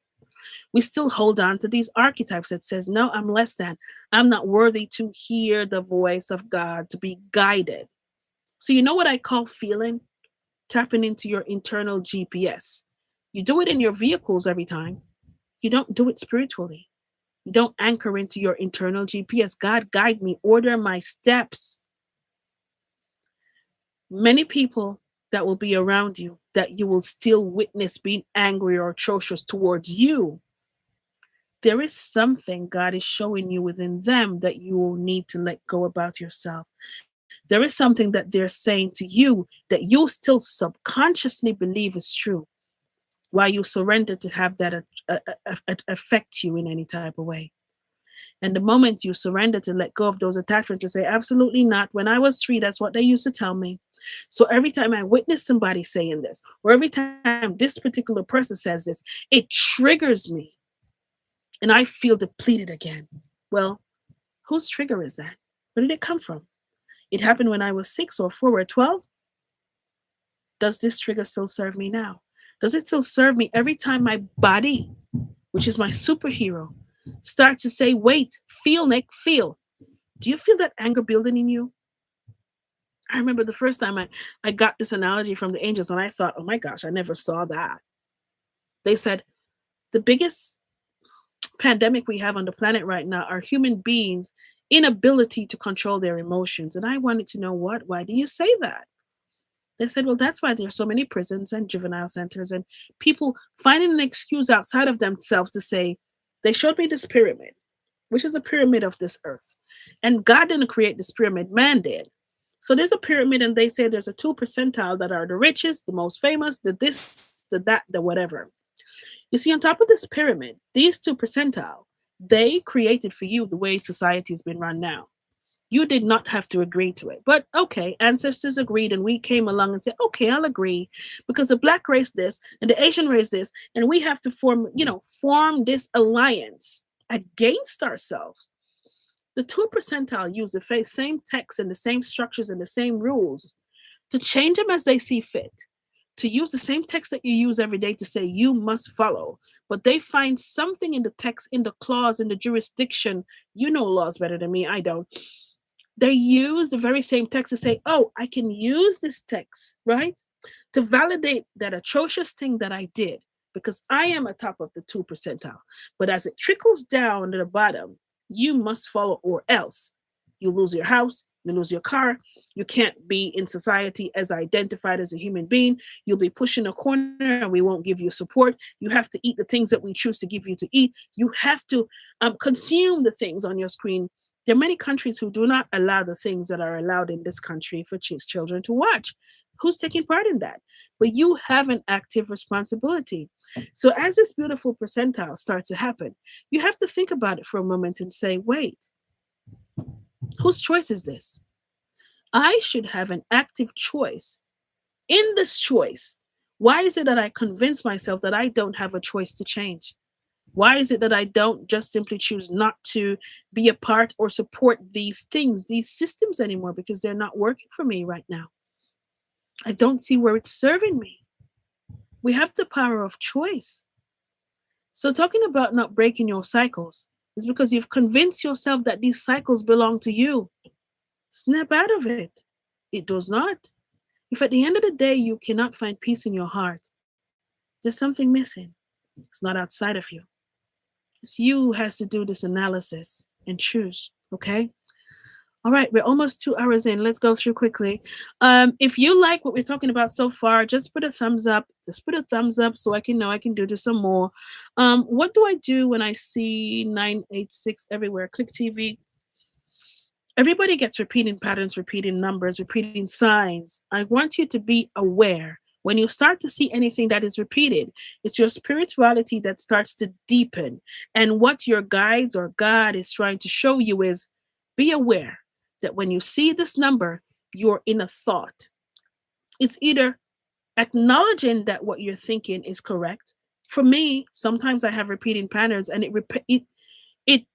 Speaker 1: We still hold on to these archetypes that says, no, I'm less than. I'm not worthy to hear the voice of God, to be guided. So you know what I call feeling? Tapping into your internal GPS. You do it in your vehicles every time. You don't do it spiritually. You don't anchor into your internal GPS. God, guide me, order my steps. Many people that will be around you that you will still witness being angry or atrocious towards you, there is something God is showing you within them that you will need to let go about yourself. There is something that they're saying to you that you still subconsciously believe is true, while you surrender to have that affect you in any type of way. And the moment you surrender to let go of those attachments, to say, absolutely not. When I was 3, that's what they used to tell me. So every time I witness somebody saying this, or every time this particular person says this, it triggers me and I feel depleted again. Well, whose trigger is that? Where did it come from? It happened when I was 6 or 4 or 12. Does this trigger still serve me now? Does it still serve me every time my body, which is my superhero, starts to say, wait, feel, Nick, feel. Do you feel that anger building in you? I remember the first time I got this analogy from the angels, and I thought, oh my gosh, I never saw that. They said, the biggest pandemic we have on the planet right now are human beings' inability to control their emotions. And I wanted to know what? Why do you say that? They said, well, that's why there's so many prisons and juvenile centers and people finding an excuse outside of themselves to say, they showed me this pyramid, which is a pyramid of this earth. And God didn't create this pyramid, man did. So there's a pyramid, and they say there's a 2 percentile that are the richest, the most famous, the this, the that, the whatever. You see, on top of this pyramid, these 2 percentile, they created for you the way society has been run now. You did not have to agree to it. But okay, ancestors agreed, and we came along and said, okay, I'll agree because the black race this and the Asian race this, and we have to form this alliance against ourselves. The 2 percentile use the same text and the same structures and the same rules to change them as they see fit, to use the same text that you use every day to say you must follow. But they find something in the text, in the clause, in the jurisdiction. You know laws better than me. I don't. They use the very same text to say, oh, I can use this text, right? To validate that atrocious thing that I did because I am atop of the 2 percentile. But as it trickles down to the bottom, you must follow or else you lose your house, you lose your car, you can't be in society as identified as a human being, you'll be pushed in a corner and we won't give you support, you have to eat the things that we choose to give you to eat, you have to consume the things on your screen. There are many countries who do not allow the things that are allowed in this country for children to watch. Who's taking part in that? But you have an active responsibility. So as this beautiful percentile starts to happen, you have to think about it for a moment and say, wait, whose choice is this? I should have an active choice in this choice. Why is it that I convince myself that I don't have a choice to change? Why is it that I don't just simply choose not to be a part or support these things, these systems anymore because they're not working for me right now? I don't see where it's serving me. We have the power of choice. So, talking about not breaking your cycles is because you've convinced yourself that these cycles belong to you. Snap out of it. It does not. If at the end of the day you cannot find peace in your heart, there's something missing. It's not outside of you. It's you who has to do this analysis and choose. Okay? All right, we're almost 2 hours in. Let's go through quickly. If you like what we're talking about so far, just put a thumbs up. Just put a thumbs up so I can know I can do this some more. What do I do when I see 986 everywhere? Click TV. Everybody gets repeating patterns, repeating numbers, repeating signs. I want you to be aware. When you start to see anything that is repeated, it's your spirituality that starts to deepen. And what your guides or God is trying to show you is be aware that when you see this number, you're in a thought. It's either acknowledging that what you're thinking is correct. For me, sometimes I have repeating patterns and it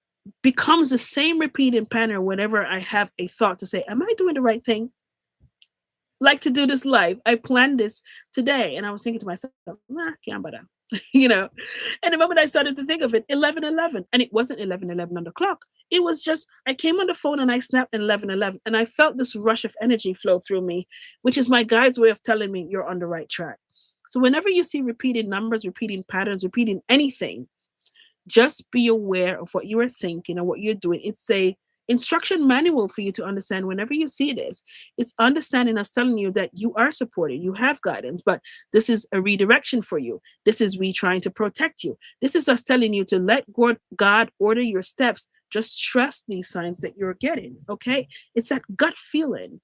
Speaker 1: becomes the same repeating pattern whenever I have a thought to say, am I doing the right thing? Like to do this live. I planned this today and I was thinking to myself, nah, can't bother. you know. And the moment I started to think of it, 11:11, and it wasn't 11:11 on the clock. It was just I came on the phone and I snapped 11:11 and I felt this rush of energy flow through me, which is my guide's way of telling me you're on the right track. So whenever you see repeating numbers, repeating patterns, repeating anything, just be aware of what you are thinking and what you're doing. It's a instruction manual for you to understand whenever you see this. It's understanding us telling you that you are supported, you have guidance, but this is a redirection for you. This is we trying to protect you. This is us telling you to let God order your steps. Just trust these signs that you're getting. Okay. It's that gut feeling.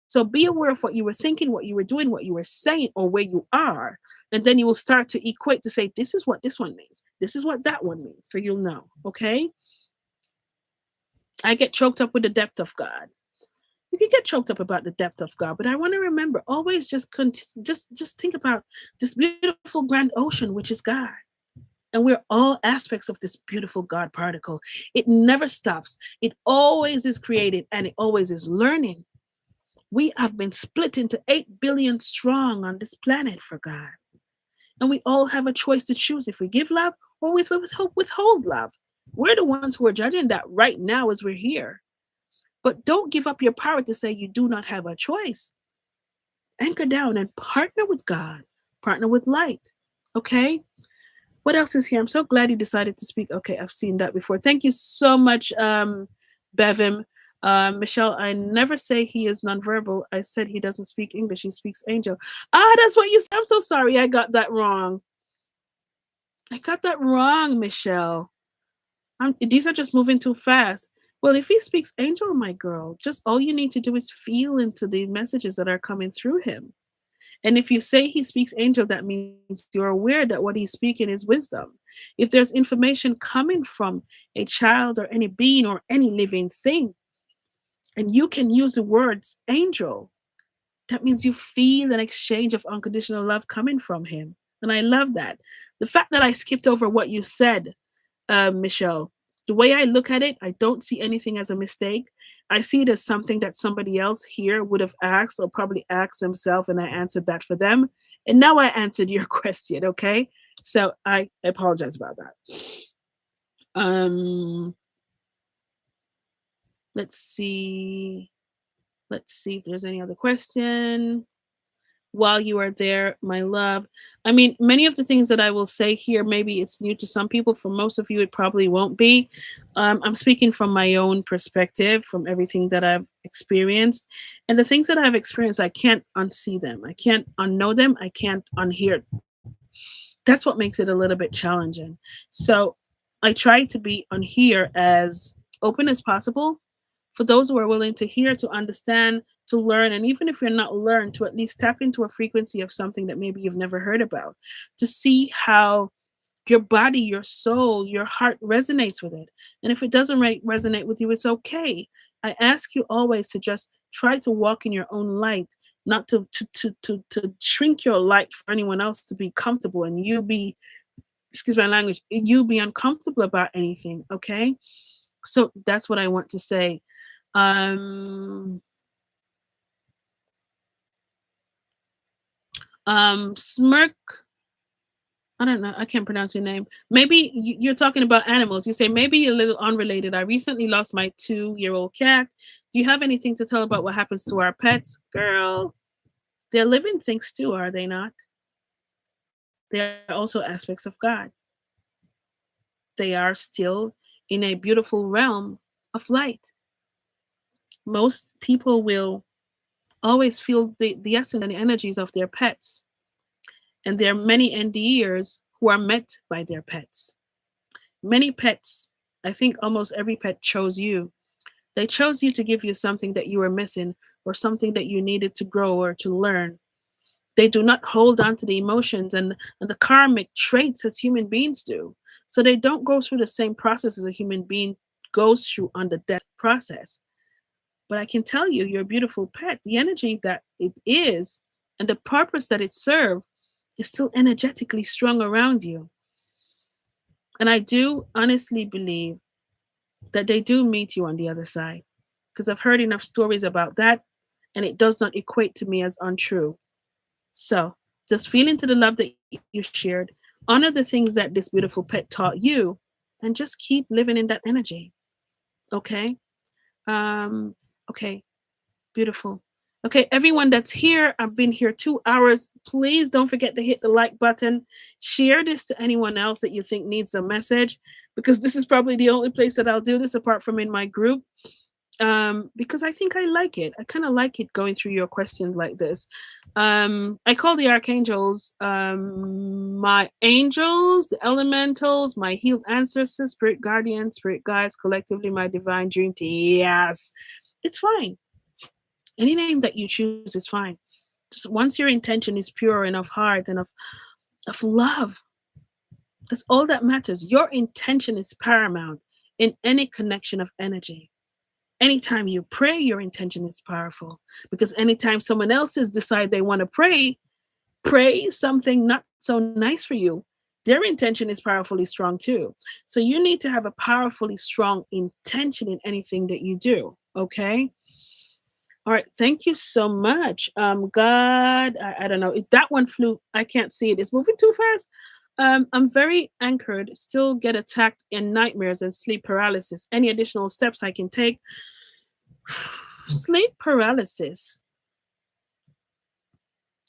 Speaker 1: So be aware of what you were thinking, what you were doing, what you were saying, or where you are. And then you will start to equate to say, this is what this one means. This is what that one means. So you'll know. Okay. I get choked up with the depth of God. You can get choked up about the depth of God, but I want to remember always just think about this beautiful grand ocean, which is God. And we're all aspects of this beautiful God particle. It never stops. It always is created and it always is learning. We have been split into 8 billion strong on this planet for God. And we all have a choice to choose if we give love or withhold love. We're the ones who are judging that right now as we're here. But don't give up your power to say you do not have a choice. Anchor down and partner with God, partner with light. Okay? What else is here? I'm so glad you decided to speak. Okay, I've seen that before. Thank you so much, Bevim. Michelle, I never say he is nonverbal. I said he doesn't speak English. He speaks angel. Ah, that's what you said. I'm so sorry. I got that wrong. I got that wrong, Michelle. These are just moving too fast. Well, if he speaks angel, my girl, just all you need to do is feel into the messages that are coming through him. And if you say he speaks angel, that means you're aware that what he's speaking is wisdom. If there's information coming from a child or any being or any living thing, and you can use the words angel, that means you feel an exchange of unconditional love coming from him. And I love that. The fact that I skipped over what you said, Michelle, the way I look at it, I don't see anything as a mistake. I see it as something that somebody else here would have asked or probably asked themselves, and I answered that for them. And now I answered your question, okay? So I apologize about that. Um, let's see. Let's see if there's any other question while you are there, my love. I mean, many of the things that I will say here, maybe it's new to some people. For most of you, it probably won't be. I'm speaking from my own perspective, from everything that I've experienced. And the things that I've experienced, I can't unsee them. I can't unknow them. I can't unhear. That's what makes it a little bit challenging. So I try to be on here as open as possible for those who are willing to hear, to understand, to learn, and even if you're not learned, to at least tap into a frequency of something that maybe you've never heard about, to see how your body, your soul, your heart resonates with it. And if it doesn't resonate with you, it's okay. I ask you always to just try to walk in your own light, not to shrink your light for anyone else to be comfortable and you be, excuse my language, you be uncomfortable about anything. Okay. So that's what I want to say. Um, Smirk. I don't know. I can't pronounce your name. Maybe you're talking about animals. You say maybe a little unrelated. I recently lost my 2-year-old cat. Do you have anything to tell about what happens to our pets, girl? They're living things too, are they not? They are also aspects of God. They are still in a beautiful realm of light. Most people will always feel the essence and the energies of their pets. And there are many NDEers who are met by their pets. Many pets, I think almost every pet chose you. They chose you to give you something that you were missing or something that you needed to grow or to learn. They do not hold on to the emotions and the karmic traits as human beings do. So they don't go through the same process as a human being goes through on the death process. But I can tell you, your beautiful pet, the energy that it is and the purpose that it serves is still energetically strong around you. And I do honestly believe that they do meet you on the other side because I've heard enough stories about that and it does not equate to me as untrue. So just feel into the love that you shared, honor the things that this beautiful pet taught you, and just keep living in that energy. Okay. Um, okay. Beautiful. Okay, everyone that's here, I've been here 2 hours. Please don't forget to hit the like button. Share this to anyone else that you think needs a message, because this is probably the only place that I'll do this apart from in my group. Because I think I like it. I kind of like it going through your questions like this. I call the archangels my angels, the elementals, my healed ancestors, spirit guardians, spirit guides, collectively my divine dream team. Yes, it's fine. Any name that you choose is fine. Just once your intention is pure and of heart and of love, that's all that matters. Your intention is paramount in any connection of energy. Anytime you pray, your intention is powerful. Because anytime someone else's decide they want to pray something not so nice for you, their intention is powerfully strong too. So you need to have a powerfully strong intention in anything that you do. Okay. All right, thank you so much. God, I don't know if that one flew. I can't see it. It's moving too fast. I'm very anchored. Still get attacked in nightmares and sleep paralysis. Any additional steps I can take? Sleep paralysis.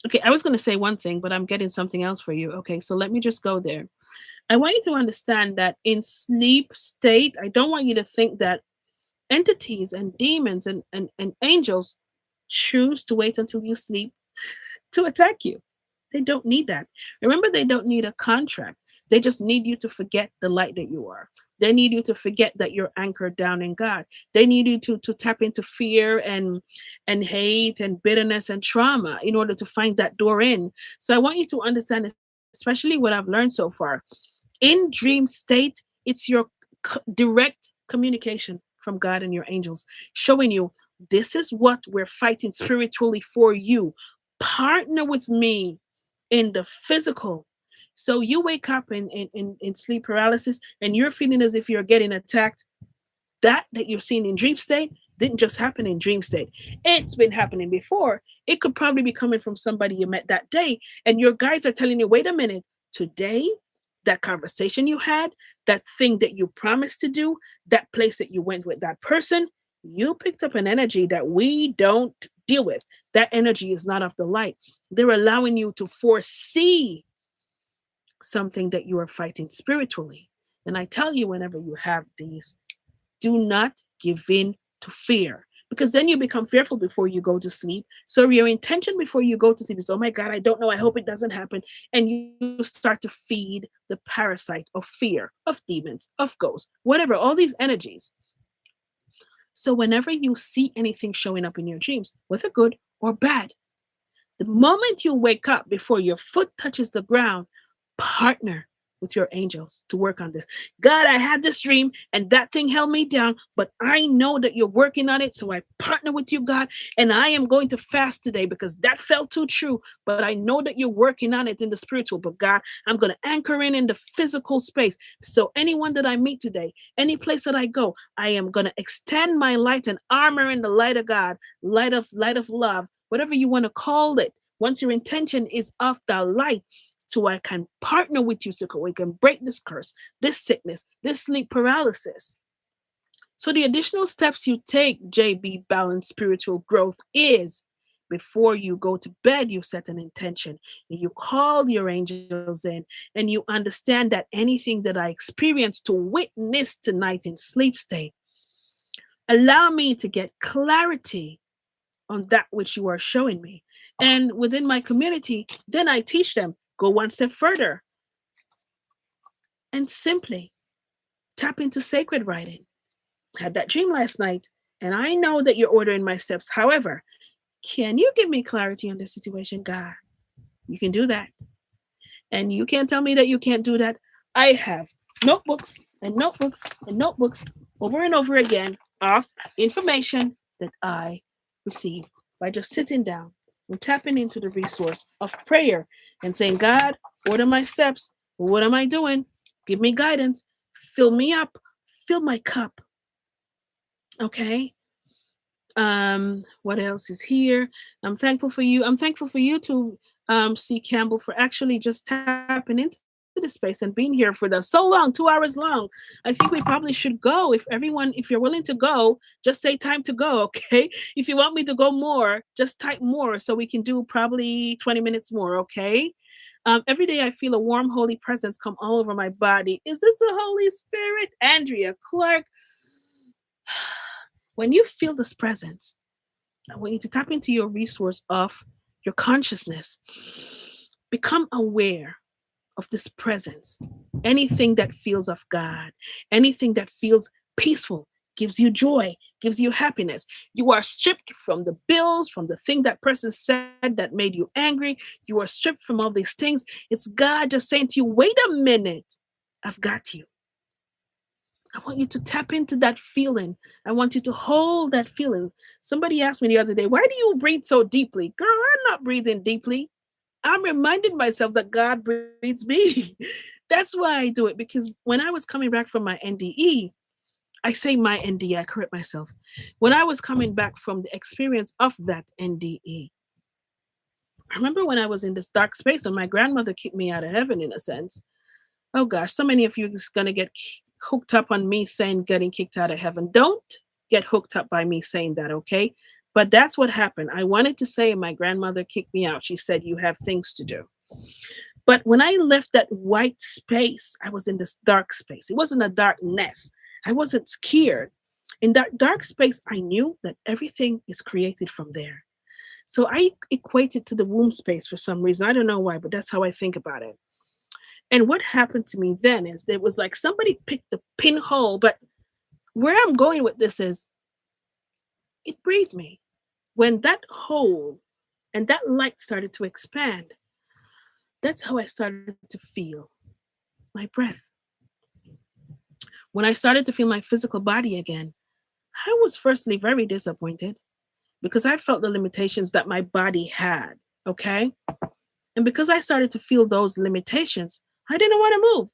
Speaker 1: Okay, I was going to say one thing, but I'm getting something else for you. Okay, so let me just go there. I want you to understand that in sleep state, I don't want you to think that entities and demons and angels choose to wait until you sleep to attack you. They don't need that. Remember, they don't need a contract. They just need you to forget the light that you are. They need you to forget that you're anchored down in God. They need you to tap into fear and hate and bitterness and trauma in order to find that door in. So I want you to understand, especially what I've learned so far. In dream state, it's your direct communication from God and your angels showing you this is what we're fighting spiritually for you. Partner with me in the physical. So you wake up in sleep paralysis and you're feeling as if you're getting attacked. That you're seeing in dream state didn't just happen in dream state. It's been happening before. It could probably be coming from somebody you met that day. And your guides are telling you, wait a minute, today, that conversation you had, that thing that you promised to do, that place that you went with that person, you picked up an energy that we don't deal with. That energy is not of the light. They're allowing you to foresee something that you are fighting spiritually. And I tell you, whenever you have these, do not give in to fear, because then you become fearful before you go to sleep. So your intention before you go to sleep is, oh my God, I don't know, I hope it doesn't happen. And you start to feed the parasite of fear, of demons, of ghosts, whatever, all these energies. So whenever you see anything showing up in your dreams, whether good or bad, the moment you wake up before your foot touches the ground, partner with your angels to work on this. God, I had this dream and that thing held me down, but I know that you're working on it. So I partner with you, God, and I am going to fast today because that felt too true. But I know that you're working on it in the spiritual. But God, I'm going to anchor in the physical space. So anyone that I meet today, any place that I go, I am going to extend my light and armor in the light of God, light of love, whatever you want to call it. Once your intention is of the light, so I can partner with you so we can break this curse, this sickness, this sleep paralysis. So the additional steps you take, JB Balanced Spiritual Growth, is before you go to bed, you set an intention and you call your angels in and you understand that anything that I experienced to witness tonight in sleep state, Allow me to get clarity on that which you are showing me. And within my community, then I teach them, go one step further and simply tap into sacred writing. Had that dream last night, and I know that you're ordering my steps. However, can you give me clarity on this situation, God? You can do that. And you can't tell me that you can't do that. I have notebooks and notebooks and notebooks over and over again of information that I received by just sitting down and tapping into the resource of prayer and saying, God, order my steps. What am I doing? Give me guidance. Fill me up. Fill my cup. Okay. What else is here? I'm thankful for you. I'm thankful for you to see Campbell for actually just tapping into the space and being here for the so long, 2 hours long. I think we probably should go. If you're willing to go, just say time to go, okay? If you want me to go more, just type more so we can do probably 20 minutes more, okay? Every day I feel a warm, holy presence come all over my body. Is this the Holy Spirit? Andrea Clark, when you feel this presence, I want you to tap into your resource of your consciousness. Become aware of this presence. Anything that feels of God, anything that feels peaceful, gives you joy, gives you happiness. You are stripped from the bills, from the thing that person said that made you angry. You are stripped from all these things. It's God just saying to you, wait a minute, I've got you. I want you to tap into that feeling. I want you to hold that feeling. Somebody asked me the other day, why do you breathe so deeply? Girl, I'm not breathing deeply. I'm reminding myself that God breathes me. That's why I do it, because when I was coming back from my NDE, I say my NDE, I correct myself. When I was coming back from the experience of that NDE, I remember when I was in this dark space and my grandmother kicked me out of heaven in a sense. Oh gosh, so many of you is going to get hooked up on me saying getting kicked out of heaven. Don't get hooked up by me saying that, okay? But that's what happened. I wanted to say my grandmother kicked me out. She said, you have things to do. But when I left that white space, I was in this dark space. It wasn't a darkness. I wasn't scared. In that dark space, I knew that everything is created from there. So I equate it to the womb space for some reason. I don't know why, but that's how I think about it. And what happened to me then is there was like somebody picked the pinhole, but where I'm going with this is it breathed me. When that hole and that light started to expand, that's how I started to feel my breath. When I started to feel my physical body again, I was firstly very disappointed because I felt the limitations that my body had. Okay. And because I started to feel those limitations, I didn't want to move.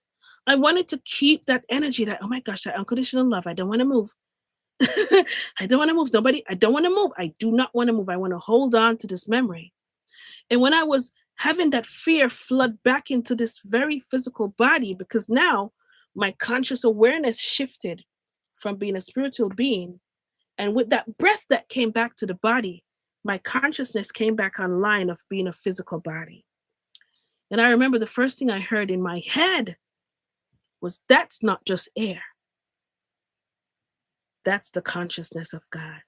Speaker 1: I wanted to keep that energy that, oh my gosh, that unconditional love. I don't want to move. I don't want to move. Nobody, I don't want to move. I do not want to move. I want to hold on to this memory. And when I was having that fear flood back into this very physical body, because now my conscious awareness shifted from being a spiritual being. And with that breath that came back to the body, my consciousness came back online of being a physical body. And I remember the first thing I heard in my head was, that's not just air, that's the consciousness of God.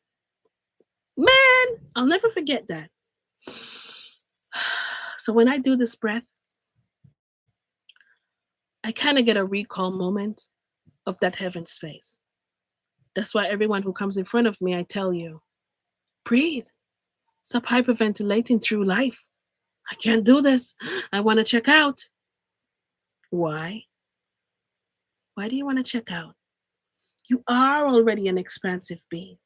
Speaker 1: Man, I'll never forget that. So when I do this breath, I kind of get a recall moment of that heaven space. That's why everyone who comes in front of me, I tell you, breathe. Stop hyperventilating through life. I can't do this. I want to check out. Why? Why do you want to check out? You are already an expansive being.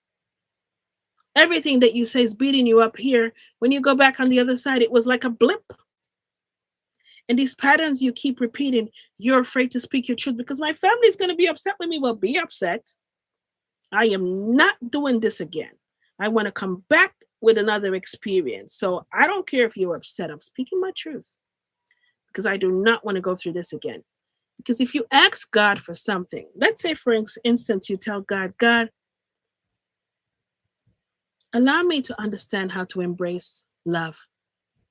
Speaker 1: Everything that you say is beating you up here. When you go back on the other side, it was like a blip. And these patterns you keep repeating, you're afraid to speak your truth because my family's going to be upset with me. Well, be upset. I am not doing this again. I want to come back with another experience. So I don't care if you're upset. I'm speaking my truth because I do not want to go through this again. Because if you ask God for something, let's say, for instance, you tell God, God, allow me to understand how to embrace love.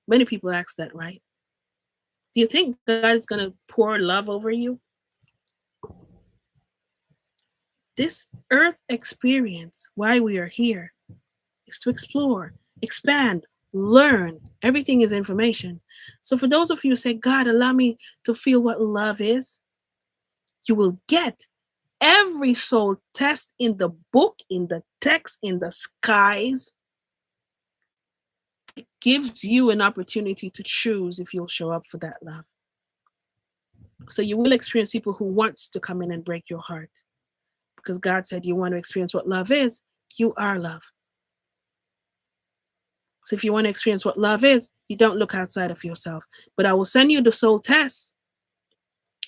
Speaker 1: Many people ask that, right? Do you think God is going to pour love over you? This earth experience, why we are here, is to explore, expand, learn. Everything is information. So for those of you who say, God, allow me to feel what love is, you will get every soul test in the book, in the text, in the skies. It gives you an opportunity to choose if you'll show up for that love. So you will experience people who wants to come in and break your heart. Because God said you want to experience what love is, you are love. So if you want to experience what love is, you don't look outside of yourself. But I will send you the soul test.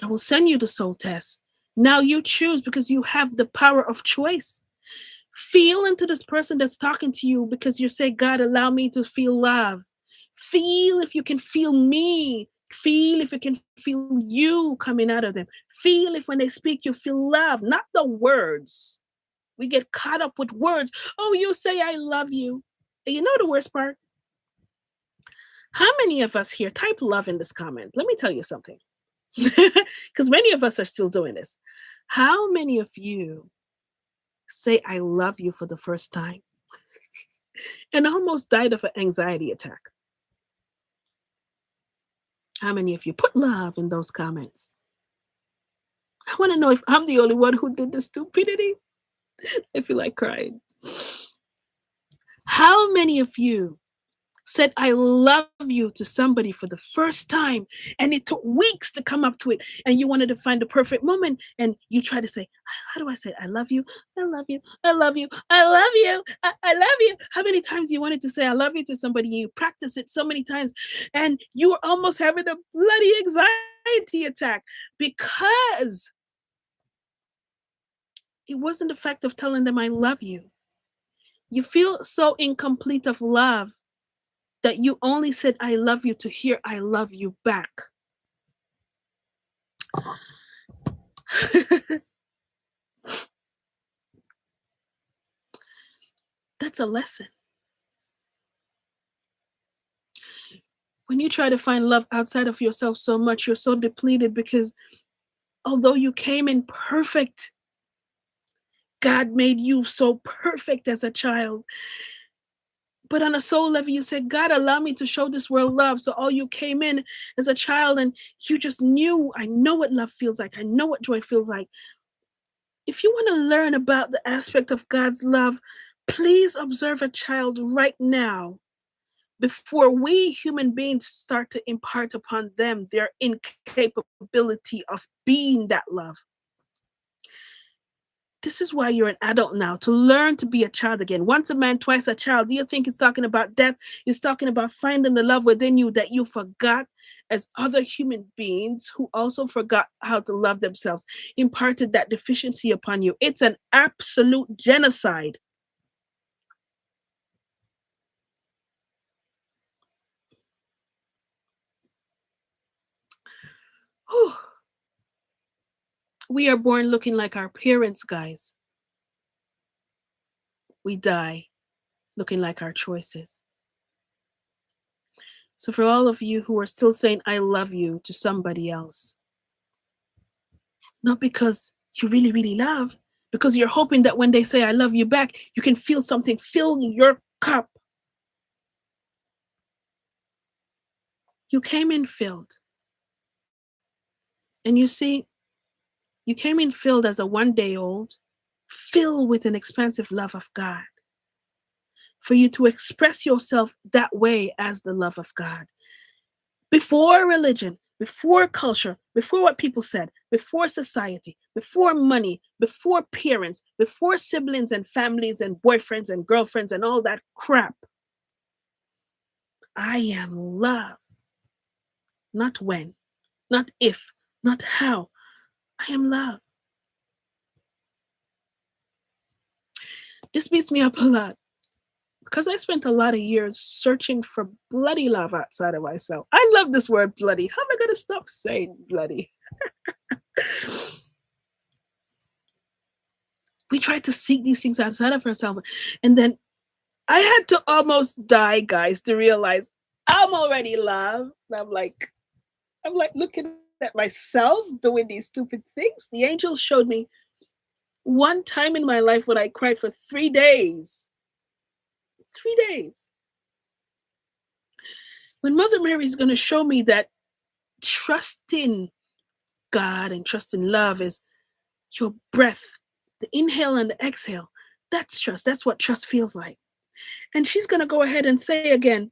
Speaker 1: I will send you the soul test. Now you choose because you have the power of choice. Feel into this person that's talking to you because you say, God, allow me to feel love. Feel if you can feel me. Feel if you can feel you coming out of them. Feel if when they speak, you feel love, not the words. We get caught up with words. Oh, you say, I love you. And you know the worst part? How many of us here type love in this comment? Let me tell you something. Because many of us are still doing this. How many of you say, I love you for the first time and almost died of an anxiety attack? How many of you put love in those comments? I want to know if I'm the only one who did the stupidity. I feel like crying. How many of you said I love you to somebody for the first time and it took weeks to come up to it and you wanted to find the perfect moment and you try to say, how do I say it? I love you, I love you, I love you, I love you, I love you. How many times you wanted to say I love you to somebody and you practice it so many times and you were almost having a bloody anxiety attack because it wasn't the fact of telling them I love you. You feel so incomplete of love that you only said I love you to hear I love you back. That's a lesson. When you try to find love outside of yourself so much, you're so depleted because although you came in perfect, God made you so perfect as a child. But on a soul level, you said, God, allow me to show this world love. So all you came in as a child and you just knew, I know what love feels like. I know what joy feels like. If you want to learn about the aspect of God's love, please observe a child right now before we human beings start to impart upon them their incapability of being that love. This is why you're an adult now, to learn to be a child again. Once a man, twice a child. Do you think it's talking about death? It's talking about finding the love within you that you forgot as other human beings who also forgot how to love themselves, imparted that deficiency upon you. It's an absolute genocide. Whew. We are born looking like our parents, guys. We die looking like our choices. So, for all of you who are still saying, I love you to somebody else, not because you really, really love, because you're hoping that when they say, I love you back, you can feel something fill your cup. You came in filled. And you see, you came in filled as a 1 day old, filled with an expansive love of God. For you to express yourself that way as the love of God. Before religion, before culture, before what people said, before society, before money, before parents, before siblings and families and boyfriends and girlfriends and all that crap. I am love. Not when, not if, not how. I am love. This beats me up a lot because I spent a lot of years searching for bloody love outside of myself. I love this word bloody. How am I going to stop saying bloody? We try to seek these things outside of ourselves. And then I had to almost die, guys, to realize I'm already loved. I'm like looking at myself doing these stupid things. The angels showed me One time in my life when I cried for 3 days. 3 days. When Mother Mary is going to show me that trusting God and trusting love is your breath, the inhale and the exhale. That's trust. That's what trust feels like. And she's going to go ahead and say again,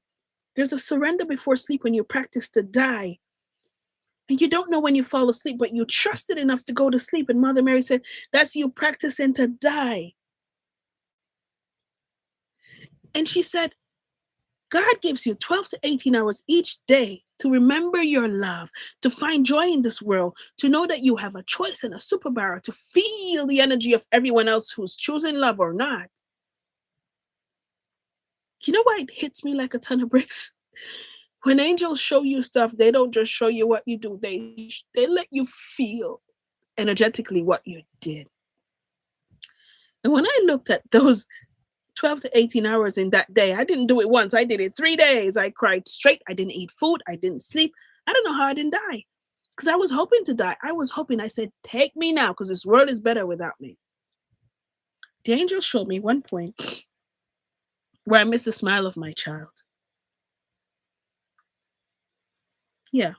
Speaker 1: there's a surrender before sleep when you practice to die. And you don't know when you fall asleep, but you trusted enough to go to sleep. And Mother Mary said, that's you practicing to die. And she said, God gives you 12 to 18 hours each day to remember your love, to find joy in this world, to know that you have a choice and a superpower, to feel the energy of everyone else who's choosing love or not. You know why it hits me like a ton of bricks? When angels show you stuff, they don't just show you what you do, they let you feel energetically what you did. And when I looked at those 12 to 18 hours in that day, I didn't do it once, I did it 3 days. I cried straight. I didn't eat food. I didn't sleep. I don't know how I didn't die because I was hoping to die. I was hoping, I said, take me now because this world is better without me. The angel showed me one point where I missed the smile of my child. Yeah,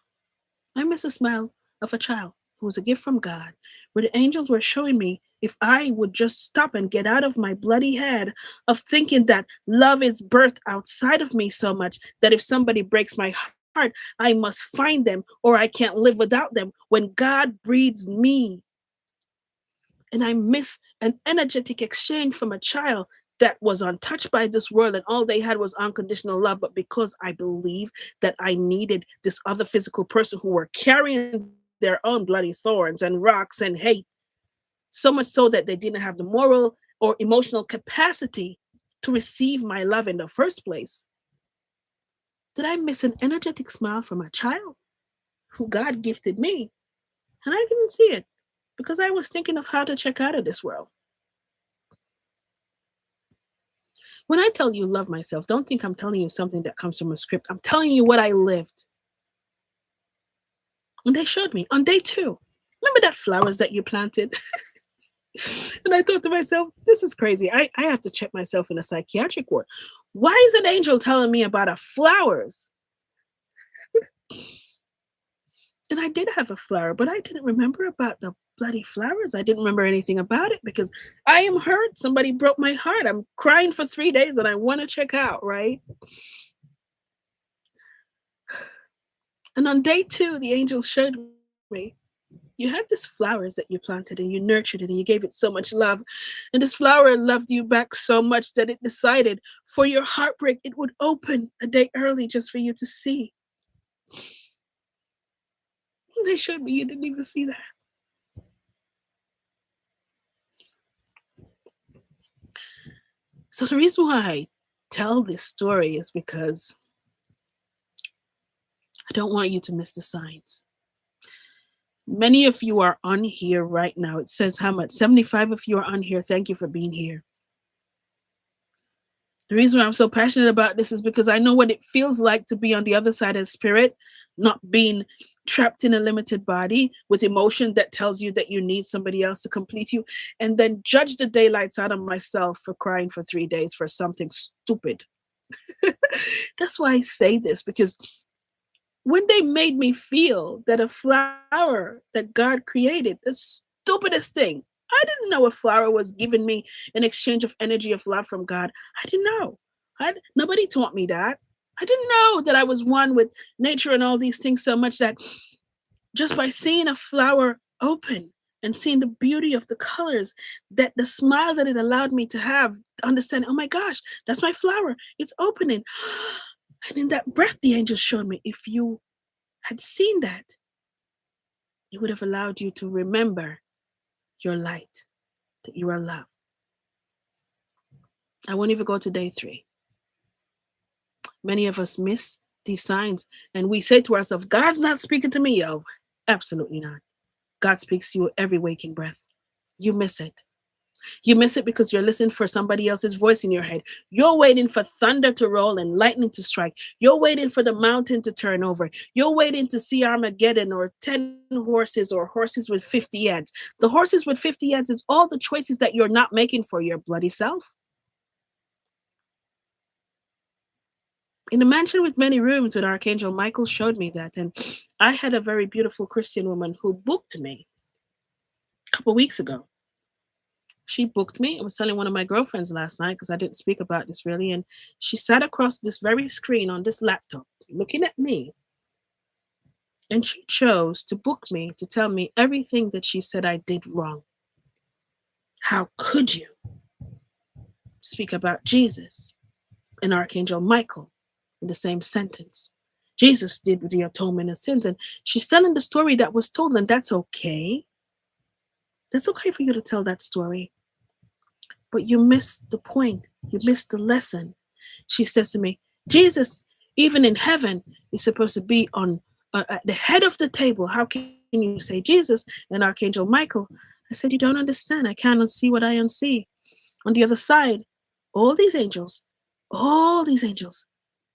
Speaker 1: I missed a smile of a child who was a gift from God, where the angels were showing me if I would just stop and get out of my bloody head of thinking that love is birthed outside of me so much that if somebody breaks my heart, I must find them or I can't live without them. When God breeds me, and I miss an energetic exchange from a child that was untouched by this world and all they had was unconditional love. But because I believe that I needed this other physical person who were carrying their own bloody thorns and rocks and hate, so much so that they didn't have the moral or emotional capacity to receive my love in the first place, did I miss an energetic smile from a child who God gifted me? And I didn't see it because I was thinking of how to check out of this world. When I tell you love myself, don't think I'm telling you something that comes from a script. I'm telling you what I lived. And they showed me on day 2. Remember that flowers that you planted? And I thought to myself, this is crazy. I have to check myself in a psychiatric ward. Why is an angel telling me about a flowers? And I did have a flower, but I didn't remember about the bloody flowers. I didn't remember anything about it because I am hurt. Somebody broke my heart. I'm crying for 3 days and I want to check out, right? And on day 2, the angel showed me, you have these flowers that you planted and you nurtured it and you gave it so much love. And this flower loved you back so much that it decided for your heartbreak, it would open a day early just for you to see. And they showed me you didn't even see that. So the reason why I tell this story is because I don't want you to miss the signs. Many of you are on here right now. It says how much? 75 of you are on here. Thank you for being here. The reason why I'm so passionate about this is because I know what it feels like to be on the other side of spirit, not being trapped in a limited body with emotion that tells you that you need somebody else to complete you, and then judge the daylights out of myself for crying for 3 days for something stupid. That's why I say this, because when they made me feel that a flower that God created, the stupidest thing, I didn't know a flower was giving me an exchange of energy of love from God. I didn't know. Nobody taught me that. I didn't know that I was one with nature and all these things so much that just by seeing a flower open and seeing the beauty of the colors, that the smile that it allowed me to have, understanding, oh my gosh, that's my flower. It's opening. And in that breath, the angel showed me, if you had seen that, it would have allowed you to remember your light, that you are loved. I won't even go to day 3. Many of us miss these signs and we say to ourselves, God's not speaking to me, yo. Absolutely not. God speaks to you every waking breath. You miss it. You miss it because you're listening for somebody else's voice in your head. You're waiting for thunder to roll and lightning to strike. You're waiting for the mountain to turn over. You're waiting to see Armageddon or 10 horses or horses with 50 heads. The horses with 50 heads is all the choices that you're not making for your bloody self. In a mansion with many rooms, when Archangel Michael showed me that, and I had a very beautiful Christian woman who booked me a couple weeks ago. She booked me. I was telling one of my girlfriends last night because I didn't speak about this really. And she sat across this very screen on this laptop looking at me. And she chose to book me to tell me everything that she said I did wrong. How could you speak about Jesus and Archangel Michael in the same sentence? Jesus did the atonement of sins. And she's telling the story that was told, and that's okay. That's okay for you to tell that story. But you missed the point. You missed the lesson. She says to me, Jesus, even in heaven, is supposed to be on at the head of the table. How can you say Jesus and Archangel Michael? I said, you don't understand. I can't unsee what I unsee. On the other side, all these angels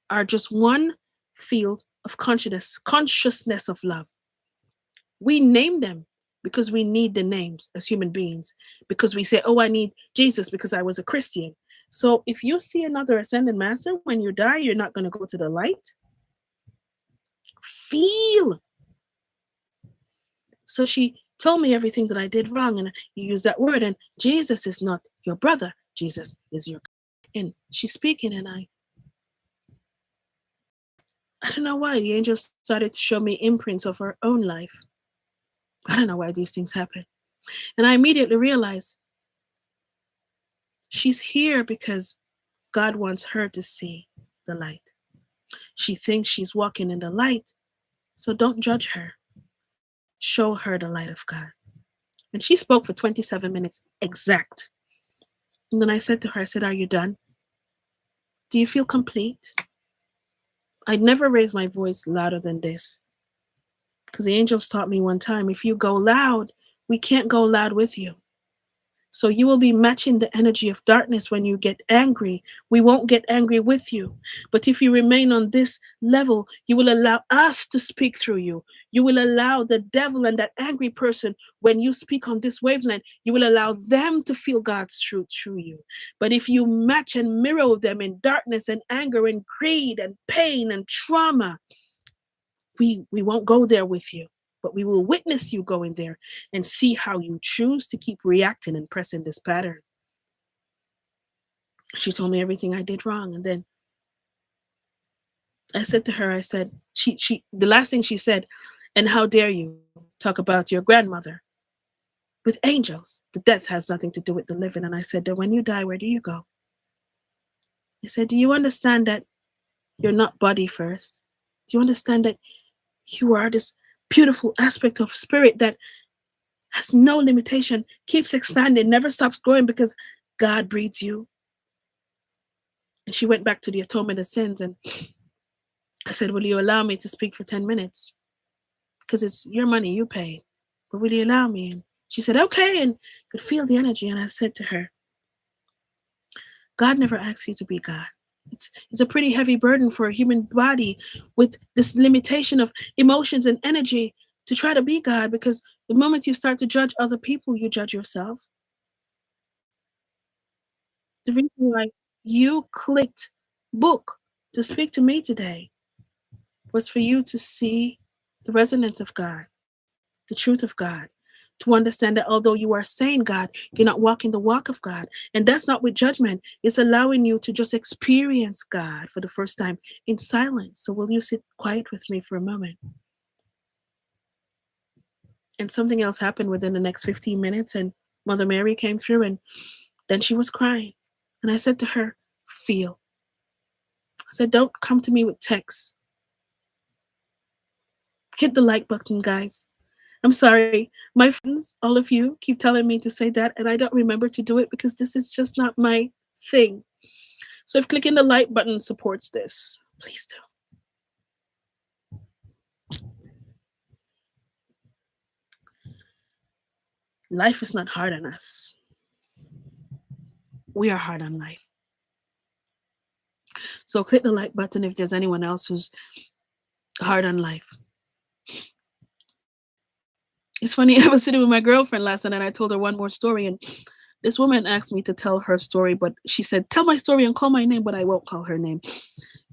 Speaker 1: are just one field of consciousness of love. We name them because we need the names as human beings, because we say, oh, I need Jesus because I was a Christian. So if you see another ascended master, when you die, you're not going to go to the light. Feel. So she told me everything that I did wrong, and you use that word, and Jesus is not your brother. Jesus is your God. And she's speaking, and I don't know why the angel started to show me imprints of her own life. I don't know why these things happen. And I immediately realized she's here because God wants her to see the light. She thinks she's walking in the light, so don't judge her. Show her the light of God. And she spoke for 27 minutes exact. And then I said to her, I said, are you done? Do you feel complete? I'd never raise my voice louder than this because the angels taught me one time, if you go loud, we can't go loud with you. So you will be matching the energy of darkness when you get angry. We won't get angry with you. But if you remain on this level, you will allow us to speak through you. You will allow the devil and that angry person, when you speak on this wavelength, you will allow them to feel God's truth through you. But if you match and mirror them in darkness and anger and greed and pain and trauma, we won't go there with you. But we will witness you going there and see how you choose to keep reacting and pressing this pattern. She told me everything I did wrong. And then I said to her, I said, the last thing she said, and how dare you talk about your grandmother with angels? The death has nothing to do with the living. And I said that when you die, where do you go? I said, do you understand that you're not body first? Do you understand that you are this beautiful aspect of spirit that has no limitation, keeps expanding, never stops growing because God breeds you? And she went back to the atonement of sins. And I said, will you allow me to speak for 10 minutes? Because it's your money, you paid. But will you allow me? And she said, okay, and could feel the energy. And I said to her, God never asks you to be God. It's a pretty heavy burden for a human body with this limitation of emotions and energy to try to be God, because the moment you start to judge other people, you judge yourself. The reason why you clicked book to speak to me today was for you to see the resonance of God, the truth of God, to understand that although you are saying God, you're not walking the walk of God. And that's not with judgment. It's allowing you to just experience God for the first time in silence. So will you sit quiet with me for a moment? And something else happened within the next 15 minutes, and Mother Mary came through, and then she was crying. And I said to her, feel. I said, don't come to me with texts. Hit the like button, guys. I'm sorry. My friends, all of you, keep telling me to say that, and I don't remember to do it because this is just not my thing. So if clicking the like button supports this, please do. Life is not hard on us. We are hard on life. So click the like button if there's anyone else who's hard on life. It's funny, I was sitting with my girlfriend last night and I told her one more story, and this woman asked me to tell her story, but she said, "Tell my story and call my name," but I won't call her name.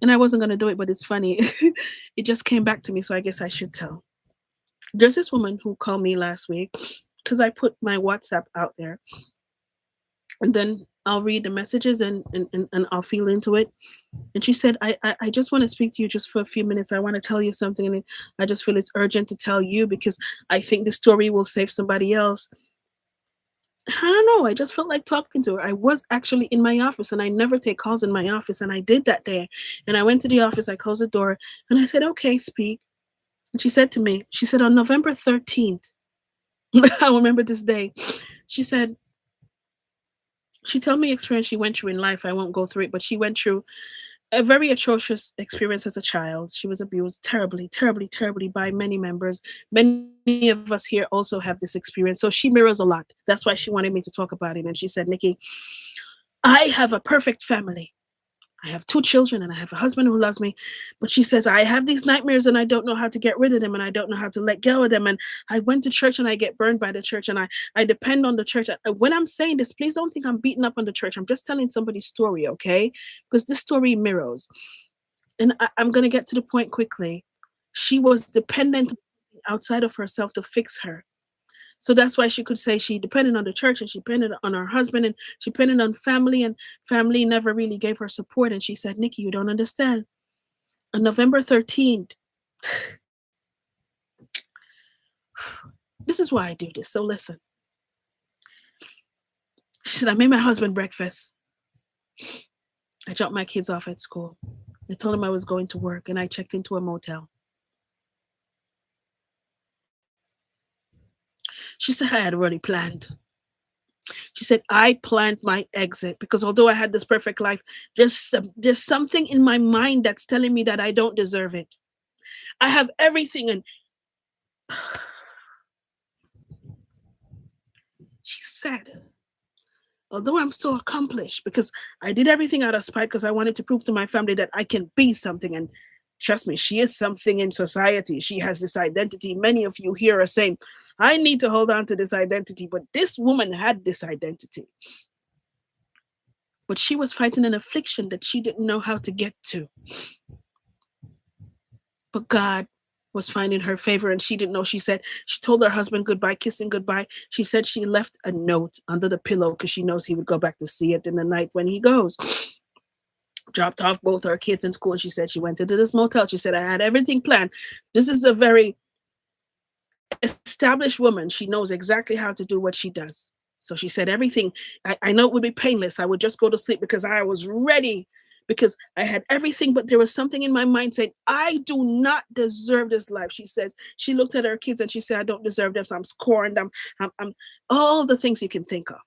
Speaker 1: And I wasn't going to do it, but it's funny. It just came back to me, so I guess I should tell. There's this woman who called me last week because I put my WhatsApp out there, and then I'll read the messages and I'll feel into it. And she said, I just want to speak to you just for a few minutes. I want to tell you something. And I just feel it's urgent to tell you because I think the story will save somebody else. I don't know. I just felt like talking to her. I was actually in my office and I never take calls in my office. And I did that day. And I went to the office, I closed the door and I said, "Okay, speak." And she said to me, she said, on November 13th, I remember this day. She said, she told me experience she went through in life. I won't go through it, but she went through a very atrocious experience as a child. She was abused terribly, terribly, terribly by many members. Many of us here also have this experience. So she mirrors a lot. That's why she wanted me to talk about it. And she said, "Nikki, I have a perfect family. I have two children and I have a husband who loves me." But she says, "I have these nightmares and I don't know how to get rid of them and I don't know how to let go of them. And I went to church and I get burned by the church and I depend on the church." And when I'm saying this, please don't think I'm beating up on the church. I'm just telling somebody's story, okay? Because this story mirrors. And I'm going to get to the point quickly. She was dependent outside of herself to fix her. So that's why she could say she depended on the church and she depended on her husband and she depended on family, and family never really gave her support. And she said, "Nikki, you don't understand. On November 13th, this is why I do this. So listen." She said, "I made my husband breakfast. I dropped my kids off at school. I told him I was going to work and I checked into a motel." She said, "I had already planned." She said, "I planned my exit because although I had this perfect life, there's something in my mind that's telling me that I don't deserve it. I have everything." And she said, "Although I'm so accomplished because I did everything out of spite because I wanted to prove to my family that I can be something." And trust me, she is something in society. She has this identity. Many of you here are saying, "I need to hold on to this identity." But this woman had this identity. But she was fighting an affliction that she didn't know how to get to. But God was finding her favor and she didn't know. She said she told her husband goodbye, kissing goodbye. She said she left a note under the pillow because she knows he would go back to see it in the night when he goes. Dropped off both her kids in school. She said she went into this motel. She said, "I had everything planned." This is a very established woman. She knows exactly how to do what she does. So she said, "Everything, I know it would be painless. I would just go to sleep because I was ready, because I had everything, but there was something in my mind saying, I do not deserve this life." She says she looked at her kids and she said, "I don't deserve them. So I'm scorned. I'm all the things you can think of."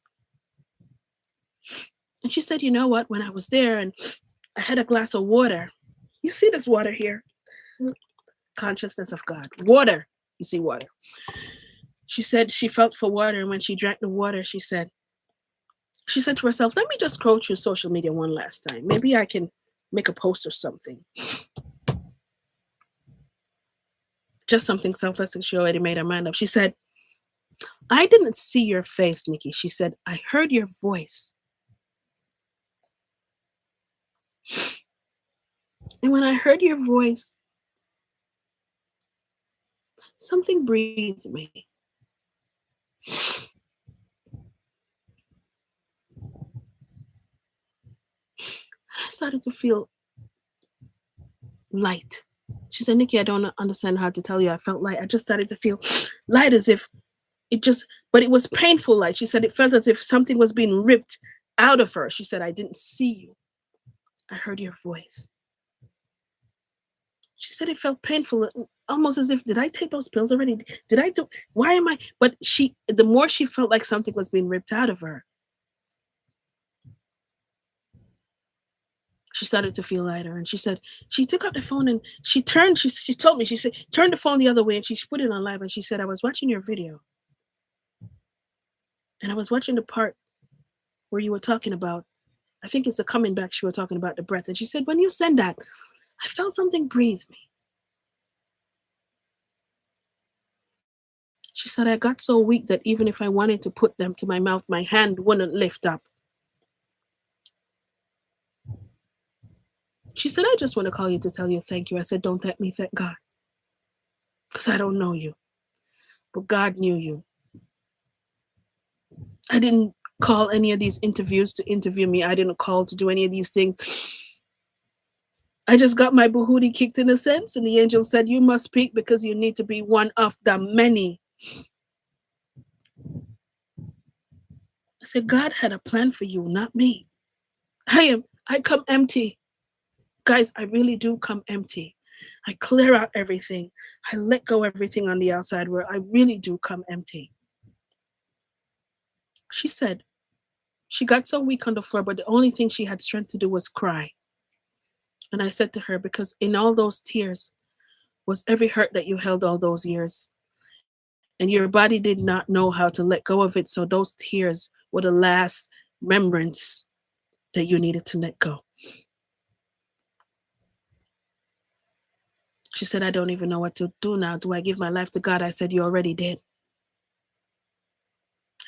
Speaker 1: And she said, "You know what? When I was there and I had a glass of water, you see this water here? Consciousness of God. Water. You see water." She said she felt for water. And when she drank the water, she said to herself, "Let me just scroll through social media one last time. Maybe I can make a post or something." Just something selfless, and she already made her mind up. She said, "I didn't see your face, Nikki." She said, "I heard your voice. And when I heard your voice, something breathed me. I started to feel light." She said, "Nikki, I don't understand how to tell you. I felt light. I just started to feel light as if but it was painful light." She said it felt as if something was being ripped out of her. She said, "I didn't see you. I heard your voice." She said it felt painful, almost as if, did I take those pills already? Did I do, why am I? But the more she felt like something was being ripped out of her, she started to feel lighter. And she said she took out the phone and she told me, she said, "Turn the phone the other way." And she put it on live and she said, "I was watching your video and I was watching the part where you were talking about, I think it's the coming back, she was talking about the breath. And she said, when you send that, I felt something breathe me. She said, I got so weak that even if I wanted to put them to my mouth, my hand wouldn't lift up. She said, I just want to call you to tell you thank you. I said, don't thank me, thank God. Because I don't know you. But God knew you. I didn't call any of these interviews to interview me. I didn't call to do any of these things. I just got my bahudi kicked in a sense, and the angel said, you must speak because you need to be one of the many. I said, God had a plan for you, not me. I come empty. Guys, I really do come empty. I clear out everything. I let go everything on the outside where I really do come empty. She said she got so weak on the floor, but the only thing she had strength to do was cry. And I said to her, because in all those tears was every hurt that you held all those years. And your body did not know how to let go of it. So those tears were the last remembrance that you needed to let go. She said, I don't even know what to do now. Do I give my life to God? I said, you already did.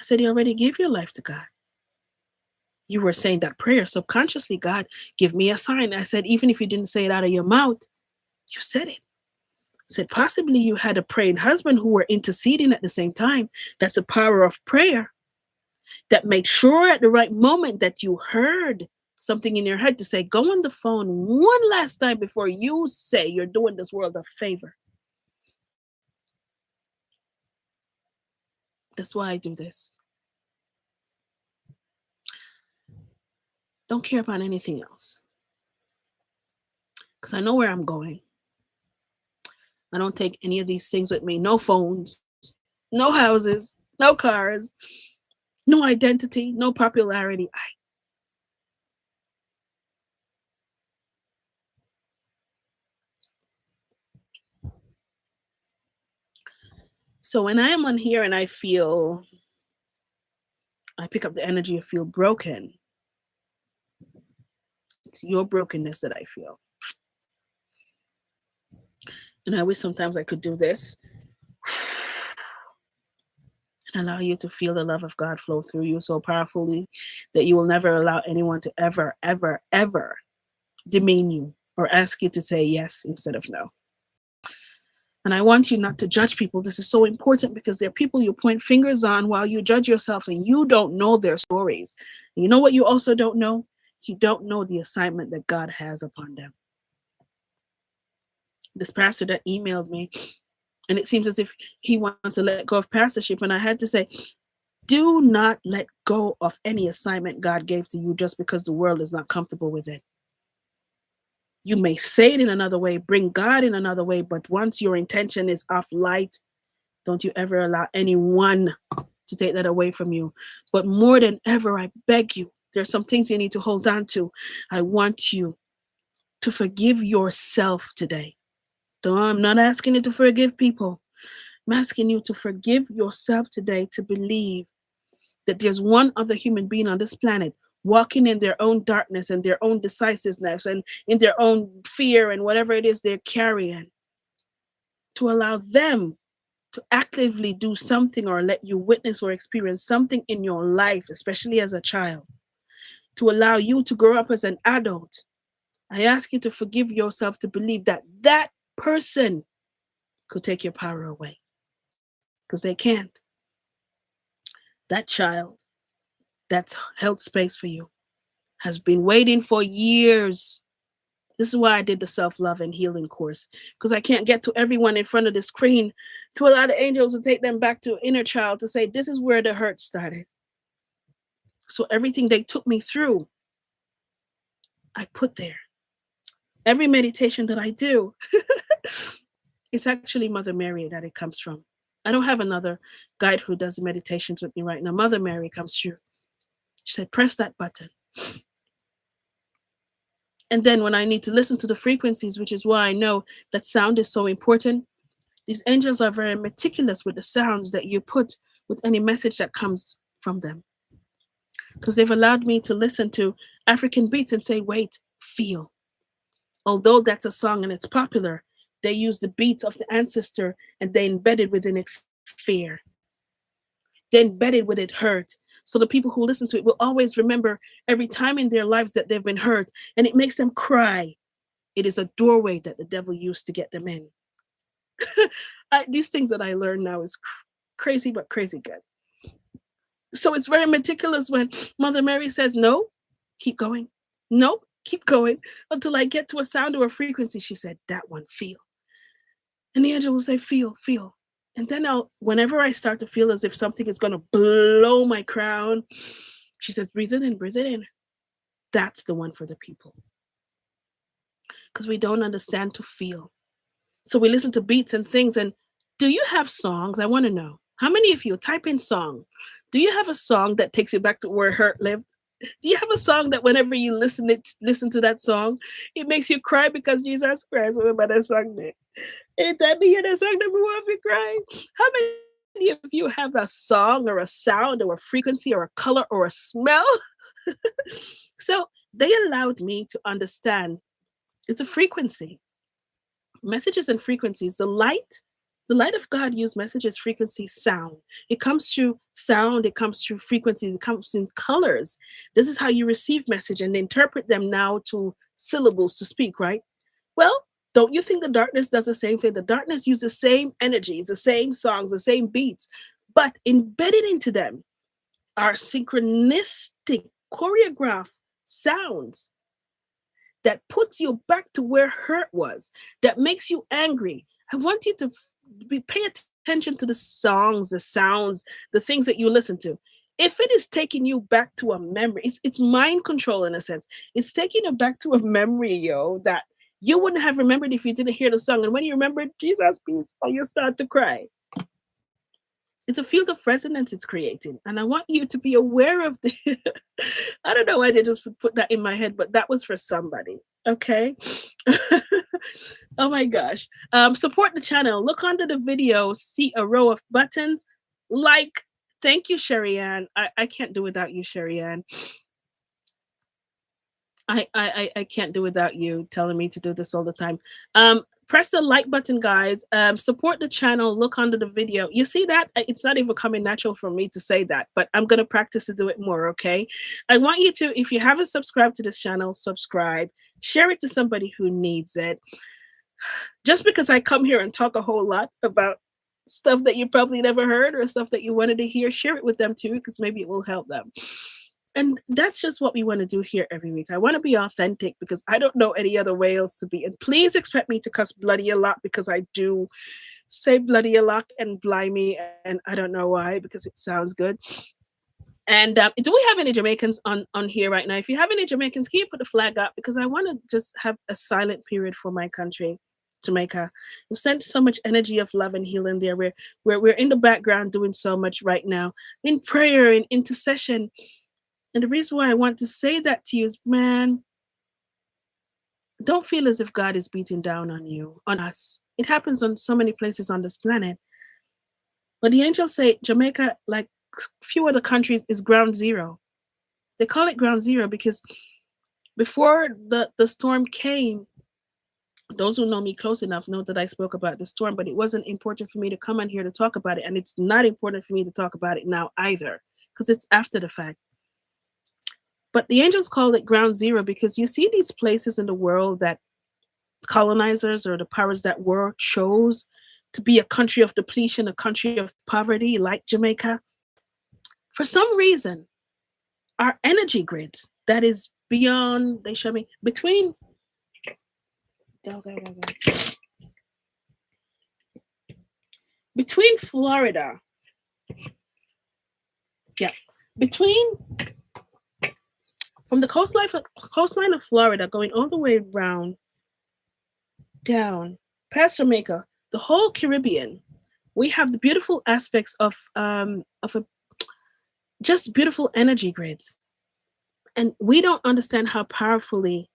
Speaker 1: I said, you already gave your life to God. You were saying that prayer subconsciously. God, give me a sign. I said, even if you didn't say it out of your mouth, you said it. I said, possibly you had a praying husband who were interceding at the same time. That's the power of prayer that made sure at the right moment that you heard something in your head to say, go on the phone one last time before you say you're doing this world a favor. That's why I do this. Don't care about anything else. Because I know where I'm going. I don't take any of these things with me. No phones, no houses, no cars, no identity, no popularity. So when I am on here and I pick up the energy of feel broken, it's your brokenness that I feel. And I wish sometimes I could do this and allow you to feel the love of God flow through you so powerfully that you will never allow anyone to ever, ever, ever demean you or ask you to say yes instead of no. And I want you not to judge people. This is so important because there are people you point fingers on while you judge yourself and you don't know their stories. And you know what you also don't know? You don't know the assignment that God has upon them. This pastor that emailed me, and it seems as if he wants to let go of pastorship. And I had to say, do not let go of any assignment God gave to you just because the world is not comfortable with it. You may say it in another way, bring God in another way, but once your intention is off light, don't you ever allow anyone to take that away from you. But more than ever, I beg you, there's some things you need to hold on to. I want you to forgive yourself today. Though I'm not asking you to forgive people. I'm asking you to forgive yourself today to believe that there's one other human being on this planet walking in their own darkness and their own decisiveness and in their own fear and whatever it is they're carrying, to allow them to actively do something or let you witness or experience something in your life, especially as a child, to allow you to grow up as an adult. I ask you to forgive yourself to believe that that person could take your power away because they can't. That child that's held space for you has been waiting for years. This is why I did the self-love and healing course, because I can't get to everyone in front of the screen to allow the angels to take them back to inner child to say, this is where the hurt started. So everything they took me through, I put there. Every meditation that I do, it's actually Mother Mary that it comes from. I don't have another guide who does meditations with me right now. Mother Mary comes through. She said, press that button. And then when I need to listen to the frequencies, which is why I know that sound is so important, these angels are very meticulous with the sounds that you put with any message that comes from them. because they've allowed me to listen to African beats and say, wait, feel. Although that's a song and it's popular, they use the beats of the ancestor and they embedded within it fear. They embedded with it hurt. So the people who listen to it will always remember every time in their lives that they've been hurt and it makes them cry. It is a doorway that the devil used to get them in. These things that I learn now is crazy, but crazy good. So it's very meticulous when Mother Mary says, no, keep going. No, keep going until I get to a sound or a frequency. She said, that one, feel. And the angel will say, feel, feel. And then whenever I start to feel as if something is going to blow my crown, she says, breathe it in, breathe it in. That's the one for the people. Because we don't understand to feel. So we listen to beats and things. And do you have songs? I want to know. How many of you type in song? Do you have a song that takes you back to where hurt lived? Do you have a song that whenever you listen to that song, it makes you cry because Jesus Christ? What about that song there? Anytime you hear that song, that we want to cry. How many of you have a song or a sound or a frequency or a color or a smell? So they allowed me to understand it's a frequency. Messages and frequencies. The light of God used messages, frequencies, sound. It comes through sound, it comes through frequencies, it comes in colors. This is how you receive message and interpret them now to syllables to speak, right? Well, don't you think the darkness does the same thing? The darkness uses the same energies, the same songs, the same beats, but embedded into them are synchronistic, choreographed sounds that puts you back to where hurt was, that makes you angry. I want you to pay attention to the songs, the sounds, the things that you listen to. If it is taking you back to a memory, it's mind control in a sense. It's taking you back to a memory, that you wouldn't have remembered if you didn't hear the song. And when you remember Jesus' peace, or you start to cry. It's a field of resonance it's creating. And I want you to be aware of the I don't know why they just put that in my head, but that was for somebody. Okay. Oh my gosh. Support the channel. Look under the video, see a row of buttons. Like, thank you, Sherry Ann. I can't do without you, Sherry Ann. I can't do without you telling me to do this all the time. Press the like button, guys. Support the channel. Look under the video. You see that? It's not even coming natural for me to say that, but I'm going to practice to do it more, okay? I want you to, if you haven't subscribed to this channel, subscribe. Share it to somebody who needs it. Just because I come here and talk a whole lot about stuff that you probably never heard or stuff that you wanted to hear, share it with them too, because maybe it will help them. And that's just what we want to do here every week. I want to be authentic because I don't know any other way else to be. And please expect me to cuss bloody a lot because I do say bloody a lot and blimey. And I don't know why because it sounds good. And do we have any Jamaicans on here right now? If you have any Jamaicans, can you put the flag up? Because I want to just have a silent period for my country, Jamaica. We've sent so much energy of love and healing there. We're in the background doing so much right now in prayer, in intercession. And the reason why I want to say that to you is, man, don't feel as if God is beating down on you, on us. It happens on so many places on this planet. But the angels say Jamaica, like few other countries, is ground zero. They call it ground zero because before the storm came, those who know me close enough know that I spoke about the storm, but it wasn't important for me to come on here to talk about it. And it's not important for me to talk about it now either, because it's after the fact. But the angels call it ground zero because you see these places in the world that colonizers or the powers that were chose to be a country of depletion, a country of poverty, like Jamaica. For some reason, our energy grids that is beyond, they show me, between, between Florida, yeah, between, from the coastline of Florida going all the way around down past Jamaica, the whole Caribbean, we have the beautiful aspects of a just beautiful energy grids. And we don't understand how powerfully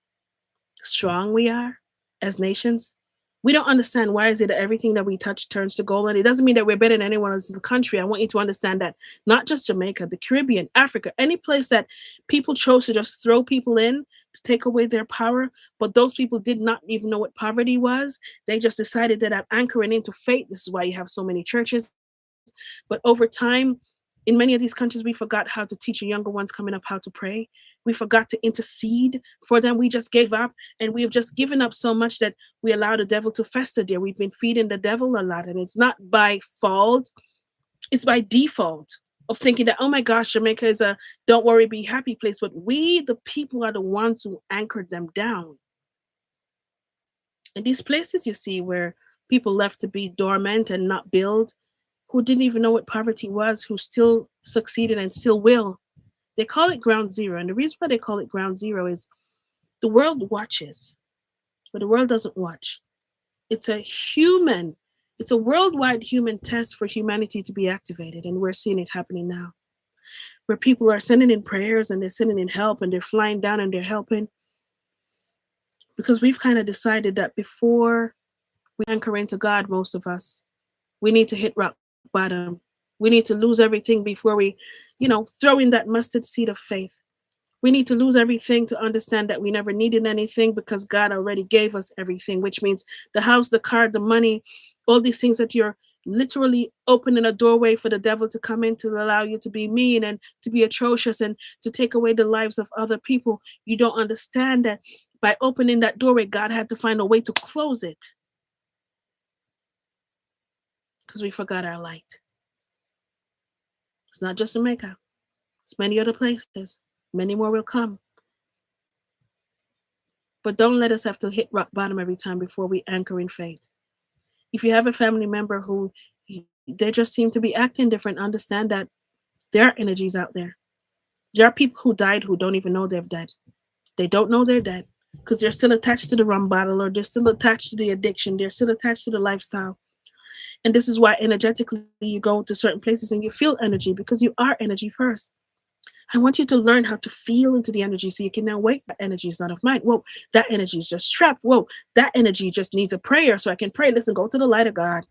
Speaker 1: strong we are as nations. We don't understand why is it that everything that we touch turns to gold. And it doesn't mean that we're better than anyone else in the country. I want you to understand that not just Jamaica, the Caribbean, Africa, any place that people chose to just throw people in to take away their power, but those people did not even know what poverty was. They just decided that I'm anchoring into faith. This is why you have so many churches. But over time, in many of these countries, we forgot how to teach the younger ones coming up how to pray. We forgot to intercede for them. We just gave up, and we have just given up so much that we allow the devil to fester there. We've been feeding the devil a lot, and it's not by fault, it's by default of thinking that, oh my gosh, Jamaica is a don't worry, be happy place. But we, the people, are the ones who anchored them down. And these places you see where people left to be dormant and not build, who didn't even know what poverty was, who still succeeded and still will. They call it ground zero. And the reason why they call it ground zero is the world watches, but the world doesn't watch. It's a human, it's a worldwide human test for humanity to be activated. And we're seeing it happening now, where people are sending in prayers and they're sending in help and they're flying down and they're helping because we've kind of decided that before we anchor into God, most of us, we need to hit rock bottom. We need to lose everything before we throw in that mustard seed of faith. We need to lose everything to understand that we never needed anything because God already gave us everything, which means the house, the car, the money, all these things that you're literally opening a doorway for the devil to come in to allow you to be mean and to be atrocious and to take away the lives of other people. You don't understand that by opening that doorway, God had to find a way to close it because we forgot our light. It's not just Jamaica. It's many other places. Many more will come. But don't let us have to hit rock bottom every time before we anchor in faith. If you have a family member who they just seem to be acting different, understand that there are energies out there. There are people who died who don't even know they've died. They don't know they're dead because they're still attached to the rum bottle or they're still attached to the addiction. They're still attached to the lifestyle. And this is why energetically you go to certain places and you feel energy because you are energy first. I want you to learn how to feel into the energy so you can now wait. That energy is not of mine. Whoa, that energy is just trapped. Whoa, that energy just needs a prayer so I can pray. Listen, go to the light of God.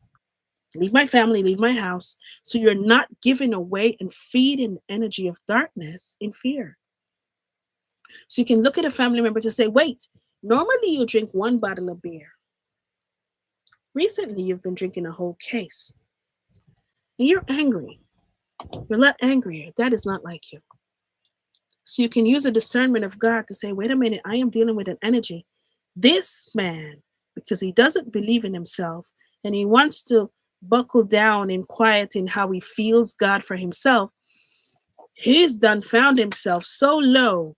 Speaker 1: Leave my family, leave my house. So you're not giving away and feeding the energy of darkness in fear. So you can look at a family member to say, wait, normally you drink one bottle of beer. Recently you've been drinking a whole case. And you're angry. You're a lot angrier. That is not like you. So you can use a discernment of God to say, wait a minute, I am dealing with an energy. This man, because he doesn't believe in himself and he wants to buckle down in quiet in how he feels God for himself, he's done found himself so low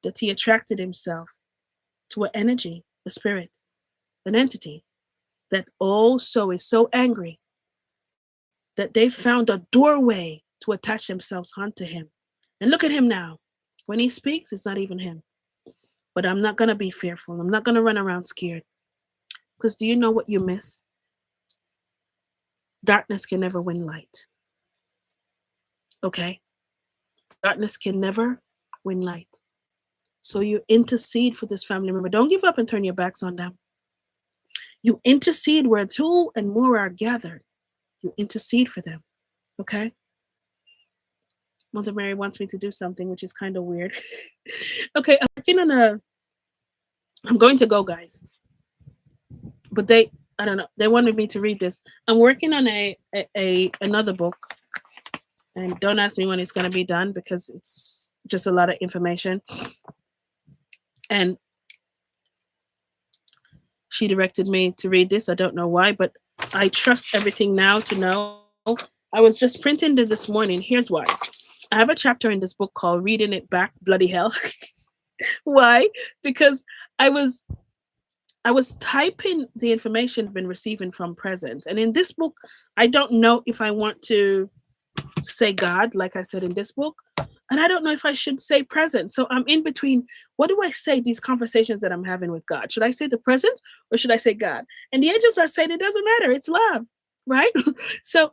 Speaker 1: that he attracted himself to an energy, a spirit, an entity that also is so angry that they found a doorway to attach themselves onto him. And look at him now. When he speaks, it's not even him. But I'm not going to be fearful. I'm not going to run around scared. Because do you know what you miss? Darkness can never win light. Okay? Darkness can never win light. So you intercede for this family member. Don't give up and turn your backs on them. You intercede where two and more are gathered. You intercede for them. Okay? Mother Mary wants me to do something, which is kind of weird. Okay, I'm going to go, guys. But I don't know, they wanted me to read this. I'm working on another book. And don't ask me when it's going to be done because it's just a lot of information. And she directed me to read this. I don't know why, but I trust everything now to know. I was just printing it this morning. Here's why. I have a chapter in this book called Reading It Back, Bloody Hell. Why? Because I was typing the information I've been receiving from present. And in this book, I don't know if I want to say God, like I said in this book, and I don't know if I should say present. So I'm in between. What do I say? These conversations that I'm having with God, should I say the present or should I say God? And the angels are saying it doesn't matter. It's love, right? So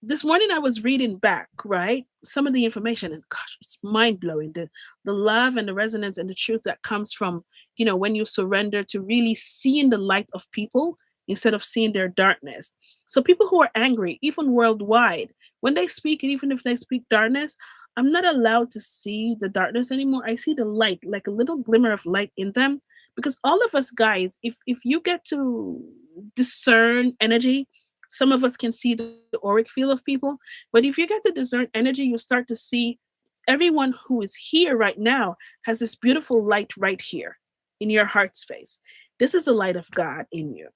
Speaker 1: This morning I was reading back, right? Some of the information, and gosh, it's mind blowing. The love and the resonance and the truth that comes from, when you surrender to really seeing the light of people instead of seeing their darkness. So people who are angry, even worldwide, when they speak, and even if they speak darkness, I'm not allowed to see the darkness anymore. I see the light, like a little glimmer of light in them. Because all of us guys, if you get to discern energy, some of us can see the auric field of people, but if you get to discern energy, you start to see everyone who is here right now has this beautiful light right here in your heart space. This is the light of God in you.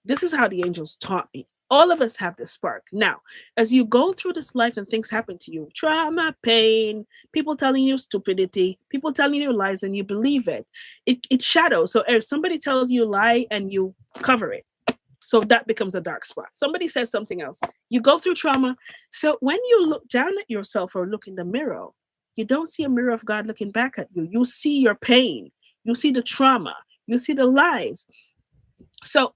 Speaker 1: This is how the angels taught me. All of us have this spark. Now, as you go through this life and things happen to you, trauma, pain, people telling you stupidity, people telling you lies, and you believe it, it shadows. So if somebody tells you a lie and you cover it, so that becomes a dark spot. Somebody says something else. You go through trauma. So when you look down at yourself or look in the mirror, you don't see a mirror of God looking back at you. You see your pain. You see the trauma. You see the lies. So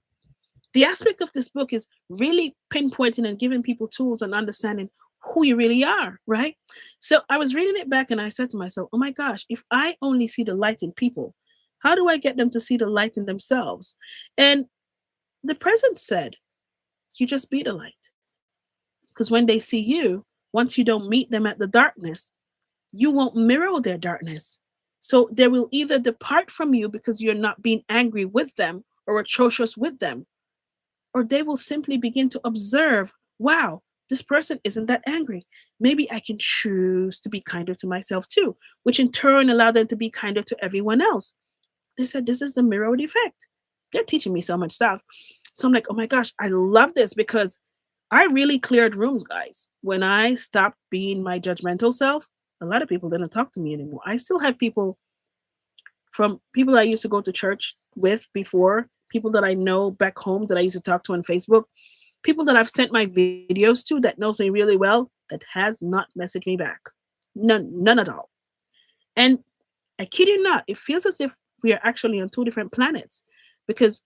Speaker 1: the aspect of this book is really pinpointing and giving people tools and understanding who you really are, right? So I was reading it back and I said to myself, oh my gosh, if I only see the light in people, how do I get them to see the light in themselves? And the present said, you just be the light. Because when they see you, once you don't meet them at the darkness, you won't mirror their darkness. So they will either depart from you because you're not being angry with them or atrocious with them, or they will simply begin to observe, wow, this person isn't that angry. Maybe I can choose to be kinder to myself too, which in turn allow them to be kinder to everyone else. They said, this is the mirrored effect. They're teaching me so much stuff. So I'm like, oh my gosh, I love this because I really cleared rooms, guys. When I stopped being my judgmental self, a lot of people didn't talk to me anymore. I still have people from people I used to go to church with before, people that I know back home that I used to talk to on Facebook, people that I've sent my videos to that knows me really well that has not messaged me back. None at all. And I kid you not, it feels as if we are actually on two different planets because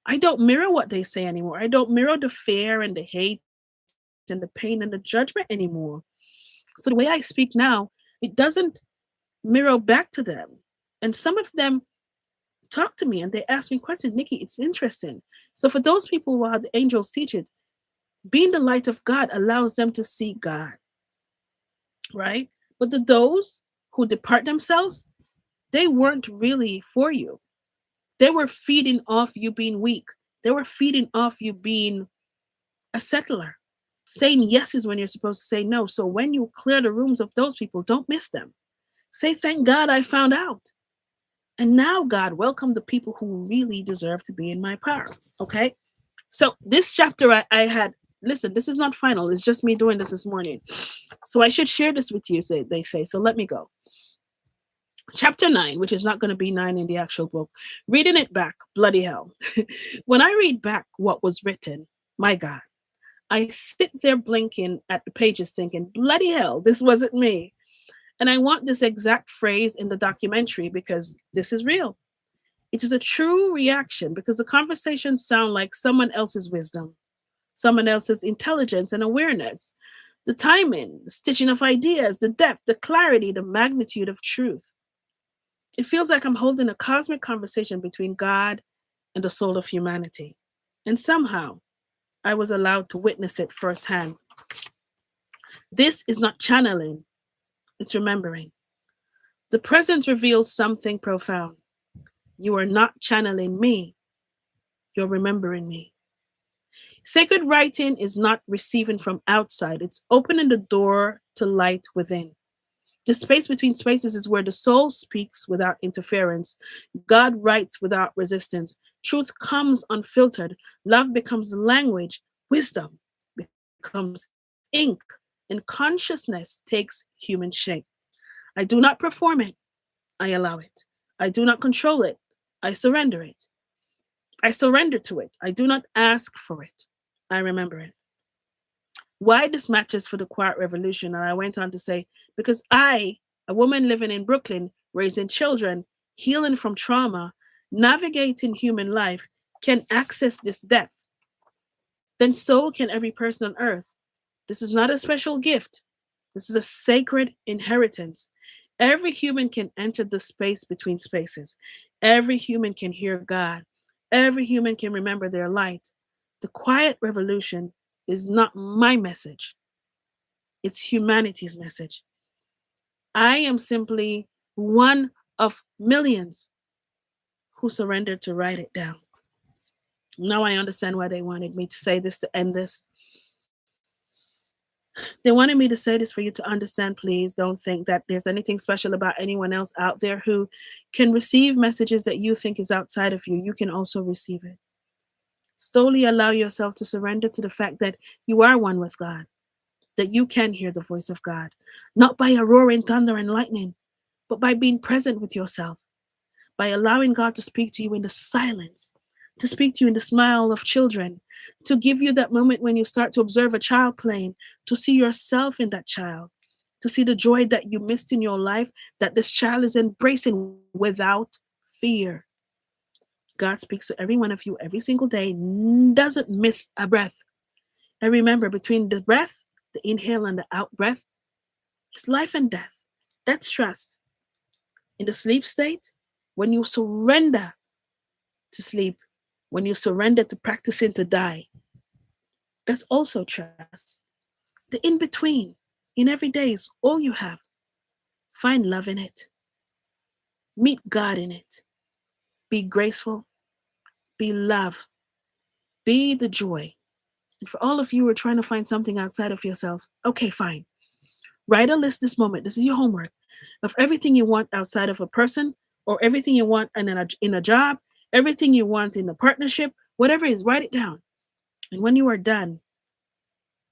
Speaker 1: I don't mirror what they say anymore. I don't mirror the fear and the hate and the pain and the judgment anymore. So the way I speak now, it doesn't mirror back to them. And some of them talk to me and they ask me questions. Nikki, it's interesting. So for those people who are the angels teach it, being the light of God allows them to see God, right? But those who depart themselves, they weren't really for you. They were feeding off you being weak. They were feeding off you being a settler. Saying yes is when you're supposed to say no. So when you clear the rooms of those people, don't miss them. Say, thank God I found out. And now, God, welcome the people who really deserve to be in my power. Okay. So this chapter I had, listen, this is not final. It's just me doing this morning. So I should share this with you, they say. So let me go. Chapter 9, which is not going to be 9 in the actual book. Reading it back, bloody hell. When I read back what was written, my God, I sit there blinking at the pages thinking, bloody hell, this wasn't me. And I want this exact phrase in the documentary because this is real. It is a true reaction because the conversations sound like someone else's wisdom, someone else's intelligence and awareness. The timing, the stitching of ideas, the depth, the clarity, the magnitude of truth. It feels like I'm holding a cosmic conversation between God and the soul of humanity. And somehow I was allowed to witness it firsthand. This is not channeling, it's remembering. The presence reveals something profound. You are not channeling me, you're remembering me. Sacred writing is not receiving from outside, it's opening the door to light within. The space between spaces is where the soul speaks without interference. God writes without resistance. Truth comes unfiltered. Love becomes language. Wisdom becomes ink. And consciousness takes human shape. I do not perform it. I allow it. I do not control it. I surrender it. I surrender to it. I do not ask for it. I remember it. Why this matches for the quiet revolution? And I went on to say, because I, a woman living in Brooklyn, raising children, healing from trauma, navigating human life, can access this depth, then so can every person on earth. This is not a special gift. This is a sacred inheritance. Every human can enter the space between spaces. Every human can hear God. Every human can remember their light. The quiet revolution is not my message, it's humanity's message. I am simply one of millions who surrendered to write it down. Now I understand why they wanted me to say this to end this. They wanted me to say this for you to understand. Please don't think that there's anything special about anyone else out there who can receive messages that you think is outside of you. You can also receive it. Slowly allow yourself to surrender to the fact that you are one with God, that you can hear the voice of God, not by a roaring thunder and lightning, but by being present with yourself, by allowing God to speak to you in the silence, to speak to you in the smile of children, to give you that moment when you start to observe a child playing, to see yourself in that child, to see the joy that you missed in your life that this child is embracing without fear. God speaks to every one of you every single day, doesn't miss a breath. And remember, between the breath, the inhale and the out breath, is life and death. That's trust. In the sleep state, when you surrender to sleep, when you surrender to practicing to die, that's also trust. The in between, in every day, is all you have. Find love in it, meet God in it, be graceful, be love, be the joy. And for all of you who are trying to find something outside of yourself, okay, fine. Write a list this moment. This is your homework of everything you want outside of a person or everything you want in a job, everything you want in a partnership, whatever it is, write it down. And when you are done,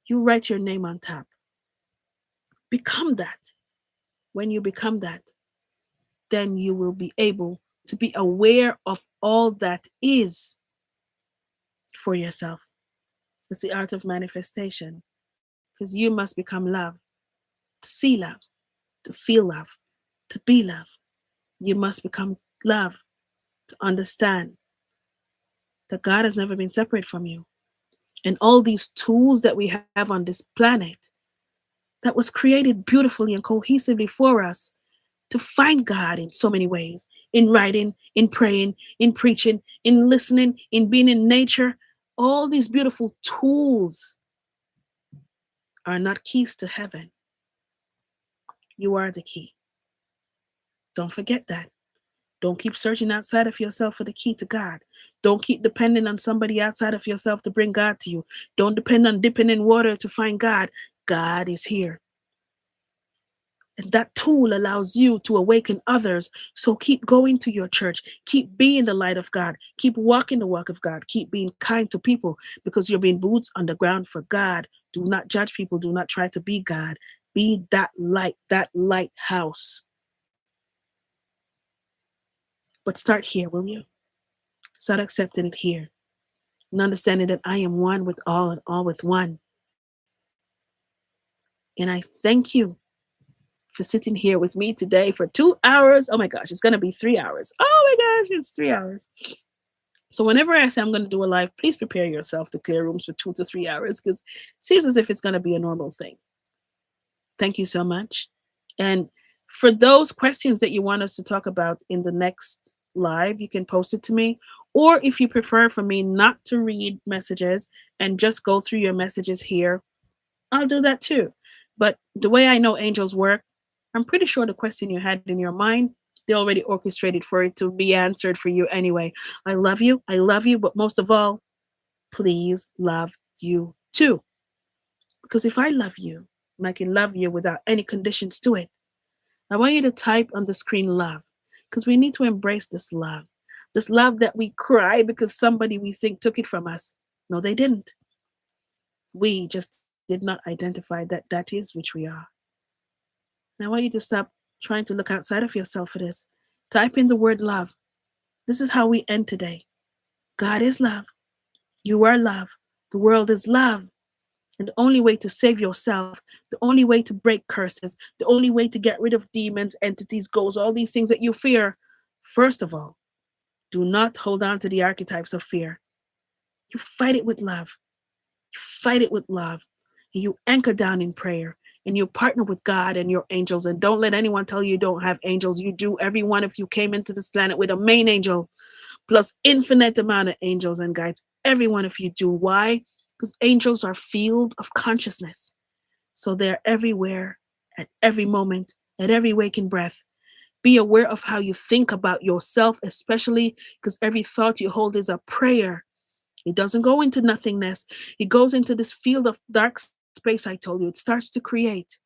Speaker 1: you write your name on top. Become that. When you become that, then you will be able to be aware of all that is for yourself. It's the art of manifestation because you must become love, to see love, to feel love, to be love. You must become love to understand that God has never been separate from you. And all these tools that we have on this planet that was created beautifully and cohesively for us to find God in so many ways, in writing, in praying, in preaching, in listening, in being in nature. All these beautiful tools are not keys to heaven. You are the key. Don't forget that. Don't keep searching outside of yourself for the key to God. Don't keep depending on somebody outside of yourself to bring God to you. Don't depend on dipping in water to find God. God is here. And that tool allows you to awaken others. So keep going to your church. Keep being the light of God. Keep walking the walk of God. Keep being kind to people because you're being boots on the ground for God. Do not judge people. Do not try to be God. Be that lighthouse. But start here, will you? Start accepting it here and understanding that I am one with all and all with one. And I thank you for sitting here with me today for 2 hours. Oh my gosh, it's going to be 3 hours. Oh my gosh, it's 3 hours. So whenever I say I'm going to do a live, please prepare yourself to clear rooms for 2 to 3 hours because it seems as if it's going to be a normal thing. Thank you so much. And for those questions that you want us to talk about in the next live, you can post it to me. Or if you prefer for me not to read messages and just go through your messages here, I'll do that too. But the way I know angels work, I'm pretty sure the question you had in your mind, they already orchestrated for it to be answered for you anyway. I love you. I love you. But most of all, please love you too. Because if I love you, and I can love you without any conditions to it, I want you to type on the screen love. Because we need to embrace this love. This love that we cry because somebody we think took it from us. No, they didn't. We just did not identify that that is which we are. And I want you to stop trying to look outside of yourself for this. Type in the word love. This is how we end today. God is love. You are love. The world is love. And the only way to save yourself, the only way to break curses, the only way to get rid of demons, entities, ghosts, all these things that you fear, first of all, do not hold on to the archetypes of fear. You fight it with love. You fight it with love. You anchor down in prayer and you partner with God and your angels. And don't let anyone tell you don't have angels. You do. Every one of you came into this planet with a main angel plus infinite amount of angels and guides. Every one of you do. Why? Because angels are field of consciousness. So they're everywhere at every moment, at every waking breath. Be aware of how you think about yourself, especially because every thought you hold is a prayer. It doesn't go into nothingness. It goes into this field of dark space I told you. It starts to create.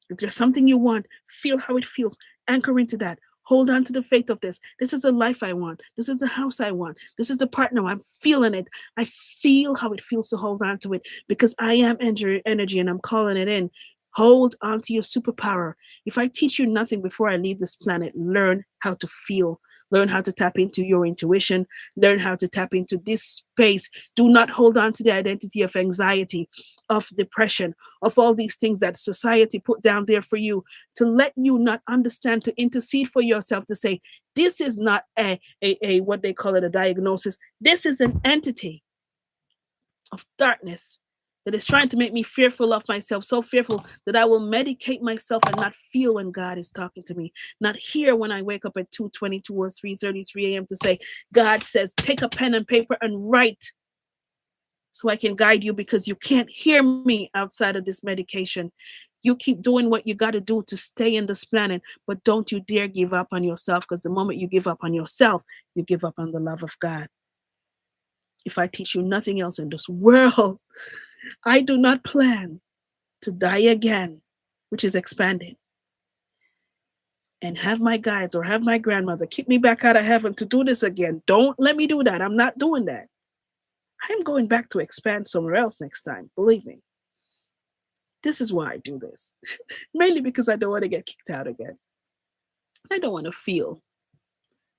Speaker 1: If there's something you want, feel how it feels. Anchor into that. Hold on to the faith of this. This is a life I want. This is a house I want. This is the partner. I'm feeling it. I feel how it feels to hold on to it because I am energy and I'm calling it in. Hold on to your superpower. If I teach you nothing before I leave this planet, learn how to feel. Learn how to tap into your intuition. Learn how to tap into this space. Do not hold on to the identity of anxiety, of depression, of all these things that society put down there for you to let you not understand, to intercede for yourself, to say, this is not a what they call it, a diagnosis. This is an entity of darkness that is trying to make me fearful of myself, so fearful that I will medicate myself and not feel when God is talking to me, not hear when I wake up at 2:22 or 3:33 a.m. to say, God says, take a pen and paper and write so I can guide you because you can't hear me outside of this medication. You keep doing what you got to do to stay in this planet, but don't you dare give up on yourself because the moment you give up on yourself, you give up on the love of God. If I teach you nothing else in this world, I do not plan to die again, which is expanding, and have my guides or have my grandmother kick me back out of heaven to do this again. Don't let me do that. I'm not doing that. I'm going back to expand somewhere else next time. Believe me. This is why I do this. Mainly because I don't want to get kicked out again. I don't want to feel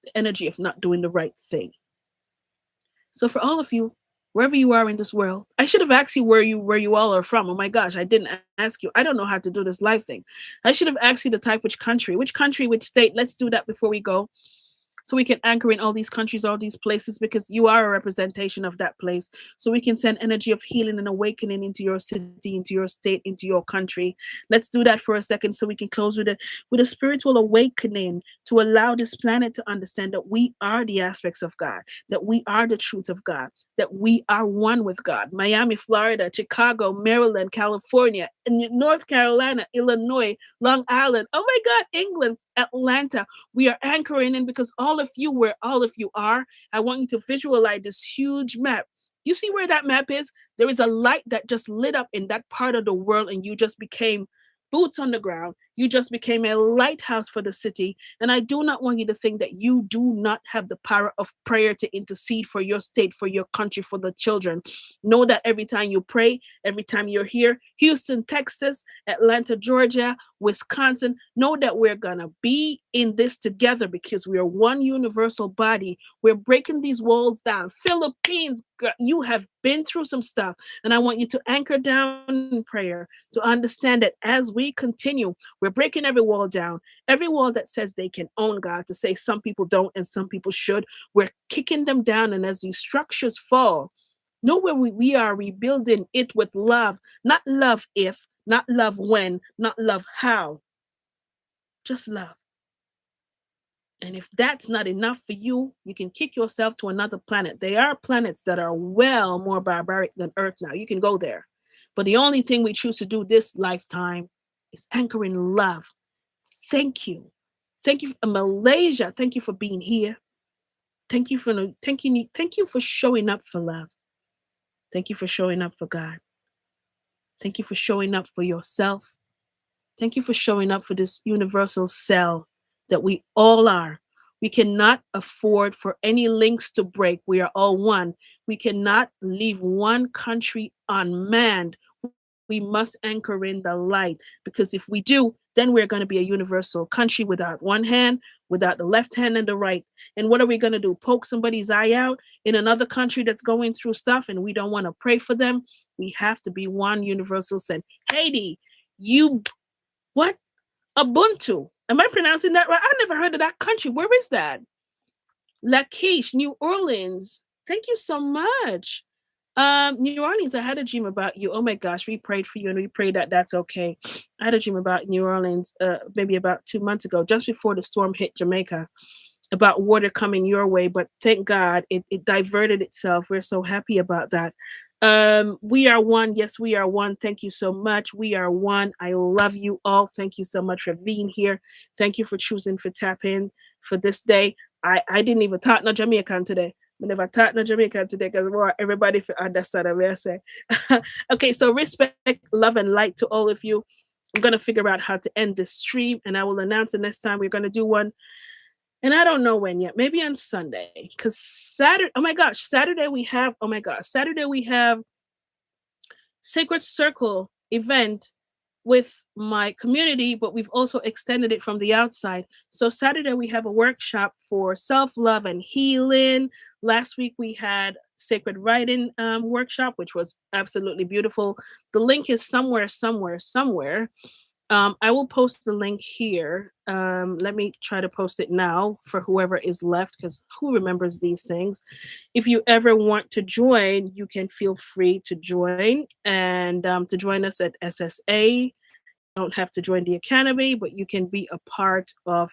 Speaker 1: the energy of not doing the right thing. So for all of you, wherever you are in this world, I should have asked you where you all are from. Oh my gosh, I didn't ask you. I don't know how to do this live thing. I should have asked you to type which country, which state. Let's do that before we go, so we can anchor in all these countries, all these places, because you are a representation of that place. So we can send energy of healing and awakening into your city, into your state, into your country. Let's do that for a second so we can close with a spiritual awakening to allow this planet to understand that we are the aspects of God, that we are the truth of God, that we are one with God. Miami, Florida, Chicago, Maryland, California, North Carolina, Illinois, Long Island, oh my God, England, Atlanta. We are anchoring in because all of you, where all of you are, I want you to visualize this huge map. You see where that map is? There is a light that just lit up in that part of the world, and you just became boots on the ground. You just became a lighthouse for the city. And I do not want you to think that you do not have the power of prayer to intercede for your state, for your country, for the children. Know that every time you pray, every time you're here, Houston, Texas, Atlanta, Georgia, Wisconsin, know that we're going to be in this together because we are one universal body. We're breaking these walls down. Philippines, you have been through some stuff, and I want you to anchor down in prayer to understand that as we continue, we're breaking every wall down, every wall that says they can own God, to say some people don't and some people should. We're kicking them down, and as these structures fall, know where we are rebuilding it with love, not love if, not love when, not love how, just love. And if that's not enough for you, you can kick yourself to another planet. There are planets that are well more barbaric than Earth now. You can go there. But the only thing we choose to do this lifetime is anchor in love. Thank you. Thank you, Malaysia. Thank you for being here. Thank you for showing up for love. Thank you for showing up for God. Thank you for showing up for yourself. Thank you for showing up for this universal cell that we all are. We cannot afford for any links to break. We are all one. We cannot leave one country unmanned. We must anchor in the light, because if we do, then we're going to be a universal country without one hand, without the left hand and the right. And what are we going to do? Poke somebody's eye out in another country that's going through stuff and we don't want to pray for them? We have to be one universal sense. Haiti, you what? Ubuntu. Am I pronouncing that right? I never heard of that country. Where is that? Laquiche, New Orleans. Thank you so much. New Orleans, I had a dream about you. Oh my gosh, we prayed for you and we prayed that that's okay. I had a dream about New Orleans, maybe about 2 months ago, just before the storm hit Jamaica, about water coming your way. But thank God it diverted itself. We're so happy about that. We are one. Yes, we are one. Thank you so much. We are one. I love you all. Thank you so much for being here. Thank you for choosing for tap in for this day. I didn't even talk no Jamaican today. I never talk no Jamaican today because more everybody for understand what I say. Okay, so respect, love, and light to all of you. I'm gonna figure out how to end this stream, and I will announce the next time we're gonna do one. And I don't know when yet. Maybe on Sunday, because Saturday. Oh my gosh, Saturday we have. Oh my gosh, Saturday we have Sacred Circle event with my community, but we've also extended it from the outside. So Saturday we have a workshop for self-love and healing. Last week we had sacred writing workshop, which was absolutely beautiful. The link is somewhere, somewhere, somewhere. I will post the link here. Let me try to post it now for whoever is left, because who remembers these things? If you ever want to join, you can feel free to join and to join us at SSA. Don't have to join the academy, but you can be a part of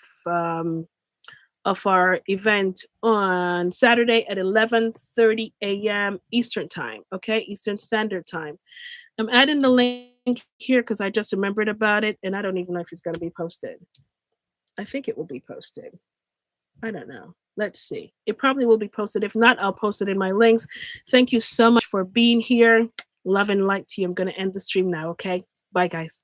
Speaker 1: our event on Saturday at 11:30 a.m. Eastern time. Okay, Eastern Standard Time. I'm adding the link here because I just remembered about it, and I don't even know if it's going to be posted. I think it will be posted. I don't know. Let's see. It probably will be posted. If not, I'll post it in my links. Thank you so much for being here. Love and light to you. I'm going to end the stream now. Okay. Bye, guys.